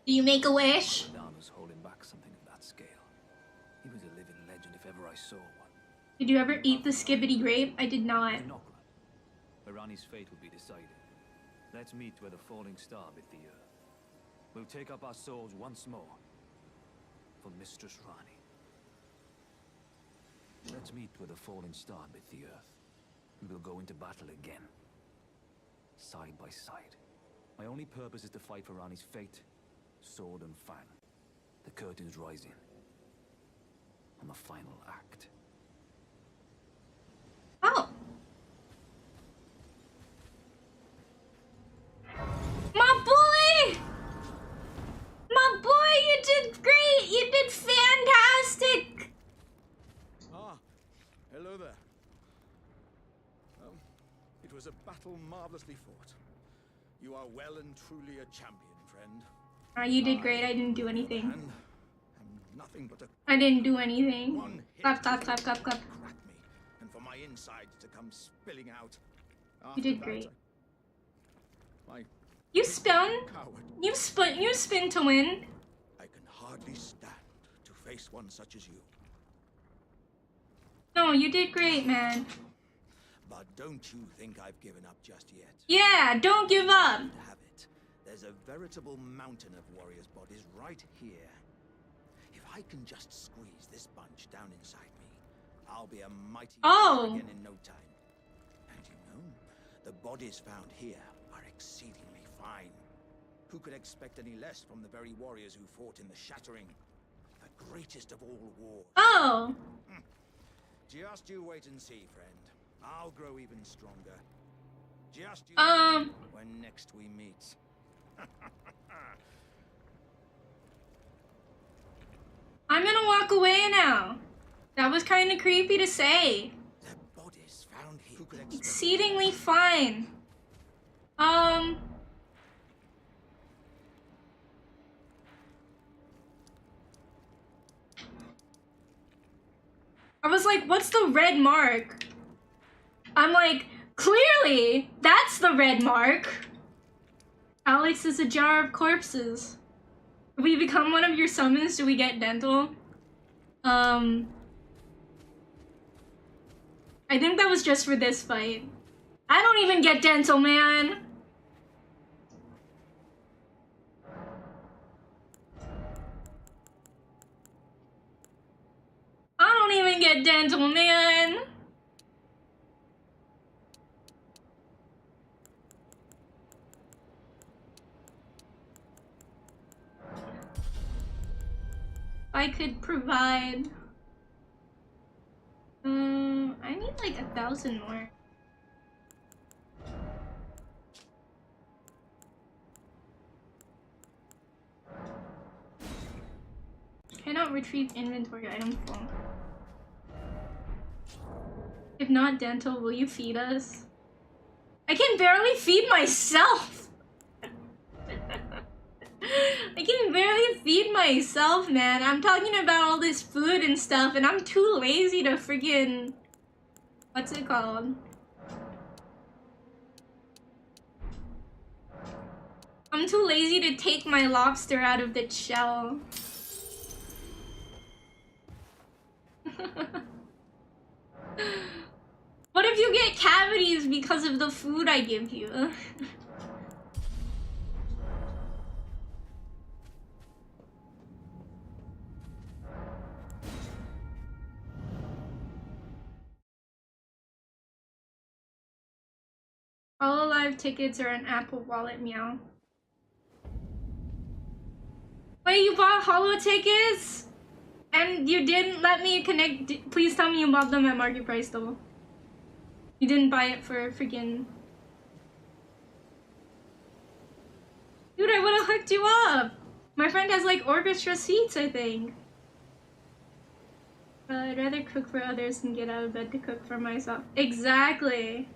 [SPEAKER 1] Do you make a wish?
[SPEAKER 7] Radahn was holding back something of that scale. He was a living legend if ever I saw one.
[SPEAKER 1] Did you ever eat the skibbity grape? I did not.
[SPEAKER 7] Where Ranni's fate will be decided. Let's meet where the falling star bit the earth. We'll take up our swords once more. For Mistress Ranni. Let's meet where the falling star bit the earth. We will go into battle again. Side by side. My only purpose is to fight for Ranni's fate. Sword and fang. The curtains rising. On the final act.
[SPEAKER 1] Oh. My boy! My boy, you did great! You did fantastic!
[SPEAKER 4] Ah, hello there. It was a battle marvelously fought. You are well and truly a champion, friend.
[SPEAKER 1] You did great. I didn't do anything.
[SPEAKER 4] And I'm nothing but a
[SPEAKER 1] I didn't do anything.
[SPEAKER 4] one hit
[SPEAKER 1] Clap, clap,
[SPEAKER 4] to
[SPEAKER 1] clap, clap, clap.
[SPEAKER 4] crack me, and for my insides to come spilling out.
[SPEAKER 1] You did
[SPEAKER 4] After
[SPEAKER 1] great.
[SPEAKER 4] that, my
[SPEAKER 1] You spun.
[SPEAKER 4] coward.
[SPEAKER 1] You spin to win.
[SPEAKER 4] I can hardly stand to face one such as you.
[SPEAKER 1] No, you did great, man.
[SPEAKER 4] But don't you think I've given up just yet?
[SPEAKER 1] Yeah, don't give up.
[SPEAKER 4] Have it. There's a veritable mountain of warriors' bodies right here. If I can just squeeze this bunch down inside me, I'll be a mighty warrior again in no time. And you know, the bodies found here are exceedingly fine. Who could expect any less from the very warriors who fought in the Shattering, the greatest of all wars?
[SPEAKER 1] Oh.
[SPEAKER 4] Just you wait and see, friend. I'll grow even stronger. Just you when next we meet.
[SPEAKER 1] I'm gonna walk away now. That was kind of creepy to say.
[SPEAKER 4] The bodies found here. Who could expect
[SPEAKER 1] Exceedingly fine. I was like, what's the red mark? I'm like, clearly, that's the red mark. Alex is a jar of corpses. If we become one of your summons, do we get dental? I think that was just for this fight. I don't even get dental, man. I don't even get dental, man. I could provide. I need like 1,000 more. Cannot retrieve inventory item full. If not dental, will you feed us? I can barely feed myself! I can barely feed myself, man. I'm talking about all this food and stuff, and I'm too lazy to freaking... What's it called? I'm too lazy to take my lobster out of the shell. What if cavities because of the food I give you. All Alive tickets are an Apple Wallet, meow. Wait, you bought Holo tickets? And you didn't let me connect? Please tell me you bought them at market price though. You didn't buy it for freaking... Dude, I would've hooked you up! My friend has like orchestra seats, I think. I'd rather cook for others than get out of bed to cook for myself. Exactly!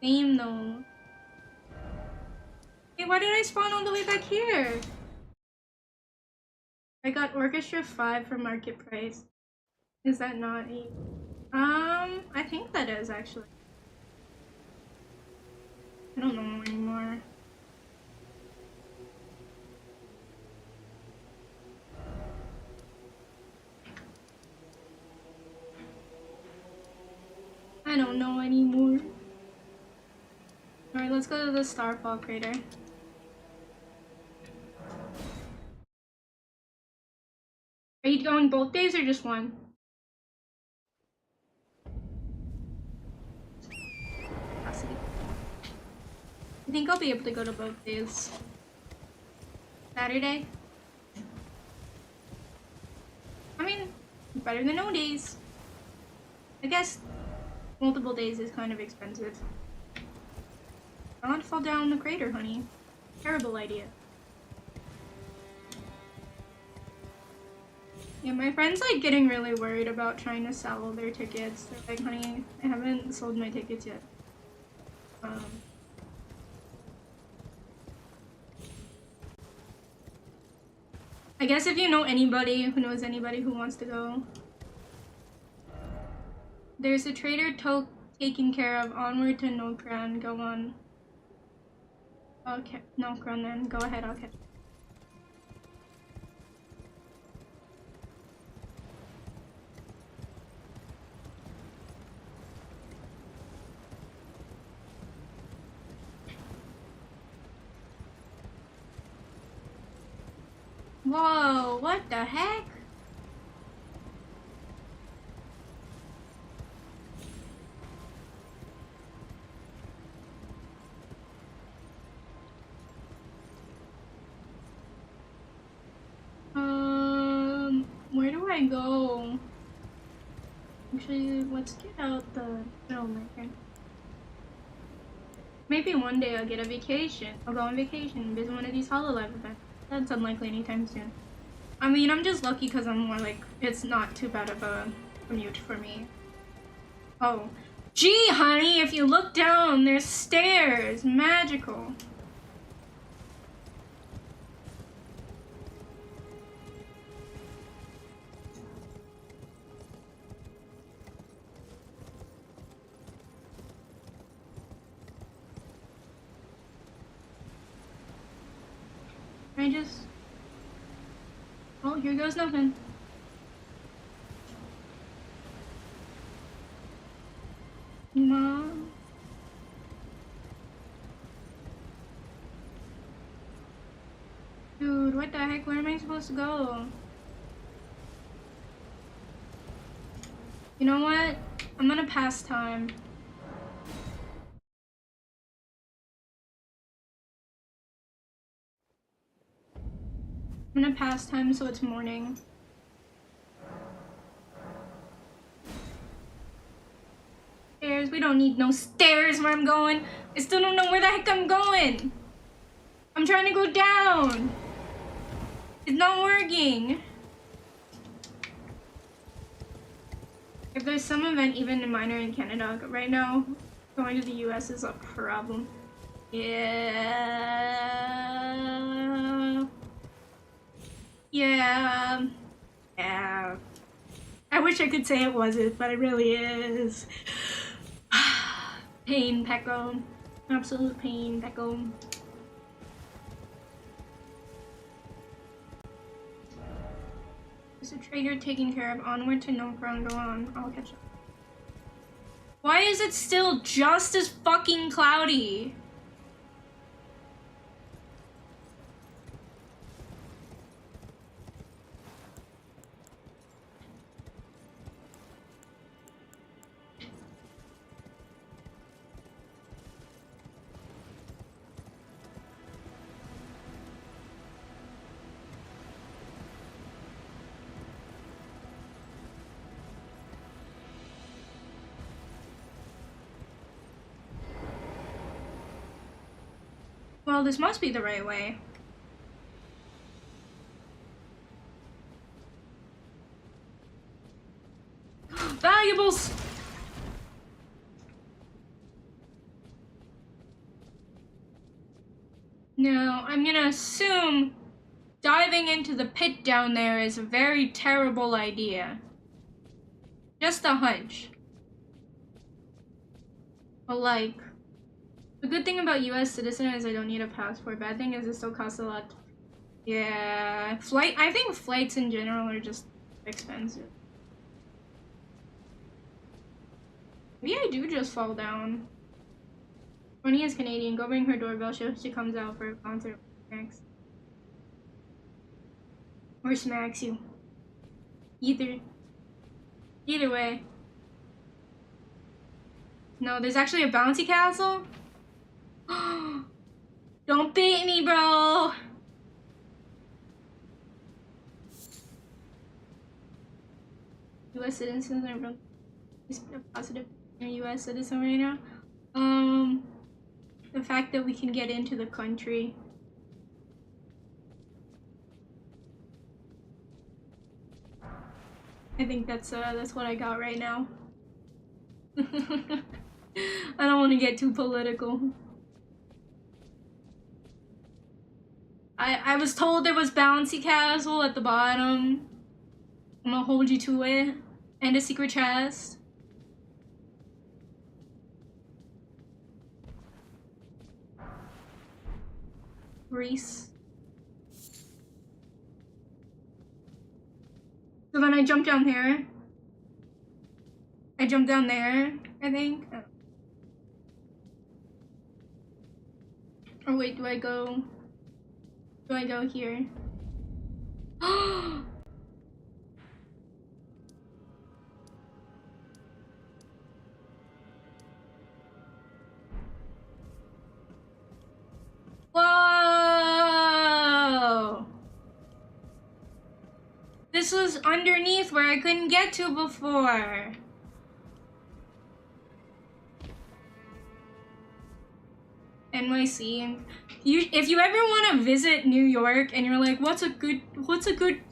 [SPEAKER 1] Same though. Hey, why did I spawn all the way back here? I got Orchestra 5 for market price. Is that not 8? I think that is actually. I don't know anymore. I don't know anymore. Alright, let's go to the Starfall crater. Are you going both days or just one? Capacity. I think I'll be able to go to both days. Saturday? I mean, better than no days. I guess multiple days is kind of expensive. I want to fall down the crater, honey. Terrible idea. Yeah, my friend's like getting really worried about trying to sell their tickets. They're like, honey, I haven't sold my tickets yet. I guess if you know anybody who knows anybody who wants to go. There's a trader taken care of. Onward to Nokran. Go on. Okay, Nokran then. Go ahead, okay. Whoa, what the heck? Where do I go? Actually, let's get out the filmmaker. Maybe one day I'll get a vacation. I'll go on vacation and visit one of these Hololive events. That's unlikely anytime soon. I mean, I'm just lucky because I'm more like, it's not too bad of a commute for me. Oh. Gee, honey, if you look down, there's stairs. Magical. I just... Oh, here goes nothing. Mom. Dude, what the heck? Where am I supposed to go? You know what? I'm gonna pass time. I'm gonna pass time so it's morning. Stairs? We don't need no stairs where I'm going. I still don't know where the heck I'm going. I'm trying to go down. It's not working. If there's some event even minor in Canada, right now, going to the US is a problem. Yeah. Yeah. Yeah. I wish I could say it wasn't, but it really is. Pain, Pecco. Absolute pain, Pecco. It's a tree. Trader taken care of. Onward to Nokron. Go on. I'll catch up. Why is it still just as fucking cloudy? Well, this must be the right way. Valuables! No, I'm gonna assume diving into the pit down there is a very terrible idea. Just a hunch. But like, the good thing about US citizen is I don't need a passport. Bad thing is it still costs a lot. Yeah, I think flights in general are just expensive. Maybe I do just fall down. Ronnie is Canadian. Go ring her doorbell so she comes out for a concert. Next. Or smacks you. Either way. No, there's actually a bouncy castle? Don't bait me, bro! US citizens are really positive in a US citizen right now. The fact that we can get into the country. I think that's what I got right now. I don't want to get too political. I was told there was bouncy castle at the bottom. I'm gonna hold you to it. And a secret chest. Greece. So then I jump down here. I jump down there, I think. Oh wait, do I go here? Whoa! This was underneath where I couldn't get to before. NYC. If you ever want to visit New York and you're like, what's a good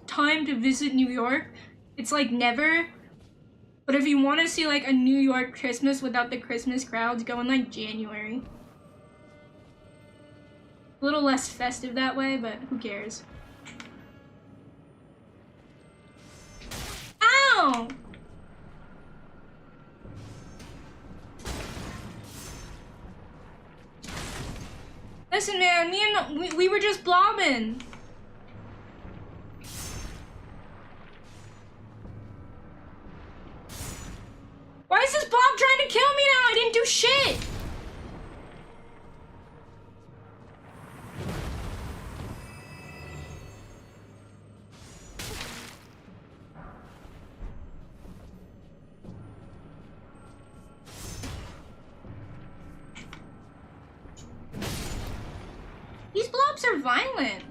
[SPEAKER 1] time to visit New York? It's like never. But if you want to see like a New York Christmas without the Christmas crowds, go in like January. A little less festive that way, but who cares? Ow! Listen, man, we were just blobbing. Why is this blob trying to kill me now? I didn't do shit. These blobs are violent.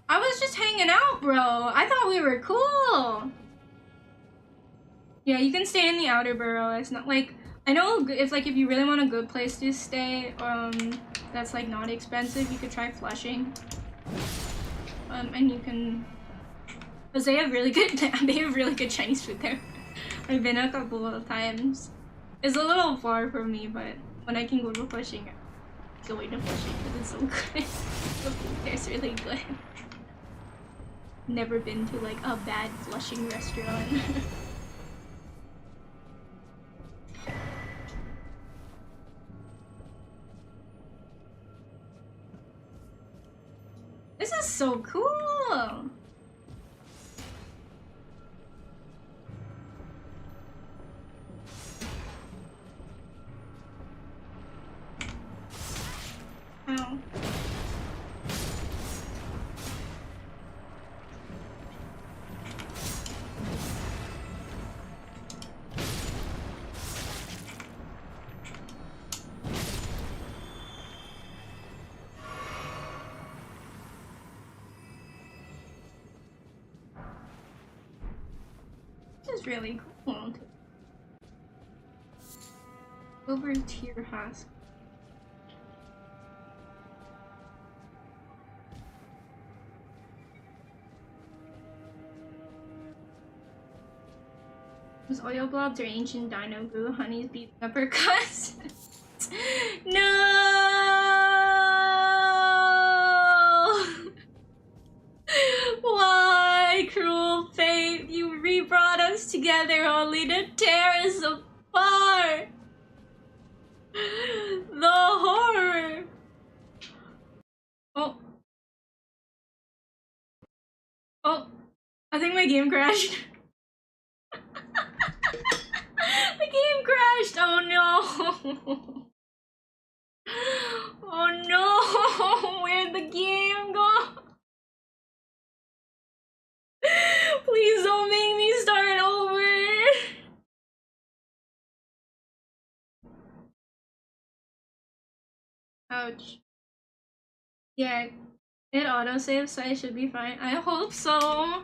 [SPEAKER 1] I was just hanging out, bro. I thought we were cool. Yeah, you can stay in the outer borough. It's not like, I know if you really want a good place to stay, that's like not expensive, you could try Flushing. And you can, because they have really good Chinese food there. I've been a couple of times. It's a little far from me, but when I can go to Flushing, I'm going to Flushing because it's so good. The food there's really good. Never been to like a bad Flushing restaurant. This is so cool! is really cool. Silver tier husk. Those oil blobs are ancient dino goo. Honey's beating up her cuss. No! Why, cruel fate? You re-brought us together only to tear us apart. The horror. Oh. Oh. I think my game crashed. The game crashed! Oh no! Oh no! Where'd the game go? Please don't make me start over! Ouch. Yeah, it autosaves, so I should be fine. I hope so!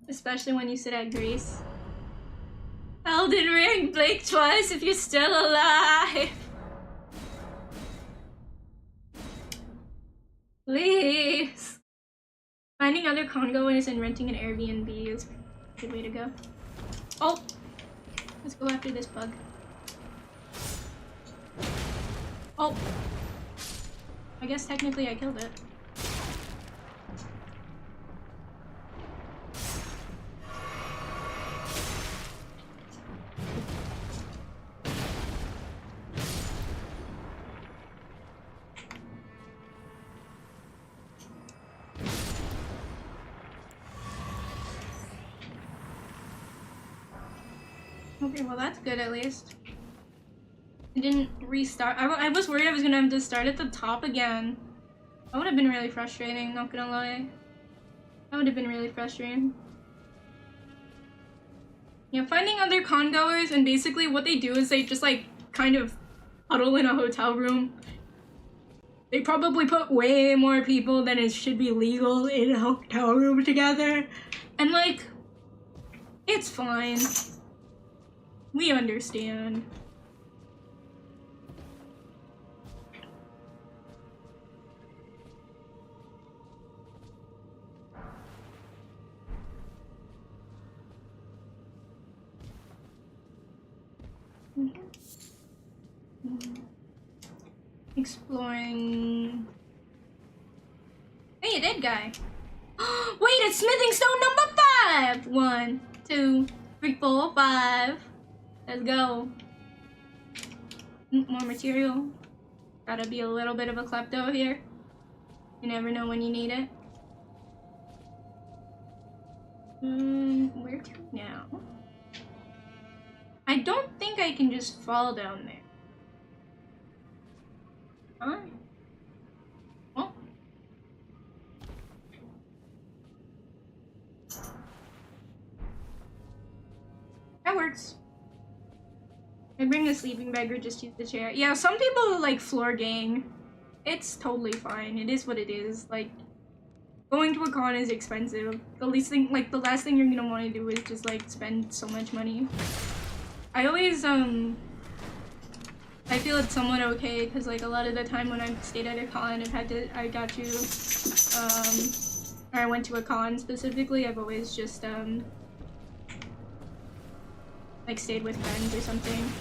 [SPEAKER 1] Especially when you sit at Grace. Elden Ring, blink twice if you're still alive! Please! Finding other congoers and renting an Airbnb is a good way to go. Oh! Let's go after this bug. Oh! I guess technically I killed it. Okay, well that's good at least. I didn't restart. I was worried I was gonna have to start at the top again. That would have been really frustrating, not gonna lie. That would have been really frustrating. Yeah, finding other congoers, and basically what they do is they just like kind of huddle in a hotel room. They probably put way more people than it should be legal in a hotel room together. And like, it's fine. We understand. Exploring. Hey, a dead guy. Wait, it's smithing stone number 5! 1, 2, 3, 4, 5. Let's go. More material. Gotta be a little bit of a klepto here. You never know when you need it. Where to now? I don't think I can just fall down there. Huh? Oh. That works. I bring the sleeping bag or just use the chair. Yeah, some people like floor gang. It's totally fine. It is what it is. Like, going to a con is expensive. The least thing, like, the last thing you're gonna want to do is just like spend so much money. I always I feel it's somewhat okay because like a lot of the time when I've stayed at a con, I went to a con specifically, I've always just like stayed with friends or something.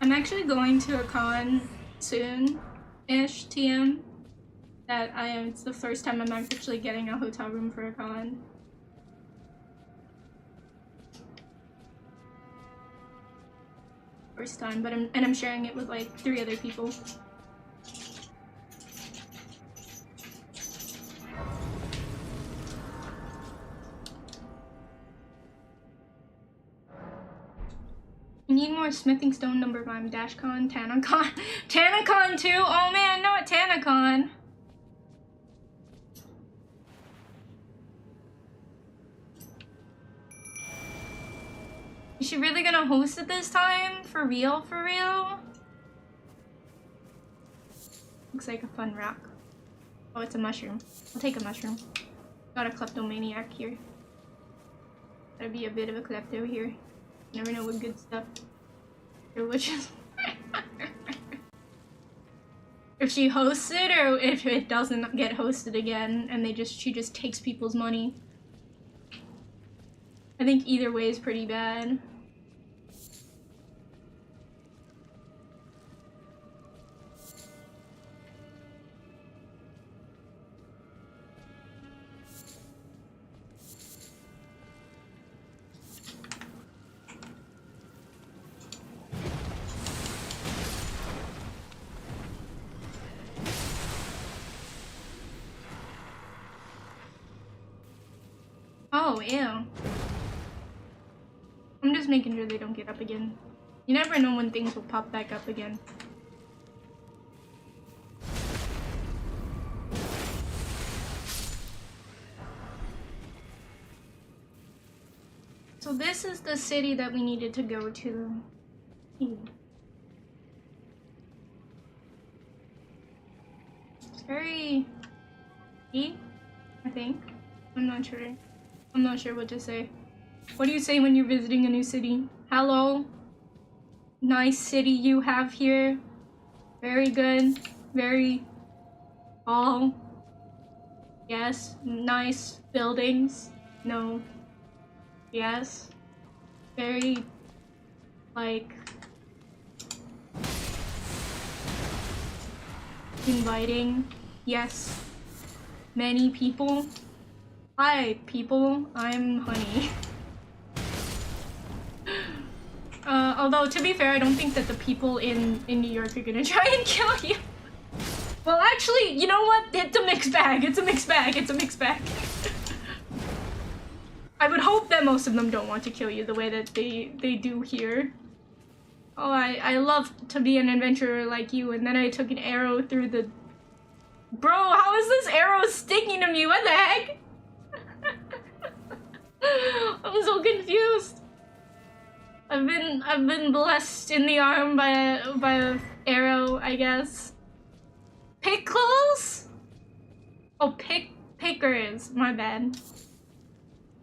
[SPEAKER 1] I'm actually going to a con soon-ish, TM. It's the first time I'm actually getting a hotel room for a con. First time, but I'm sharing it with like 3 other people. I need more smithing stone number 5, DashCon, TanaCon. TanaCon too? Oh man, not TanaCon. Is she really gonna host it this time? For real, for real? Looks like a fun rock. Oh, it's a mushroom. I'll take a mushroom. Got a kleptomaniac here. Gotta be a bit of a klepto here. You never know what good stuff. Or which is if she hosts it or if it doesn't get hosted again and she just takes people's money. I think either way is pretty bad. Oh, ew. I'm just making sure they don't get up again. You never know when things will pop back up again. So this is the city that we needed to go to. It's very E, I think. I'm not sure. I'm not sure what to say. What do you say when you're visiting a new city? Hello? Nice city you have here. Very good. Very tall. Yes. Nice buildings. No. Yes. Very, like, inviting. Yes. Many people. Hi, people. I'm Honey. Although, to be fair, I don't think that the people in New York are gonna try and kill you. Well, actually, you know what? It's a mixed bag. It's a mixed bag. It's a mixed bag. I would hope that most of them don't want to kill you the way that they do here. Oh, I love to be an adventurer like you, and then I took an arrow through the... Bro, how is this arrow sticking to me? What the heck? I'm so confused. I've been blessed in the arm by a arrow, I guess. Pickles? Oh, pickers. My bad.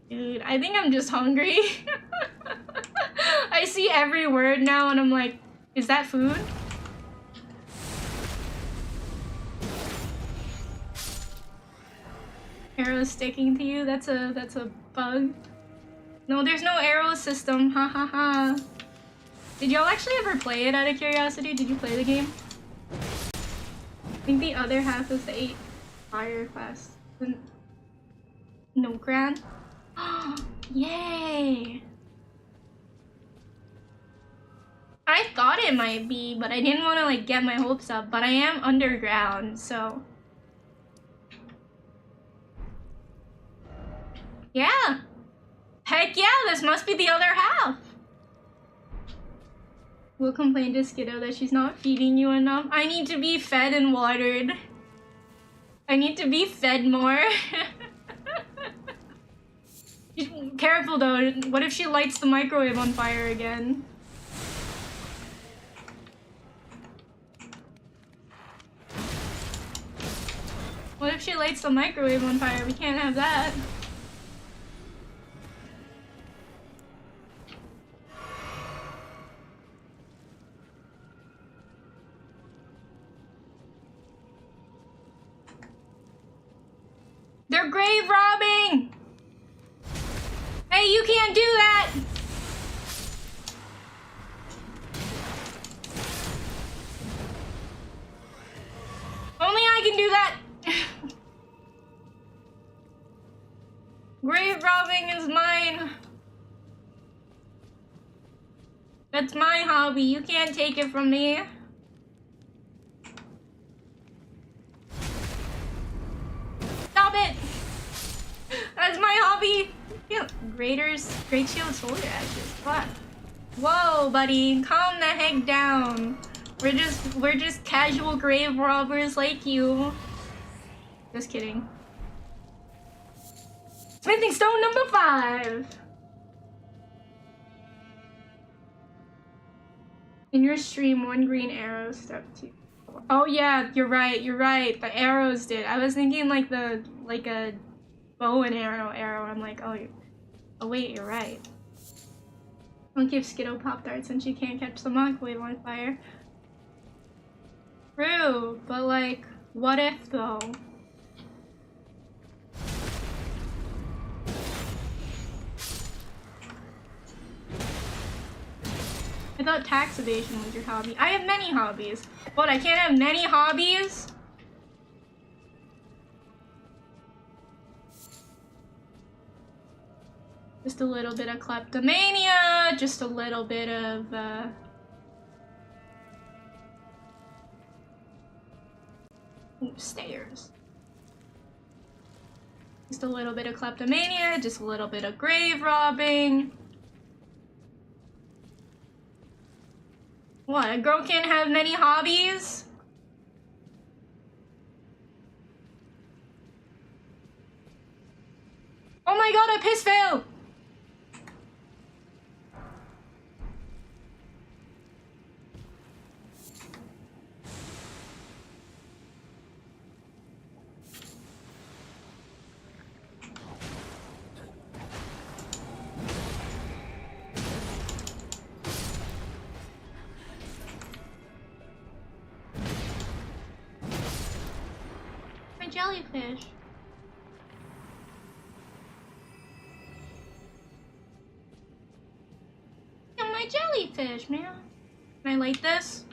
[SPEAKER 1] Dude, I think I'm just hungry. I see every word now and I'm like, is that food? Arrow sticking to you? That's a bug. No, there's no arrow system. Ha ha ha. Did y'all actually ever play it out of curiosity? Did you play the game? I think the other half is the 8 fire class. No grand? Yay! I thought it might be, but I didn't want to like get my hopes up, but I am underground, so... Yeah! Heck yeah, this must be the other half! We'll complain to Skiddo that she's not feeding you enough. I need to be fed and watered. I need to be fed more. Careful though, what if she lights the microwave on fire again? What if she lights the microwave on fire? We can't have that. They're grave robbing! Hey, you can't do that! Only I can do that! Grave robbing is mine. That's my hobby. You can't take it from me. Stop it! That's my hobby. Yeah, Great Shield Soldier Ashes. What? Whoa, buddy, calm the heck down. We're just casual grave robbers like you. Just kidding. Smithing stone number 5. In your stream, 1 green arrow, step 2. Oh yeah, you're right, the arrows did. I was thinking like a bow and arrow. I'm like, oh wait, you're right. Don't give Skittle Pop-Tarts when she can't catch the microwave on fire. True, but like, what if though? I thought tax evasion was your hobby. I have many hobbies. What, I can't have many hobbies? Just a little bit of kleptomania, just a little bit of, ooh, stairs. Just a little bit of kleptomania, just a little bit of grave robbing. What, a girl can't have many hobbies? Oh my god, I piss failed! My jellyfish. Yeah, my jellyfish, man. Can I light this?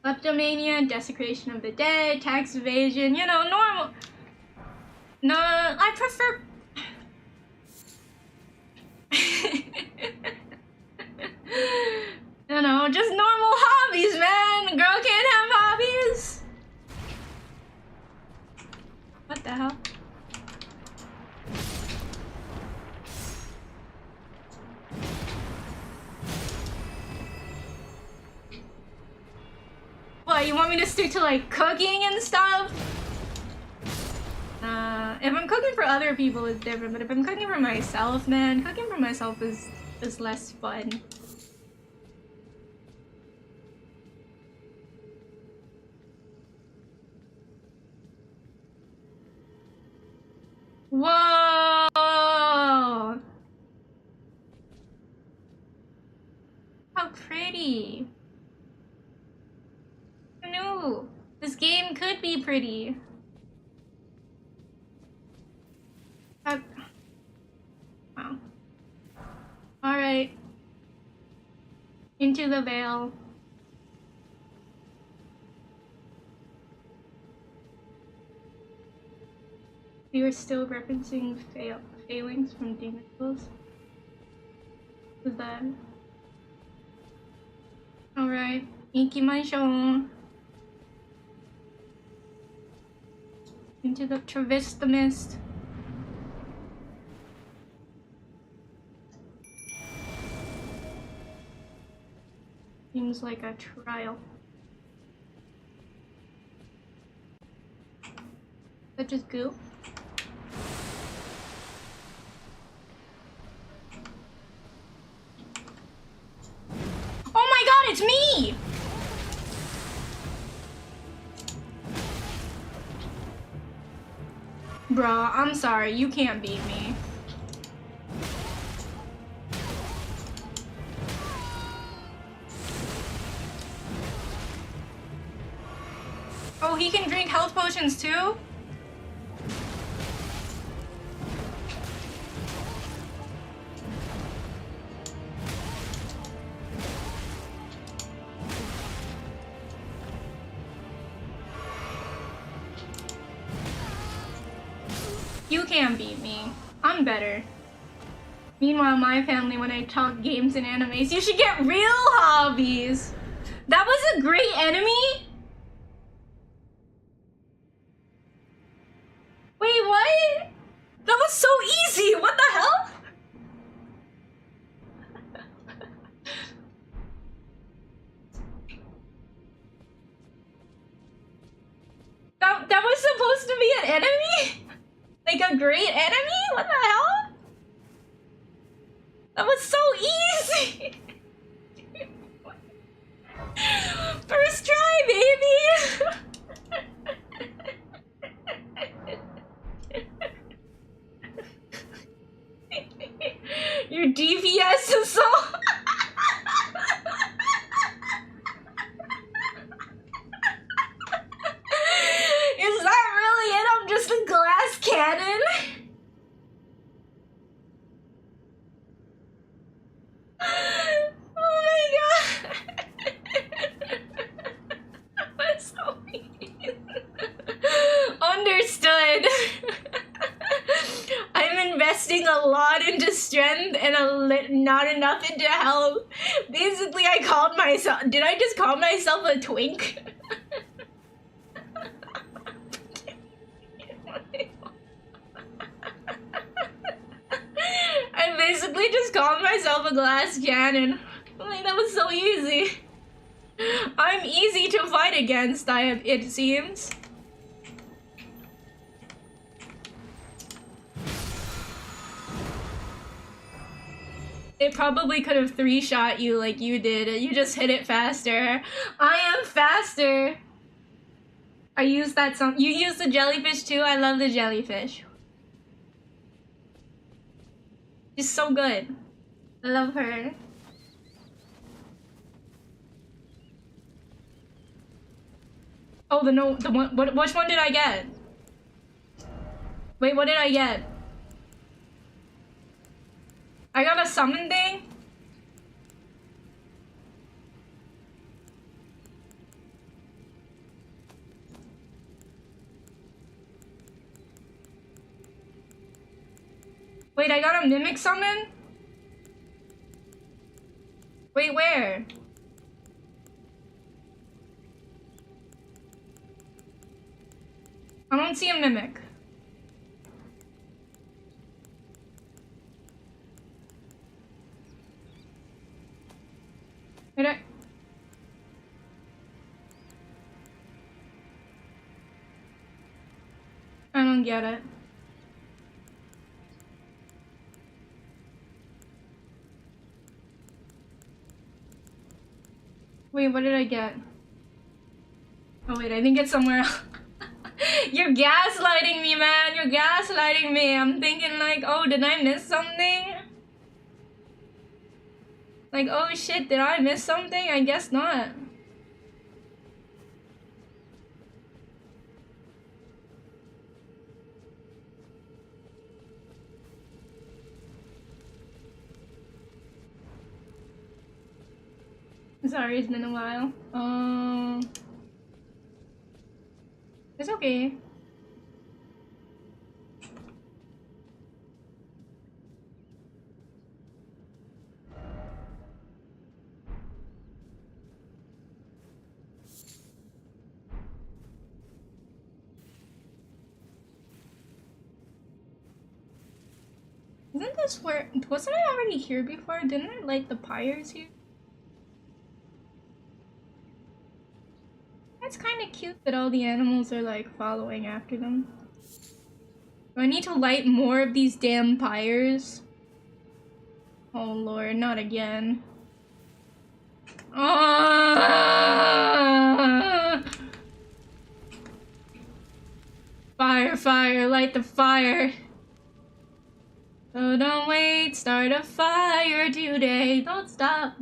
[SPEAKER 1] Kleptomania, desecration of the dead, tax evasion, you know, normal. No, I prefer... You know, just normal hobbies, man. Girl can't have hobbies. What the hell? What, you want me to stick to like cooking and stuff? If I'm cooking for other people, it's different, but if I'm cooking for myself, man, cooking for myself is less fun. Whoa! How pretty. Who knew? This game could be pretty. Wow. Alright. Into the veil. We were still referencing failings from Demon Souls. Who's that? Alright. Ikimashou. Into the Traverse the Mist. Seems like a trial. Is that just goo? Oh my god, it's me! Bruh, I'm sorry, you can't beat me. Oh, he can drink health potions too? You can't beat me. I'm better. Meanwhile, my family, when I talk games and animes, you should get real hobbies. That was a great enemy? Wait, what? That was so easy. What the hell? That was supposed to be an enemy? Like a great enemy? What the hell? That was so easy! First try, baby! Your DPS is so... Is that really it? I'm just a glass cannon? Oh my god! That's so mean. Understood. I'm investing a lot into strength and not enough into health. Basically, I called myself. Did I just call myself a twink? I basically just called myself a glass cannon. Like, that was so easy. I'm easy to fight against, it seems. It probably could have 3-shot you like you did. You just hit it faster. I am faster. I use that you use the jellyfish too? I love the jellyfish. She's so good. I love her. Oh, the one, which one did I get? Wait, what did I get? I got a summon thing? Wait, I got a mimic summon? Wait, where? I don't see a mimic. Wait, I don't get it. Wait, what did I get? Oh wait, I think it's somewhere else. You're gaslighting me, man. You're gaslighting me. I'm thinking like, oh, did I miss something? Like, oh shit, did I miss something? I guess not. Sorry, it's been a while. It's okay. Isn't this where... Wasn't I already here before? Didn't I light the pyres here? It's kind of cute that all the animals are like following after them. Do I need to light more of these damn pyres? Oh lord, not again. Ah! Fire, fire, light the fire. Oh, don't wait, start a fire today. Don't stop,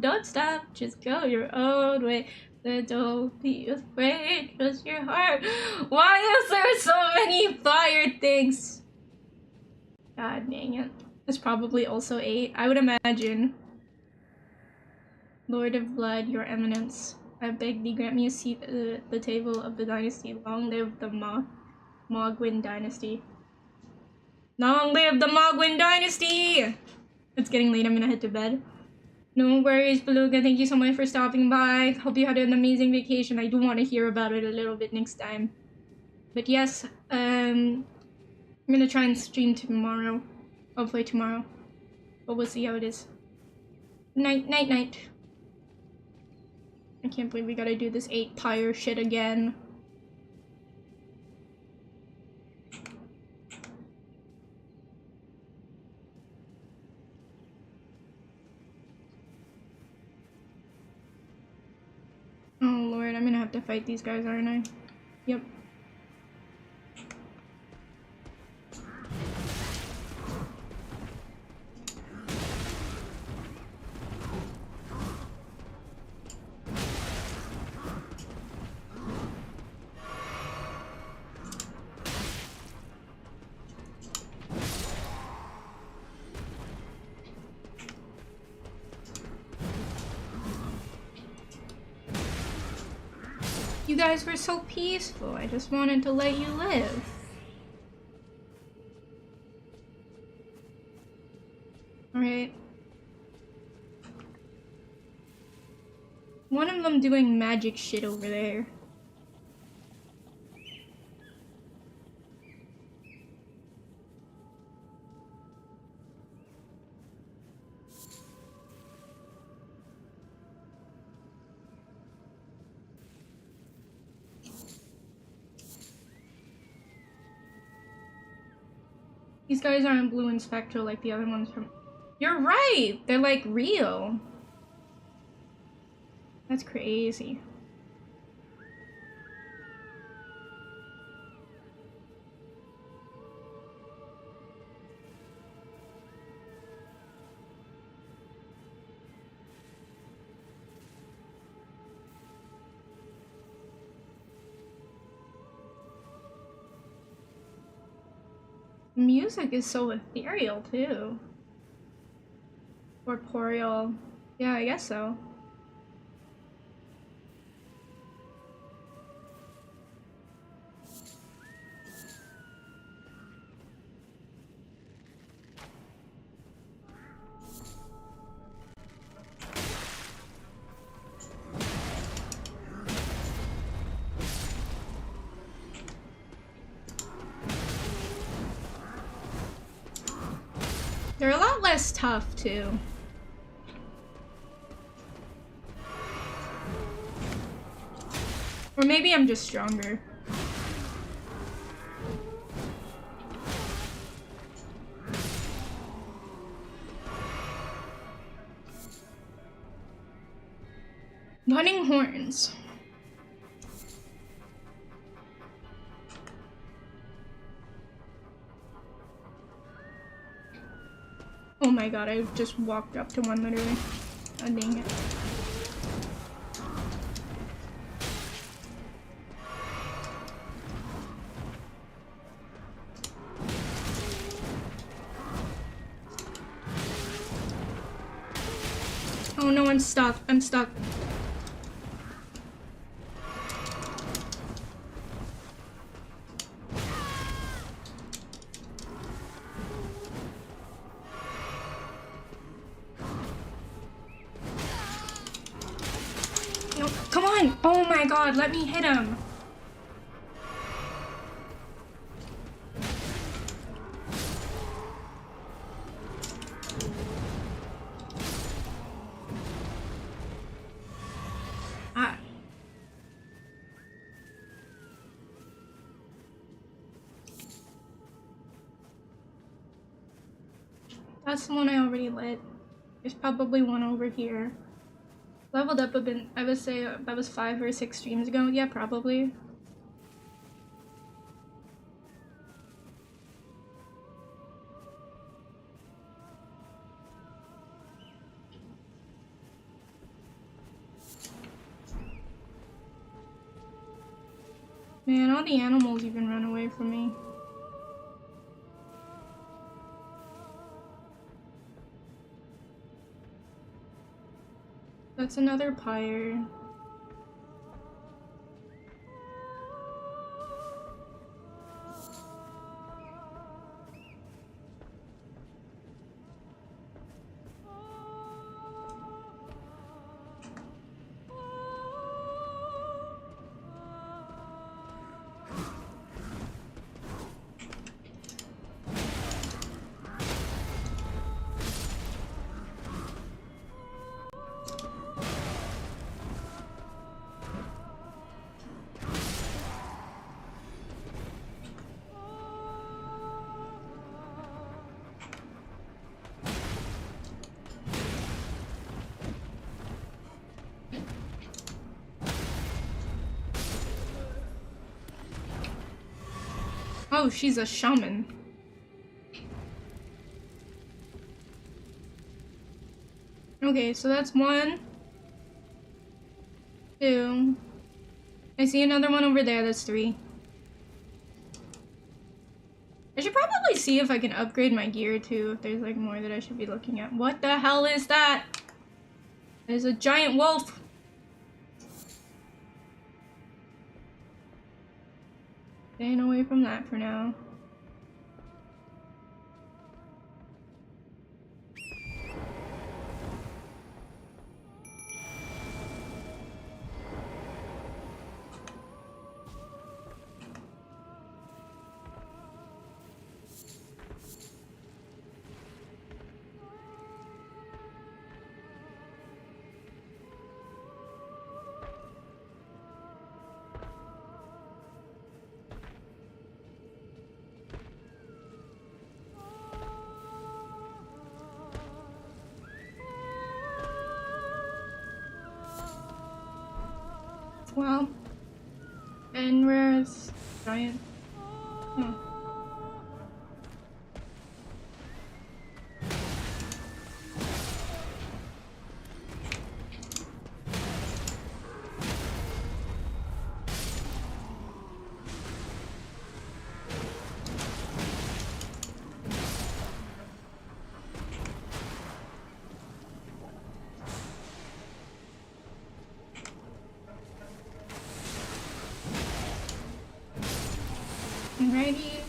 [SPEAKER 1] just go your own way. But don't be afraid, trust your heart. Why is there so many fire things? God dang it. It's probably also 8, I would imagine. Lord of Blood, your eminence, I beg thee grant me a seat at the table of the dynasty. Long live the Mogwin dynasty. Long live the Mogwin dynasty! It's getting late, I'm gonna head to bed. No worries, Beluga, thank you so much for stopping by. Hope you had an amazing vacation. I do want to hear about it a little bit next time. But yes, I'm gonna try and stream tomorrow. Hopefully tomorrow. But we'll see how it is. Night, night, night. I can't believe we gotta do this 8 pyre shit again. Oh lord, I'm have to fight these guys, aren't I? Yep. You guys were so peaceful. I just wanted to let you live. Alright. One of them doing magic shit over there. These guys aren't blue and spectral like the other ones from— You're right! They're like real. That's crazy. Music is so ethereal too. Corporeal. Yeah, I guess so. They're a lot less tough, too. Or maybe I'm just stronger. Running horns. Oh my god, I just walked up to one literally. Oh, dang it. Oh no, I'm stuck. I'm stuck. No, come on! Oh my god, let me hit him! Ah. That's the one I already lit. There's probably one over here. Leveled up a bit, I would say that was 5 or 6 streams ago. Yeah, probably. Man, all the animals even run away from me. That's another pyre. Oh, she's a shaman. Okay, so that's 1, 2. I see another one over there, that's 3. I should probably see if I can upgrade my gear too, if there's like more that I should be looking at. What the hell is that? There's a giant wolf. Staying away from that for now. Well, and where's giant? Oh. Alrighty.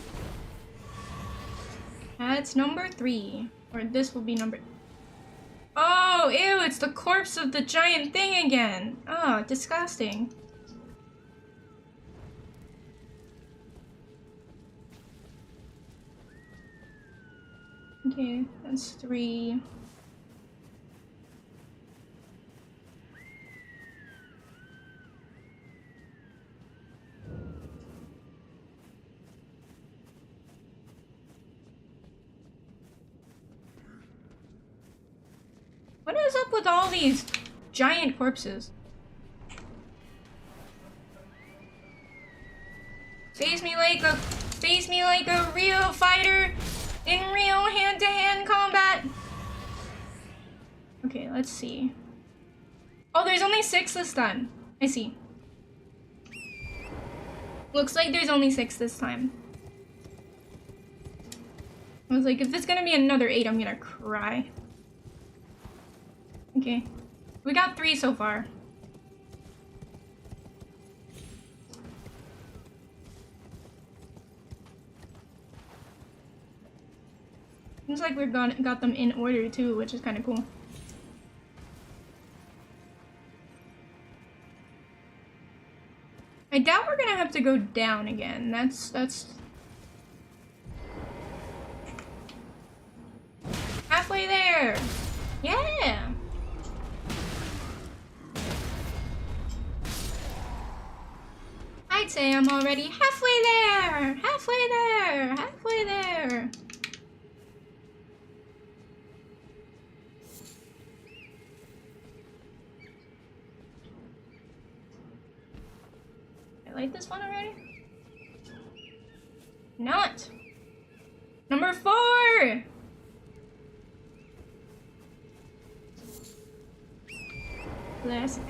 [SPEAKER 1] That's number 3. Or this will be number... Oh, ew, it's the corpse of the giant thing again. Oh, disgusting. Okay, that's 3. What is up with all these giant corpses? Face me like a real fighter in real hand-to-hand combat. Okay, let's see. Oh, there's only 6 this time. I see. Looks like there's only 6 this time. I was like, if it's gonna be another 8, I'm gonna cry. Okay. We got 3 so far. Seems like we've got them in order too, which is kind of cool. I doubt we're gonna have to go down again. That's halfway there. Yeah. I'd say I'm already halfway there. Halfway there. Halfway there. I like this one already? Not. Number 4! Classic.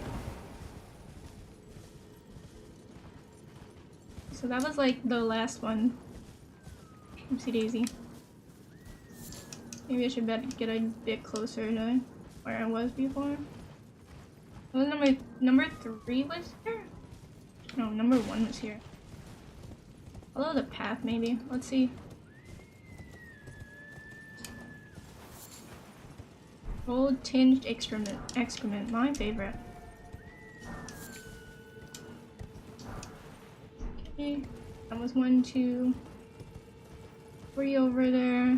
[SPEAKER 1] So that was like the last one. Oopsie daisy. Maybe I should get a bit closer to where I was before. What was number 3 was here? No, number 1 was here. Follow the path, maybe. Let's see. Gold tinged excrement, my favorite. Okay, that was 1, 2, 3 over there.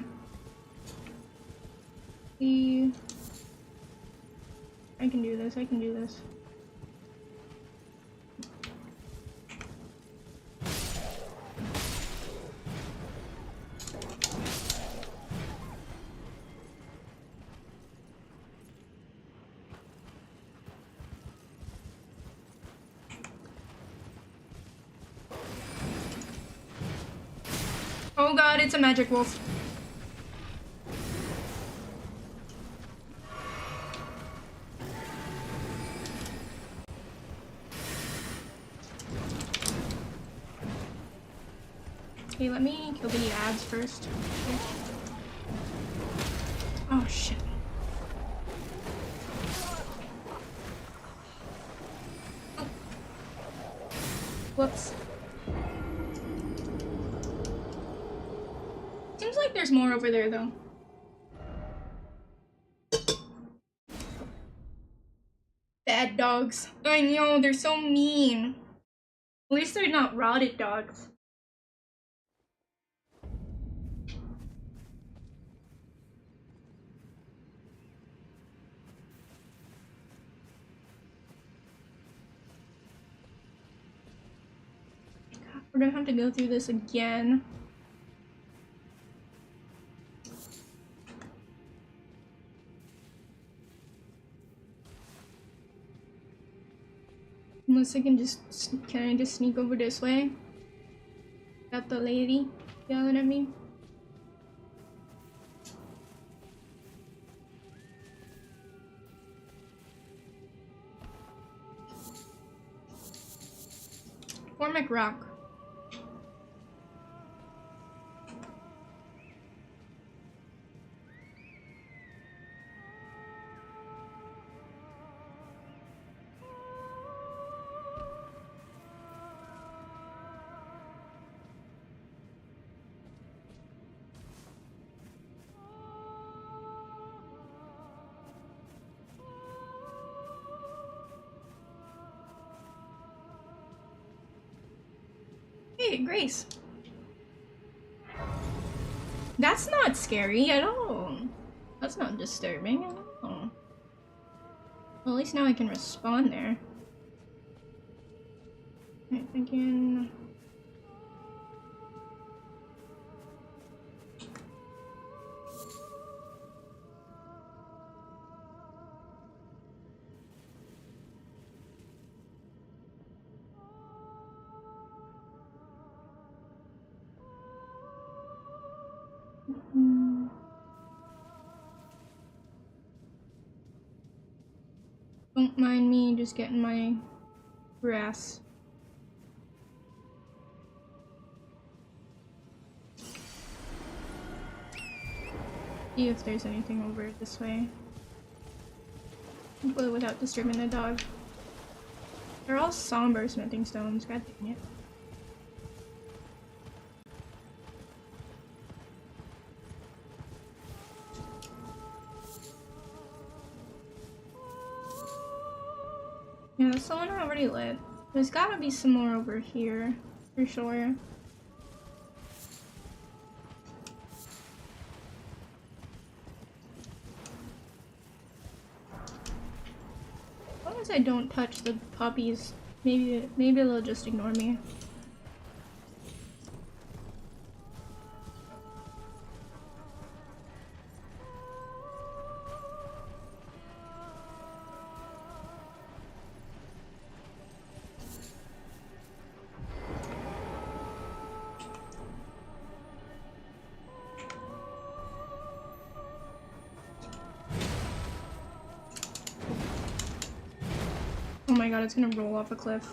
[SPEAKER 1] See, I can do this. I can do this. Oh god, it's a magic wolf. Okay, let me kill the ads first. Okay. Oh shit. Oh. Whoops. Seems like there's more over there though. Bad dogs. I know, they're so mean. At least they're not rotted dogs. We're gonna have to go through this again. Unless I can I just sneak over this way? Got the lady yelling at me. Formic rock. Hey, Grace. That's not scary at all. That's not disturbing at all. Well, at least now I can respawn there. Alright, I can... Don't mind me just getting my grass. See if there's anything over this way. Hopefully without disturbing the dog. They're all somber smithing stones, god dang it. Yeah, that's the one I already lit. There's gotta be some more over here, for sure. As long as I don't touch the puppies, maybe they'll just ignore me. Oh my god, it's gonna roll off a cliff.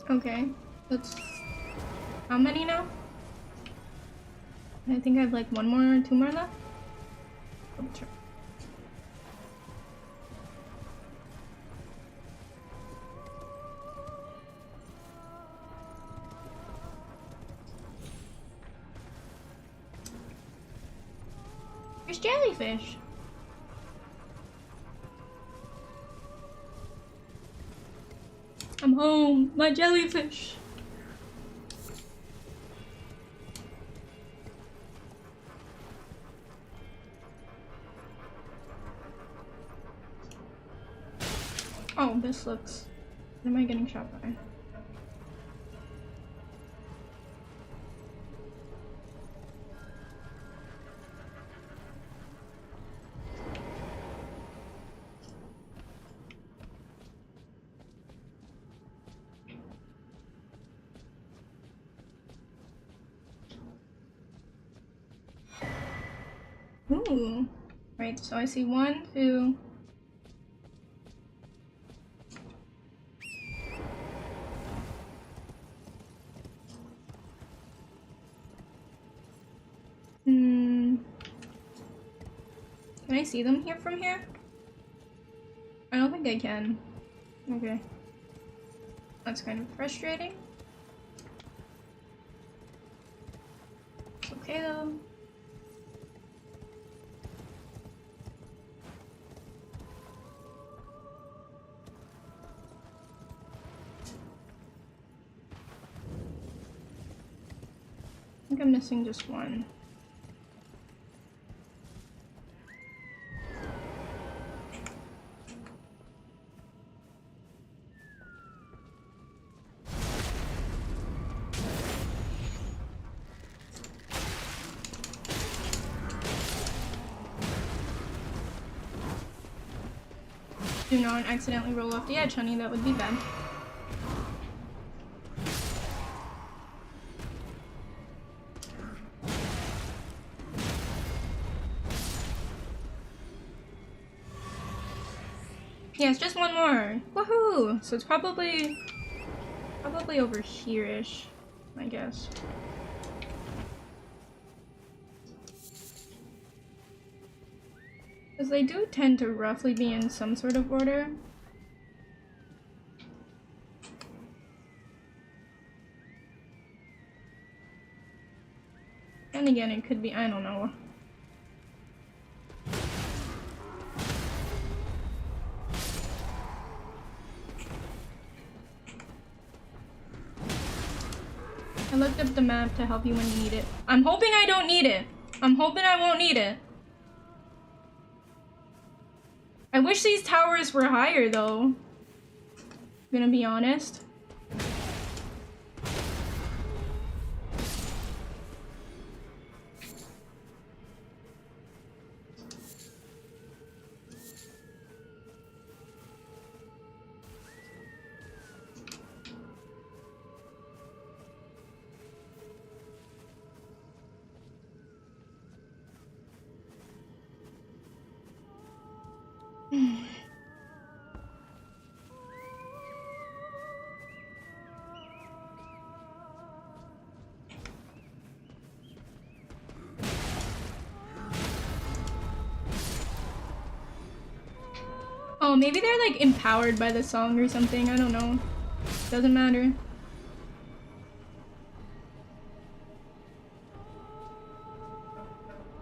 [SPEAKER 1] Okay, that's... How many now? I think I have like one more or two more left. Double check. There's jellyfish. I'm home, my jellyfish. Oh, this looks... What am I getting shot by? Ooh. Right, so I see 1, 2. Can I see them here from here? I don't think I can. Okay. That's kind of frustrating. It's okay though. I think I'm missing just 1. Do not accidentally roll off the edge, honey. That would be bad. Yeah, it's just 1 more. Woohoo! So it's probably over here-ish, I guess. Because they do tend to roughly be in some sort of order. And again, it could be, I don't know. I looked up the map to help you when you need it. I'm hoping I don't need it. I'm hoping I won't need it. I wish these towers were higher though. I'm gonna be honest. Oh, maybe they're like empowered by the song or something. I don't know. Doesn't matter.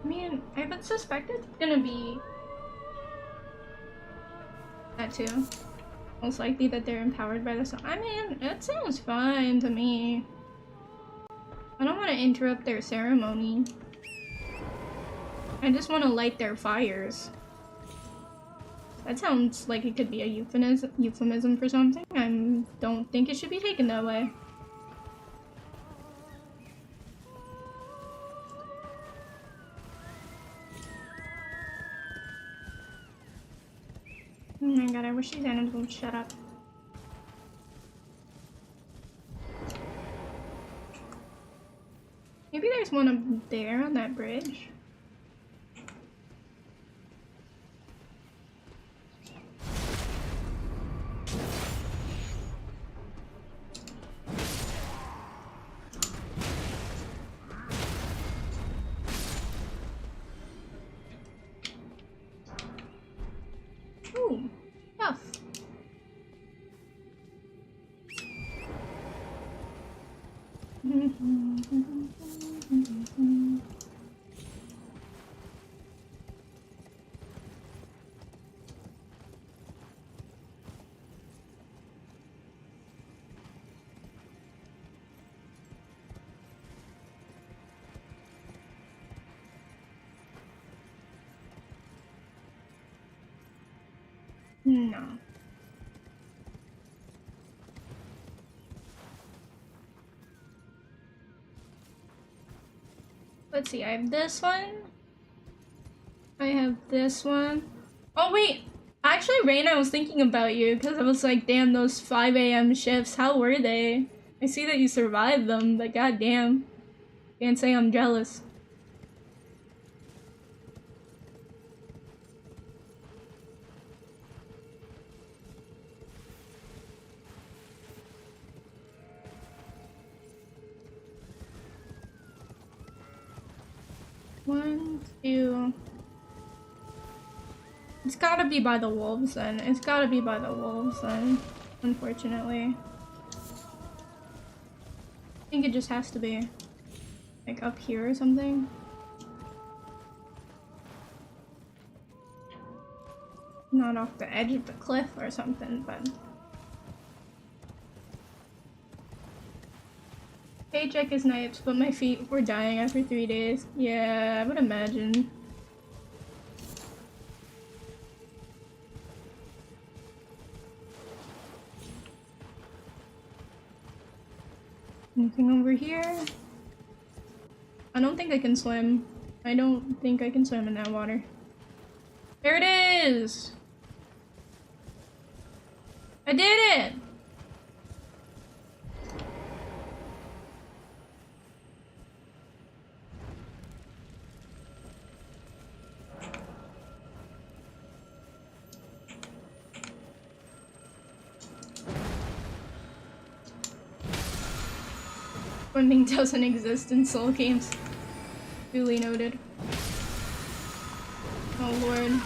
[SPEAKER 1] I mean, I would suspect it's gonna be that too. Most likely that they're empowered by the song. I mean, it sounds fine to me. I don't want to interrupt their ceremony. I just want to light their fires. That sounds like it could be a euphemism for something. I don't think it should be taken that way. Oh my god, I wish these animals would shut up. Maybe there's one up there on that bridge. Ooh, tough. No. Let's see, I have this one. I have this one. Oh wait, actually Rain, I was thinking about you because I was like, damn, those 5 a.m. shifts, how were they? I see that you survived them, but goddamn. Can't say I'm jealous. 1, 2. It's gotta be by the wolves then. It's gotta be by the wolves then, unfortunately. I think it just has to be like up here or something. Not off the edge of the cliff or something, but paycheck is nice, but my feet were dying after 3 days. Yeah, I would imagine. Anything over here? I don't think I can swim. I don't think I can swim in that water. There it is! I did it! Swimming doesn't exist in Soul games. Duly noted. Oh lord.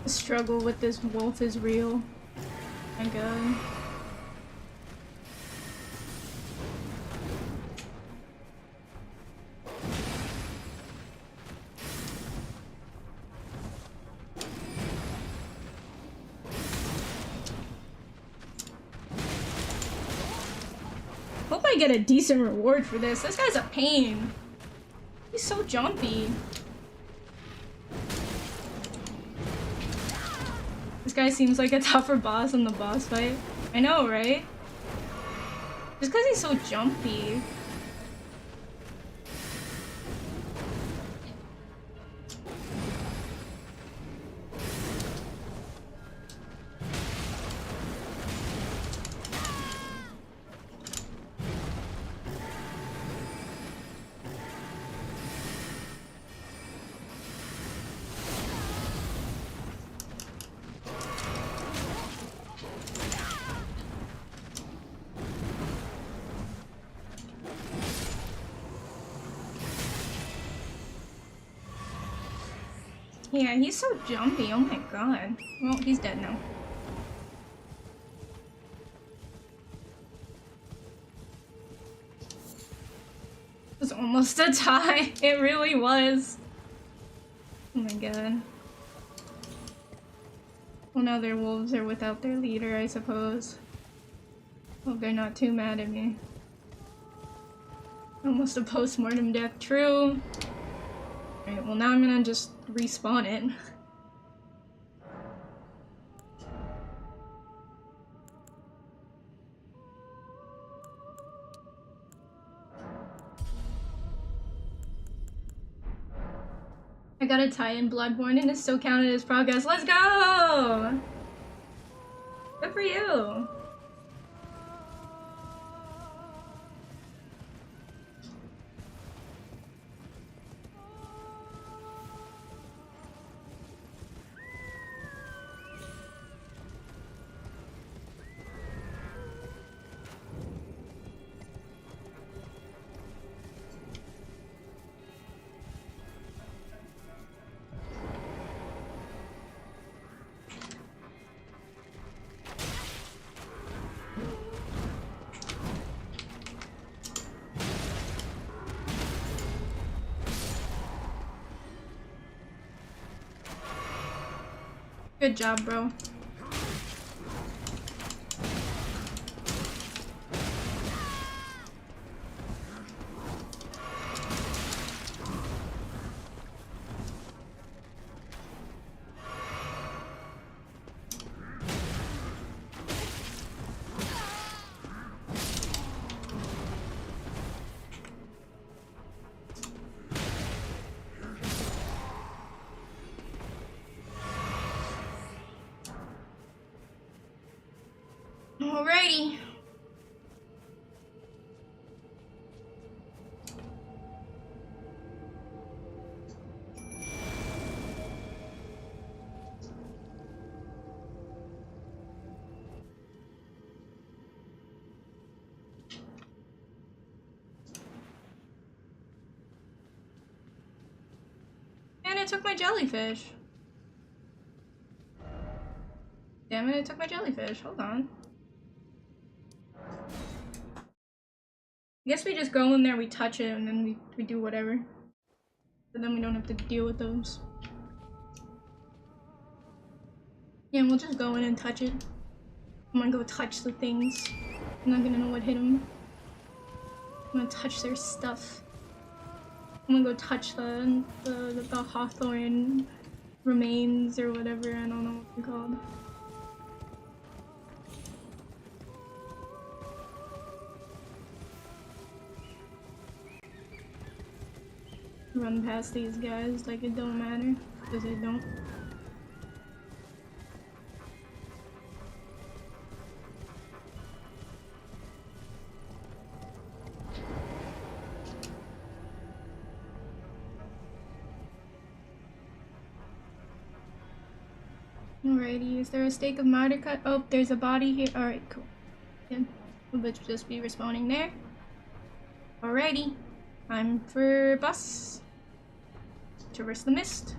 [SPEAKER 1] The struggle with this wolf is real. My god. Hope I get a decent reward for this. This guy's a pain. He's so jumpy. This guy seems like a tougher boss in the boss fight. I know, right? Just because he's so jumpy. Yeah, he's so jumpy. Oh my god. Well, he's dead now. It was almost a tie. It really was. Oh my god. Well, now their wolves are without their leader, I suppose. Hope they're not too mad at me. Almost a post-mortem death. True. Alright, well now I'm gonna just respawn it. I got a tie in Bloodborne and it's still counted as progress. Let's go! Good for you! Good job, bro. Alrighty. And it took my jellyfish. Damn it, it took my jellyfish. Hold on. I guess we just go in there, we touch it, and then we do whatever. But then we don't have to deal with those. Yeah, we'll just go in and touch it. I'm gonna go touch the things. I'm not gonna know what hit them. I'm gonna touch their stuff. I'm gonna go touch the hawthorn remains or whatever. I don't know what they're called. Run past these guys like it don't matter, because it don't. Alrighty, is there a stake of martyr cut? Oh, there's a body here. Alright, cool. Yeah, we'll just be respawning there. Alrighty, time for bus. Traverse the mist.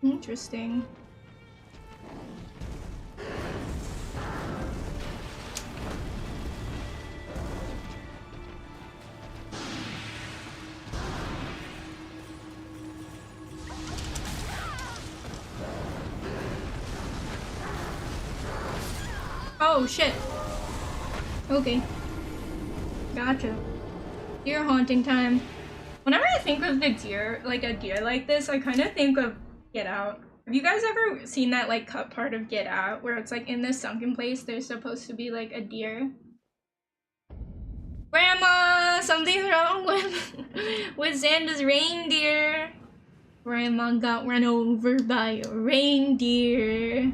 [SPEAKER 1] Interesting. Oh shit. Okay. Gotcha. Deer haunting time. Whenever I think of the deer, like a deer like this, I kind of think of Get Out. Have you guys ever seen that like cut part of Get Out where it's like in this sunken place there's supposed to be like a deer? Grandma, something's wrong with Santa's reindeer. Grandma got run over by a reindeer.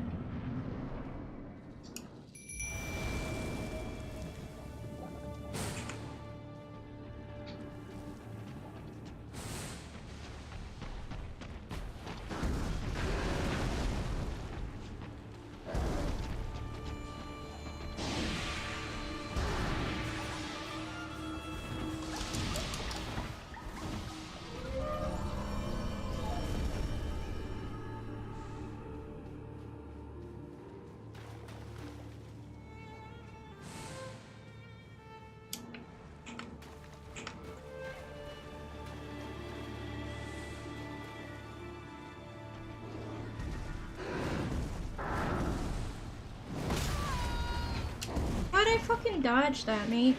[SPEAKER 1] How'd I fucking dodge that, mate?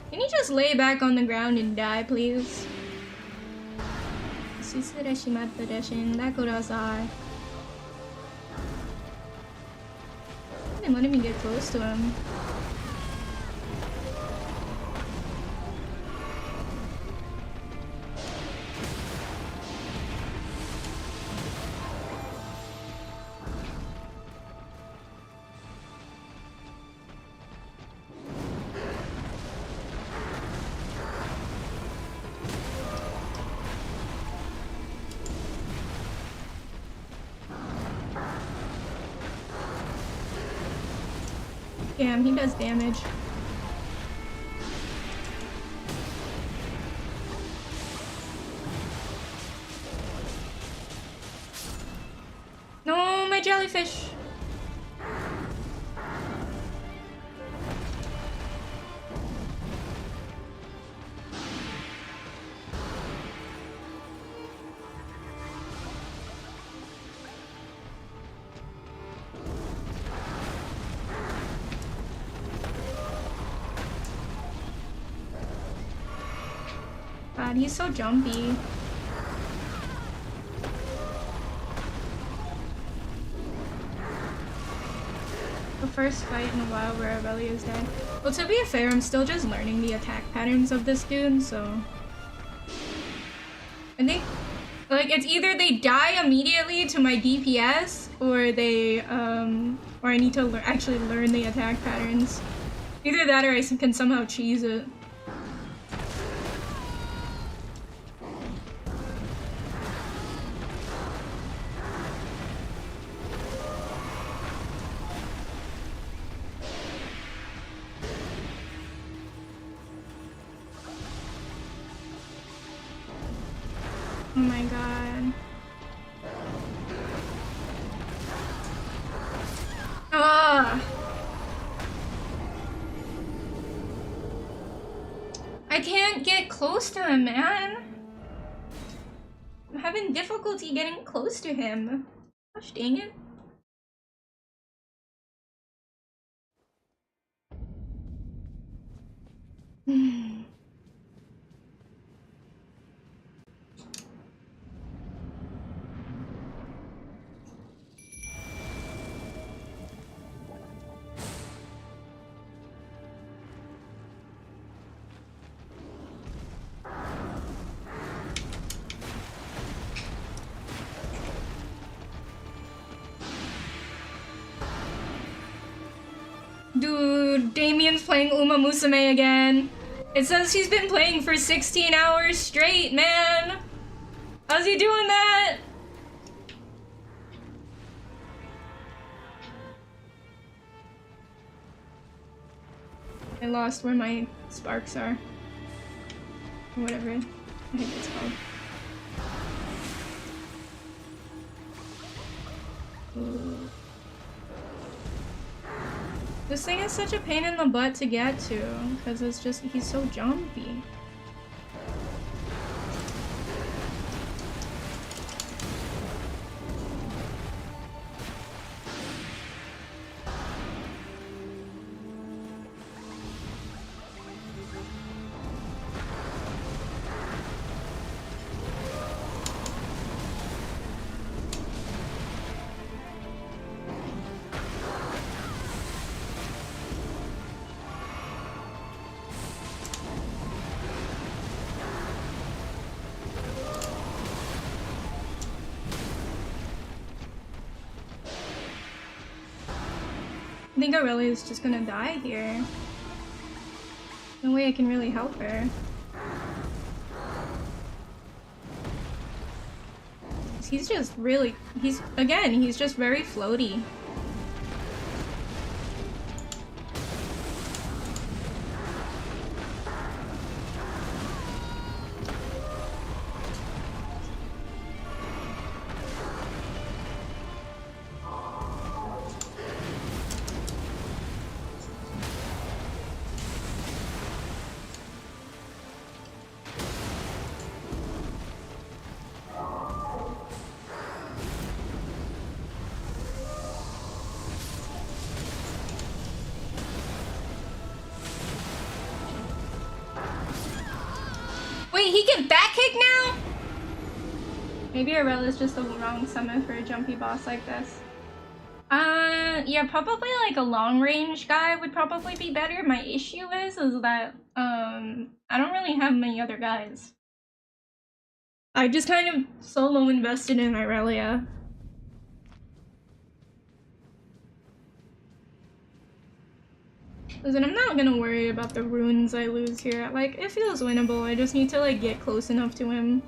[SPEAKER 1] Can you just lay back on the ground and die, please? Didn't let me get close to him. Damn, he does damage. No, my jellyfish. god, he's so jumpy. The first fight in a while where Aurelia's dead. Well, to be fair, I'm still just learning the attack patterns of this dude, so... I think, like, it's either they die immediately to my DPS, or they, or I need to actually learn the attack patterns. Either that or I can somehow cheese it. Oh my god. Ah! I can't get close to him, man! I'm having difficulty getting close to him. Gosh dang it. Dude, Damien's playing Uma Musume again. It says he's been playing for 16 hours straight, man. How's he doing that? I lost where my sparks are. Or whatever I think it's called. Ooh. This thing is such a pain in the butt to get to, because it's just, he's so jumpy. I think Aurelia is just gonna die here. No way I can really help her. He's just really, he's just very floaty. Wait, he can back kick now? Maybe Aurella's just the wrong summon for a jumpy boss like this. Yeah, probably like a long range guy would probably be better. My issue is that, I don't really have many other guys. I just kind of solo invested in Aurelia. Listen, I'm not gonna worry about the runes I lose here. Like, it feels winnable. I just need to, like, get close enough to him.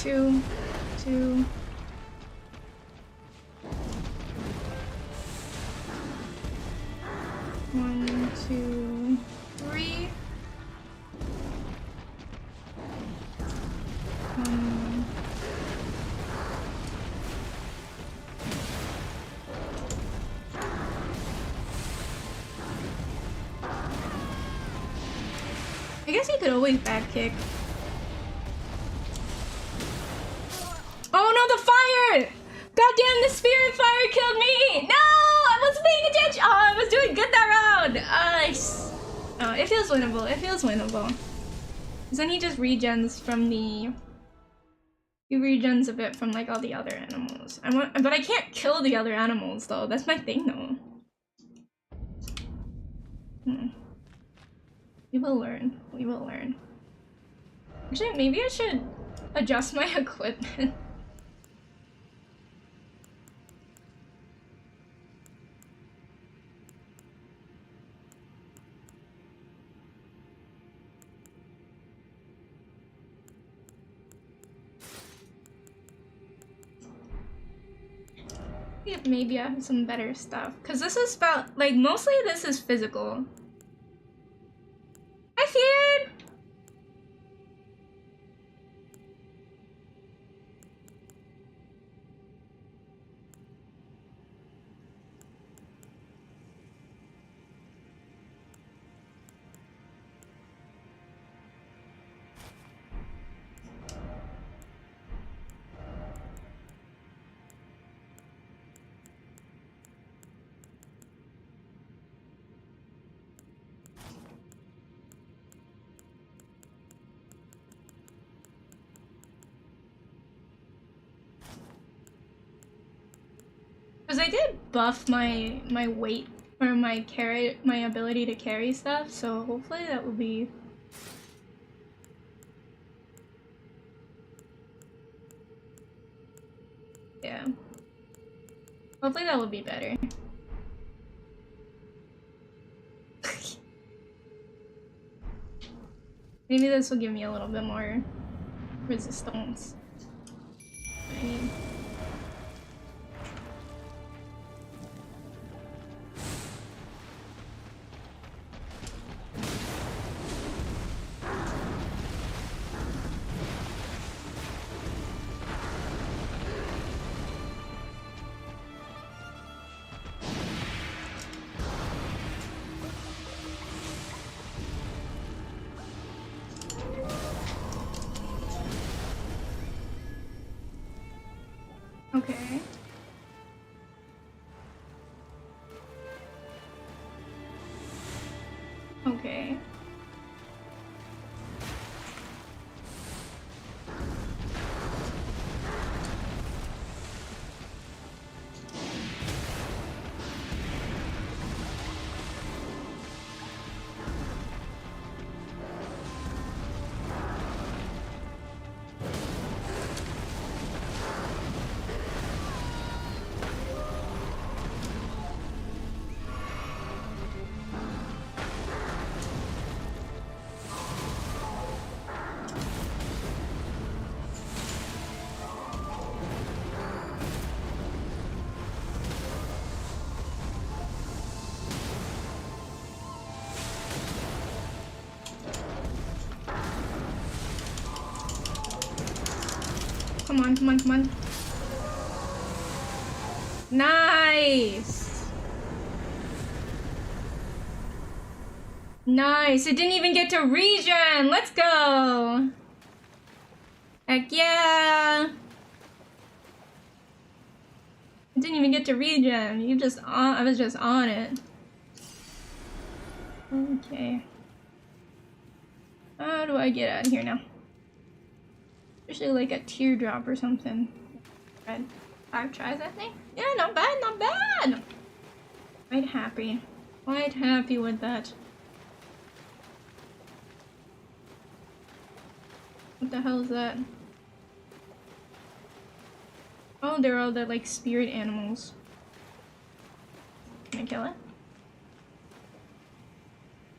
[SPEAKER 1] Two. One, two, three. I guess you could always back kick. Oh no, the fire! Goddamn, the spirit fire killed me! No! I wasn't paying attention! Oh, I was doing good that round! Nice! Oh, it feels winnable. It feels winnable. Because then he just regens from the... He regens a bit from like all the other animals. But I can't kill the other animals though. That's my thing though. We will learn. We will learn. Actually, maybe I should adjust my equipment. Maybe I have some better stuff. Because this is about, like, mostly this is physical. I feared! Because I did buff my weight or my ability to carry stuff, so hopefully that will be yeah. Hopefully that will be better. Maybe this will give me a little bit more resistance. I need. Okay. Okay. Come on, come on, come on. Nice! Nice! It didn't even get to regen! Let's go! Heck yeah! It didn't even get to regen. I was just on it. Okay. How do I get out of here now? Usually like a teardrop or something. Red. 5 tries, I think? Yeah, not bad, not bad! Quite happy. Quite happy with that. What the hell is that? Oh, they're all the like spirit animals. Can I kill it?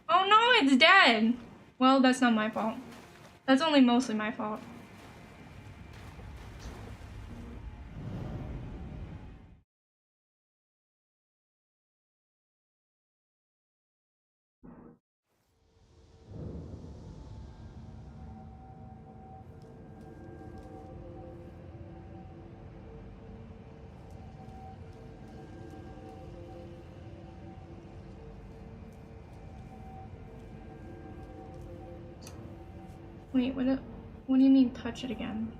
[SPEAKER 1] Oh no, it's dead! Well, that's not my fault. That's only mostly my fault. Wait, what do you mean touch it again?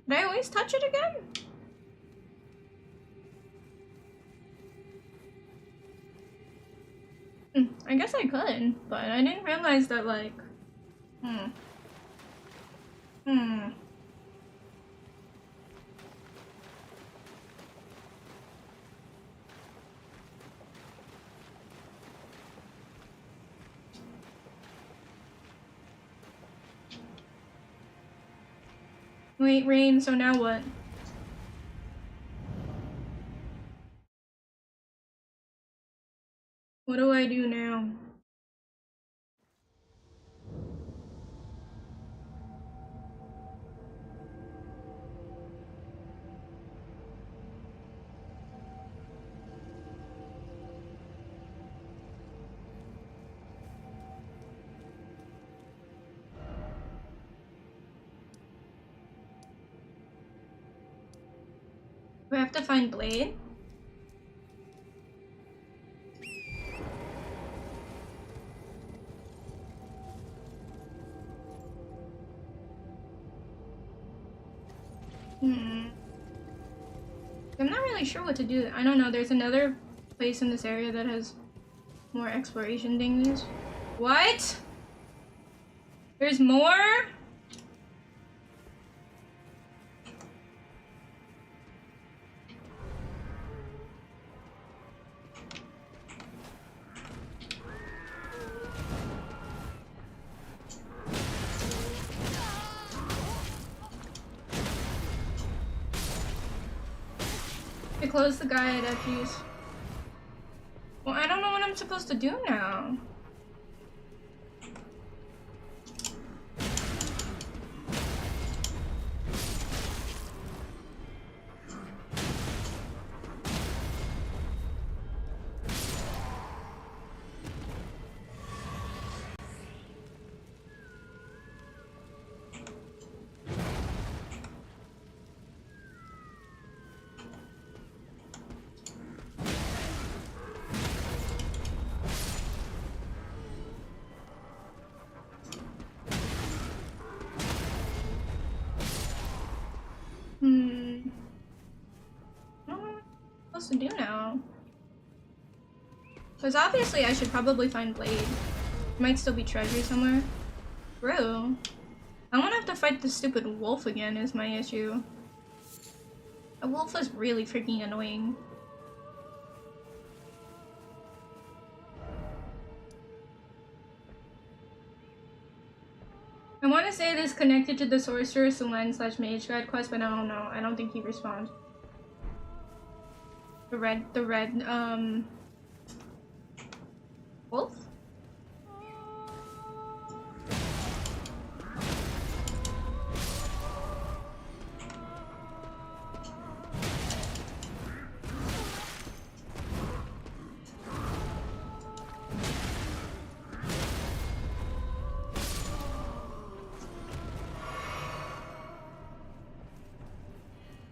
[SPEAKER 1] Did I always touch it again? I guess I could, but I didn't realize that, like... Wait, rain, so now what? What do I do now? Do I have to find Blade? I'm not really sure what to do. I don't know, there's another place in this area that has more exploration thingies. What? There's more? To close the guy at Effie's. Well, I don't know what I'm supposed to do now. To do now, because obviously I should probably find Blade. Might still be treasure somewhere. True. I won't have to fight the stupid wolf again is my issue. The wolf is really freaking annoying. I want to say this connected to the Sorceress Land/Mage Guide quest, but I don't know. I don't think he respawned. The red, wolf?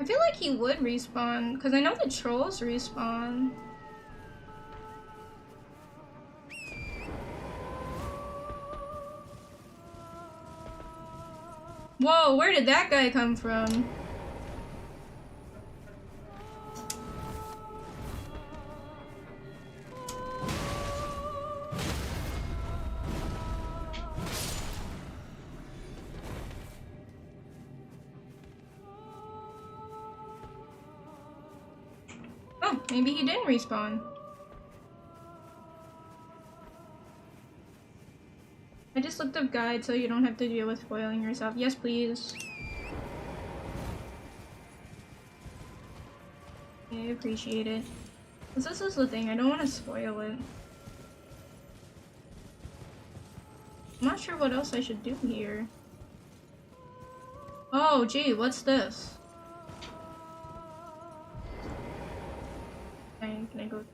[SPEAKER 1] I feel like he would respawn, because I know the trolls respawn. Whoa, where did that guy come from? Maybe he didn't respawn. I just looked up guide so you don't have to deal with spoiling yourself. Yes, please. Yeah, I appreciate it. Because this is the thing, I don't want to spoil it. I'm not sure what else I should do here. Oh, gee, what's this? Can I go?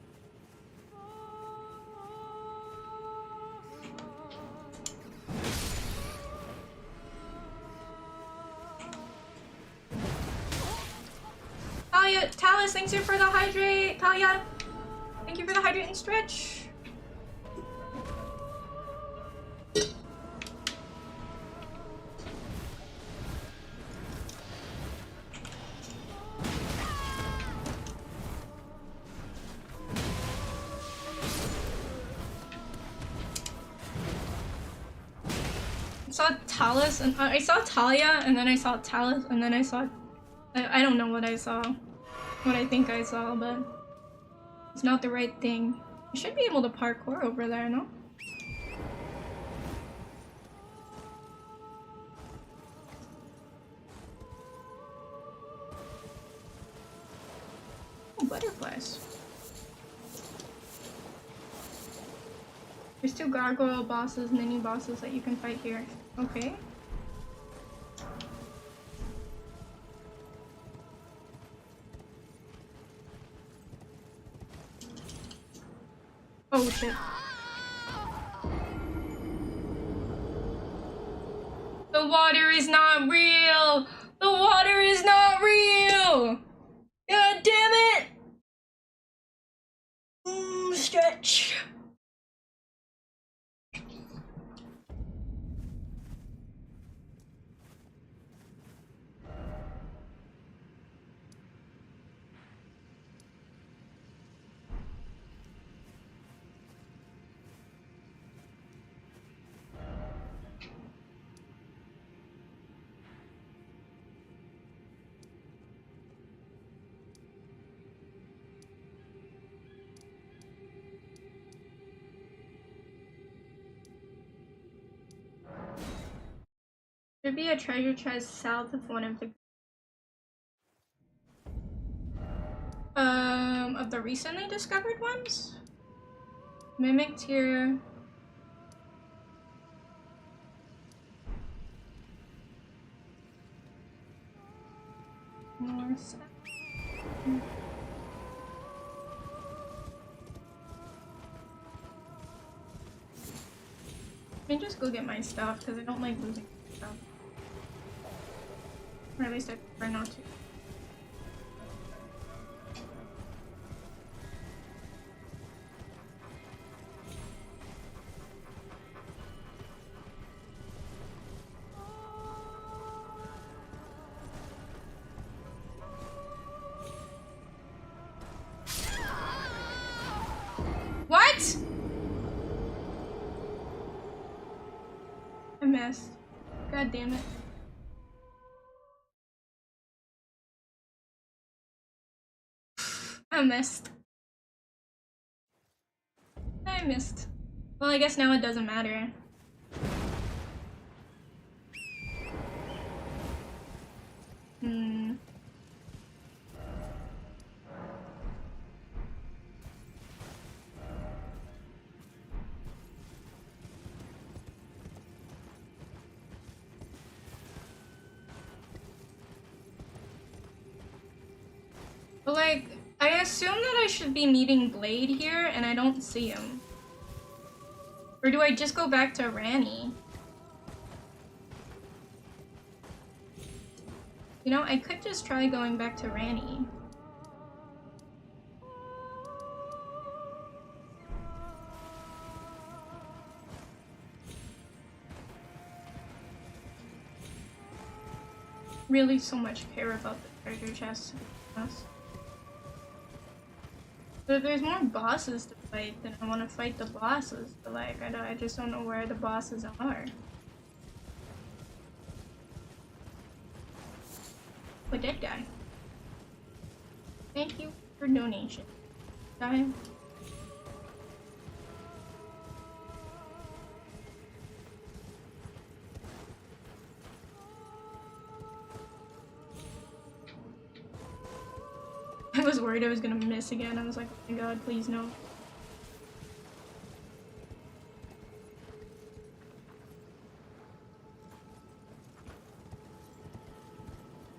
[SPEAKER 1] Talia, Talus, thanks you for the hydrate. Talia, thank you for the hydrate and stretch. saw Talus, and I saw Talia, and then I saw Talus, and then I saw... I don't know what I saw. What I think I saw, but... It's not the right thing. I should be able to parkour over there, no? Oh, butterflies. There's 2 gargoyle bosses, mini bosses that you can fight here. Okay. Oh shit. The water is not real! The water is not real! God damn it! Stretch. There'd be a treasure chest south of one of the recently discovered ones? Mimicked here. North. Let me just go get my stuff, because I don't like losing stuff. Or at least I prefer not to. What? I missed. God damn it. I missed. I missed. Well, I guess now it doesn't matter. But like, I assume that I should be meeting Blade here, and I don't see him. Or do I just go back to Ranny? You know, I could just try going back to Ranny. Really so much care about the treasure chest. But if there's more bosses to fight, then I want to fight the bosses. But like, I just don't know where the bosses are. But dead guy. Thank you for donation. Guy. I was worried I was gonna miss again. I was like, oh my god, please no.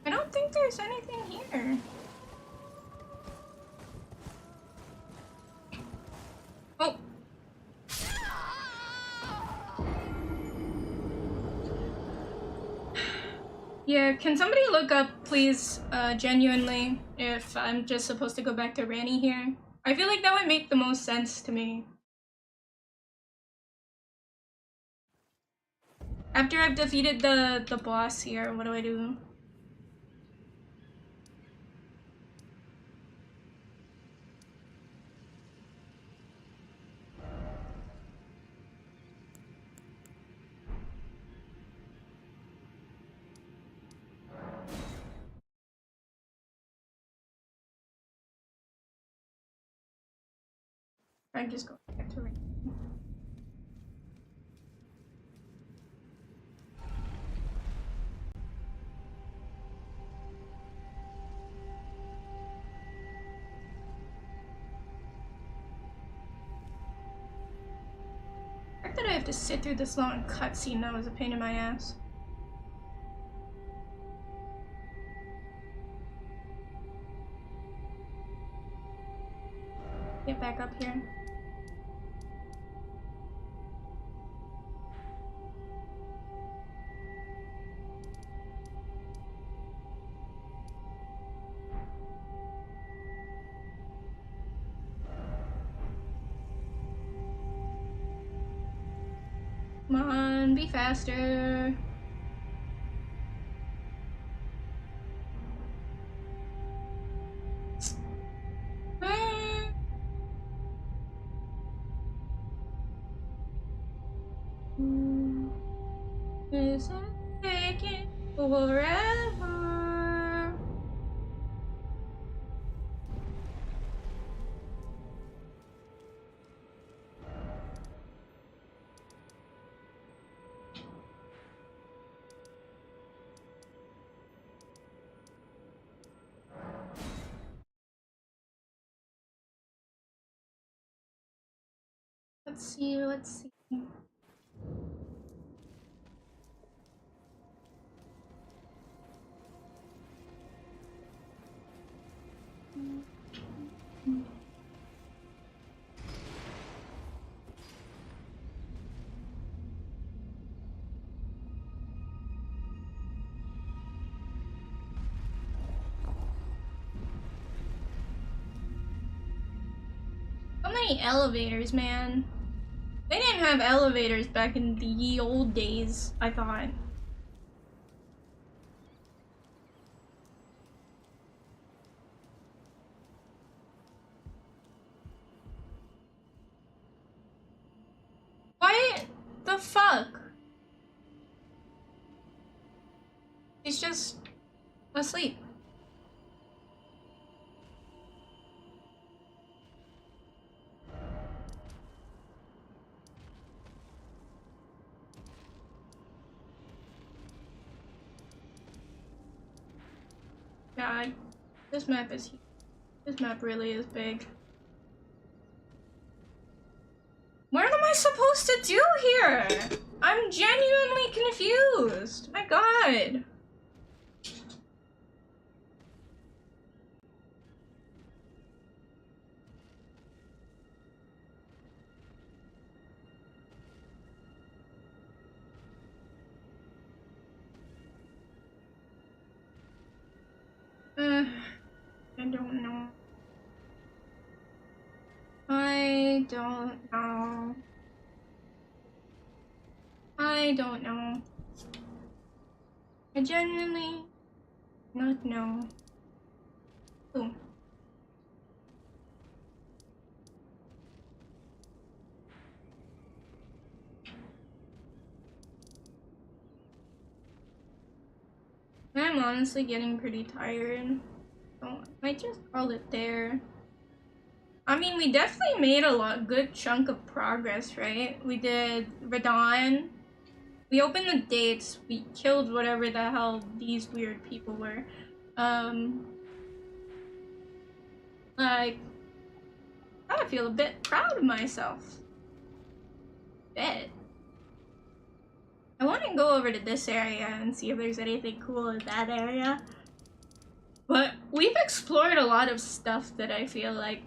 [SPEAKER 1] I don't think there's anything here. Oh. Yeah, can somebody look up, please, genuinely, if I'm just supposed to go back to Ranny here? I feel like that would make the most sense to me. After I've defeated the boss here, what do I do? I'm just going back to the fact that I have to sit through this long cutscene, that was a pain in my ass. Get back up here. Come on, be faster. Is it taking forever? Let's see, let's see. So many elevators, man. They didn't have elevators back in the ye old days, I thought. What the fuck? He's just asleep. God, this map is huge. This map really is big. What am I supposed to do here? I'm genuinely confused. My God. I don't know. I don't know. I don't know. I genuinely not know. Ooh. I'm honestly getting pretty tired. So I might just call it there. I mean, we definitely made a good chunk of progress, right? We did Radon. We opened the dates. We killed whatever the hell these weird people were. Like, I feel a bit proud of myself. Bit. I want to go over to this area and see if there's anything cool in that area. But we've explored a lot of stuff that I feel like...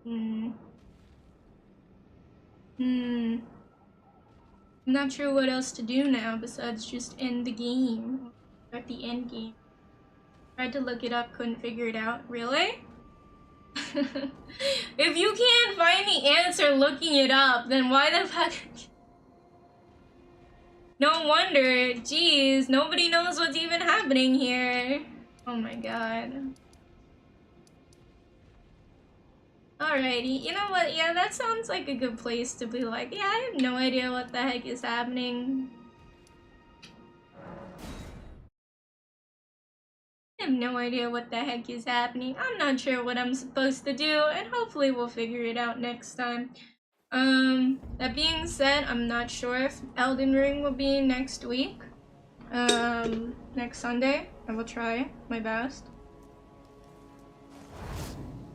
[SPEAKER 1] I'm not sure what else to do now besides just end the game. At the end game. Tried to look it up, couldn't figure it out. Really? If you can't find the answer looking it up, then why the fuck... No wonder, jeez, nobody knows what's even happening here. Oh my God. Alrighty, you know what, yeah, that sounds like a good place to be like, yeah, I have no idea what the heck is happening. have no idea what the heck is happening. I'm not sure what I'm supposed to do, and hopefully we'll figure it out next time. That being said, I'm not sure if Elden Ring will be next week. Next Sunday. I will try my best.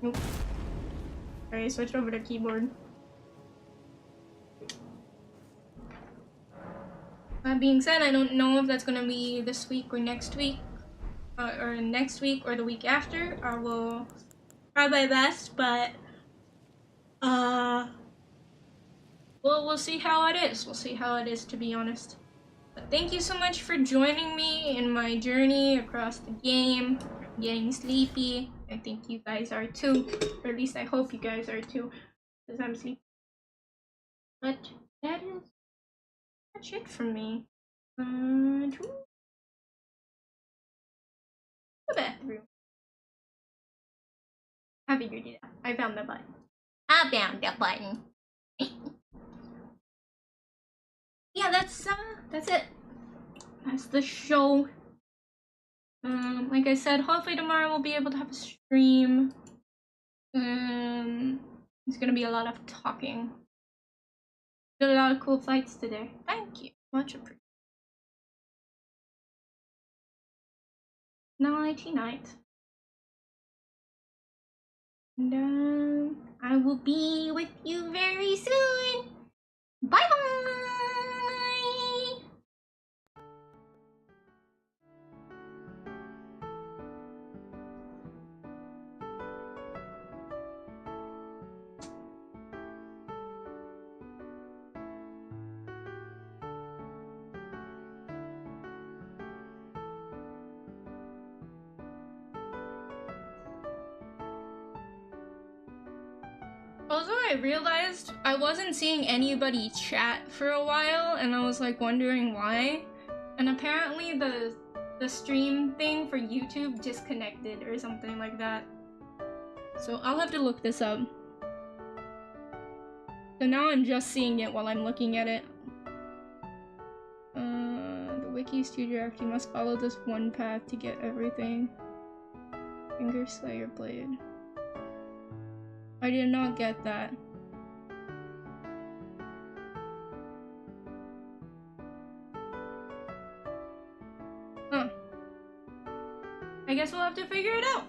[SPEAKER 1] Nope. Alright, switch over to keyboard. That being said, I don't know if that's gonna be this week or next week. Or next week or the week after. I will try my best, but we'll see how it is. We'll see how it is, to be honest. But thank you so much for joining me in my journey across the game. I'm getting sleepy. I think you guys are too, or at least I hope you guys are too, because I'm sleepy. But that is much it from me. To the bathroom. I figured it out. I found the button. I found the button. Yeah, that's it. That's the show. Like I said, hopefully tomorrow we'll be able to have a stream. It's gonna be a lot of talking. Did a lot of cool fights today. Thank you. Much appreciated. Nighty night. And I will be with you very soon. Bye bye. Also, I realized I wasn't seeing anybody chat for a while, and I was like wondering why. And apparently the stream thing for YouTube disconnected or something like that. So I'll have to look this up. So now I'm just seeing it while I'm looking at it. The wiki is too direct. You must follow this one path to get everything. Finger Slayer Blade. I did not get that. Huh. I guess we'll have to figure it out.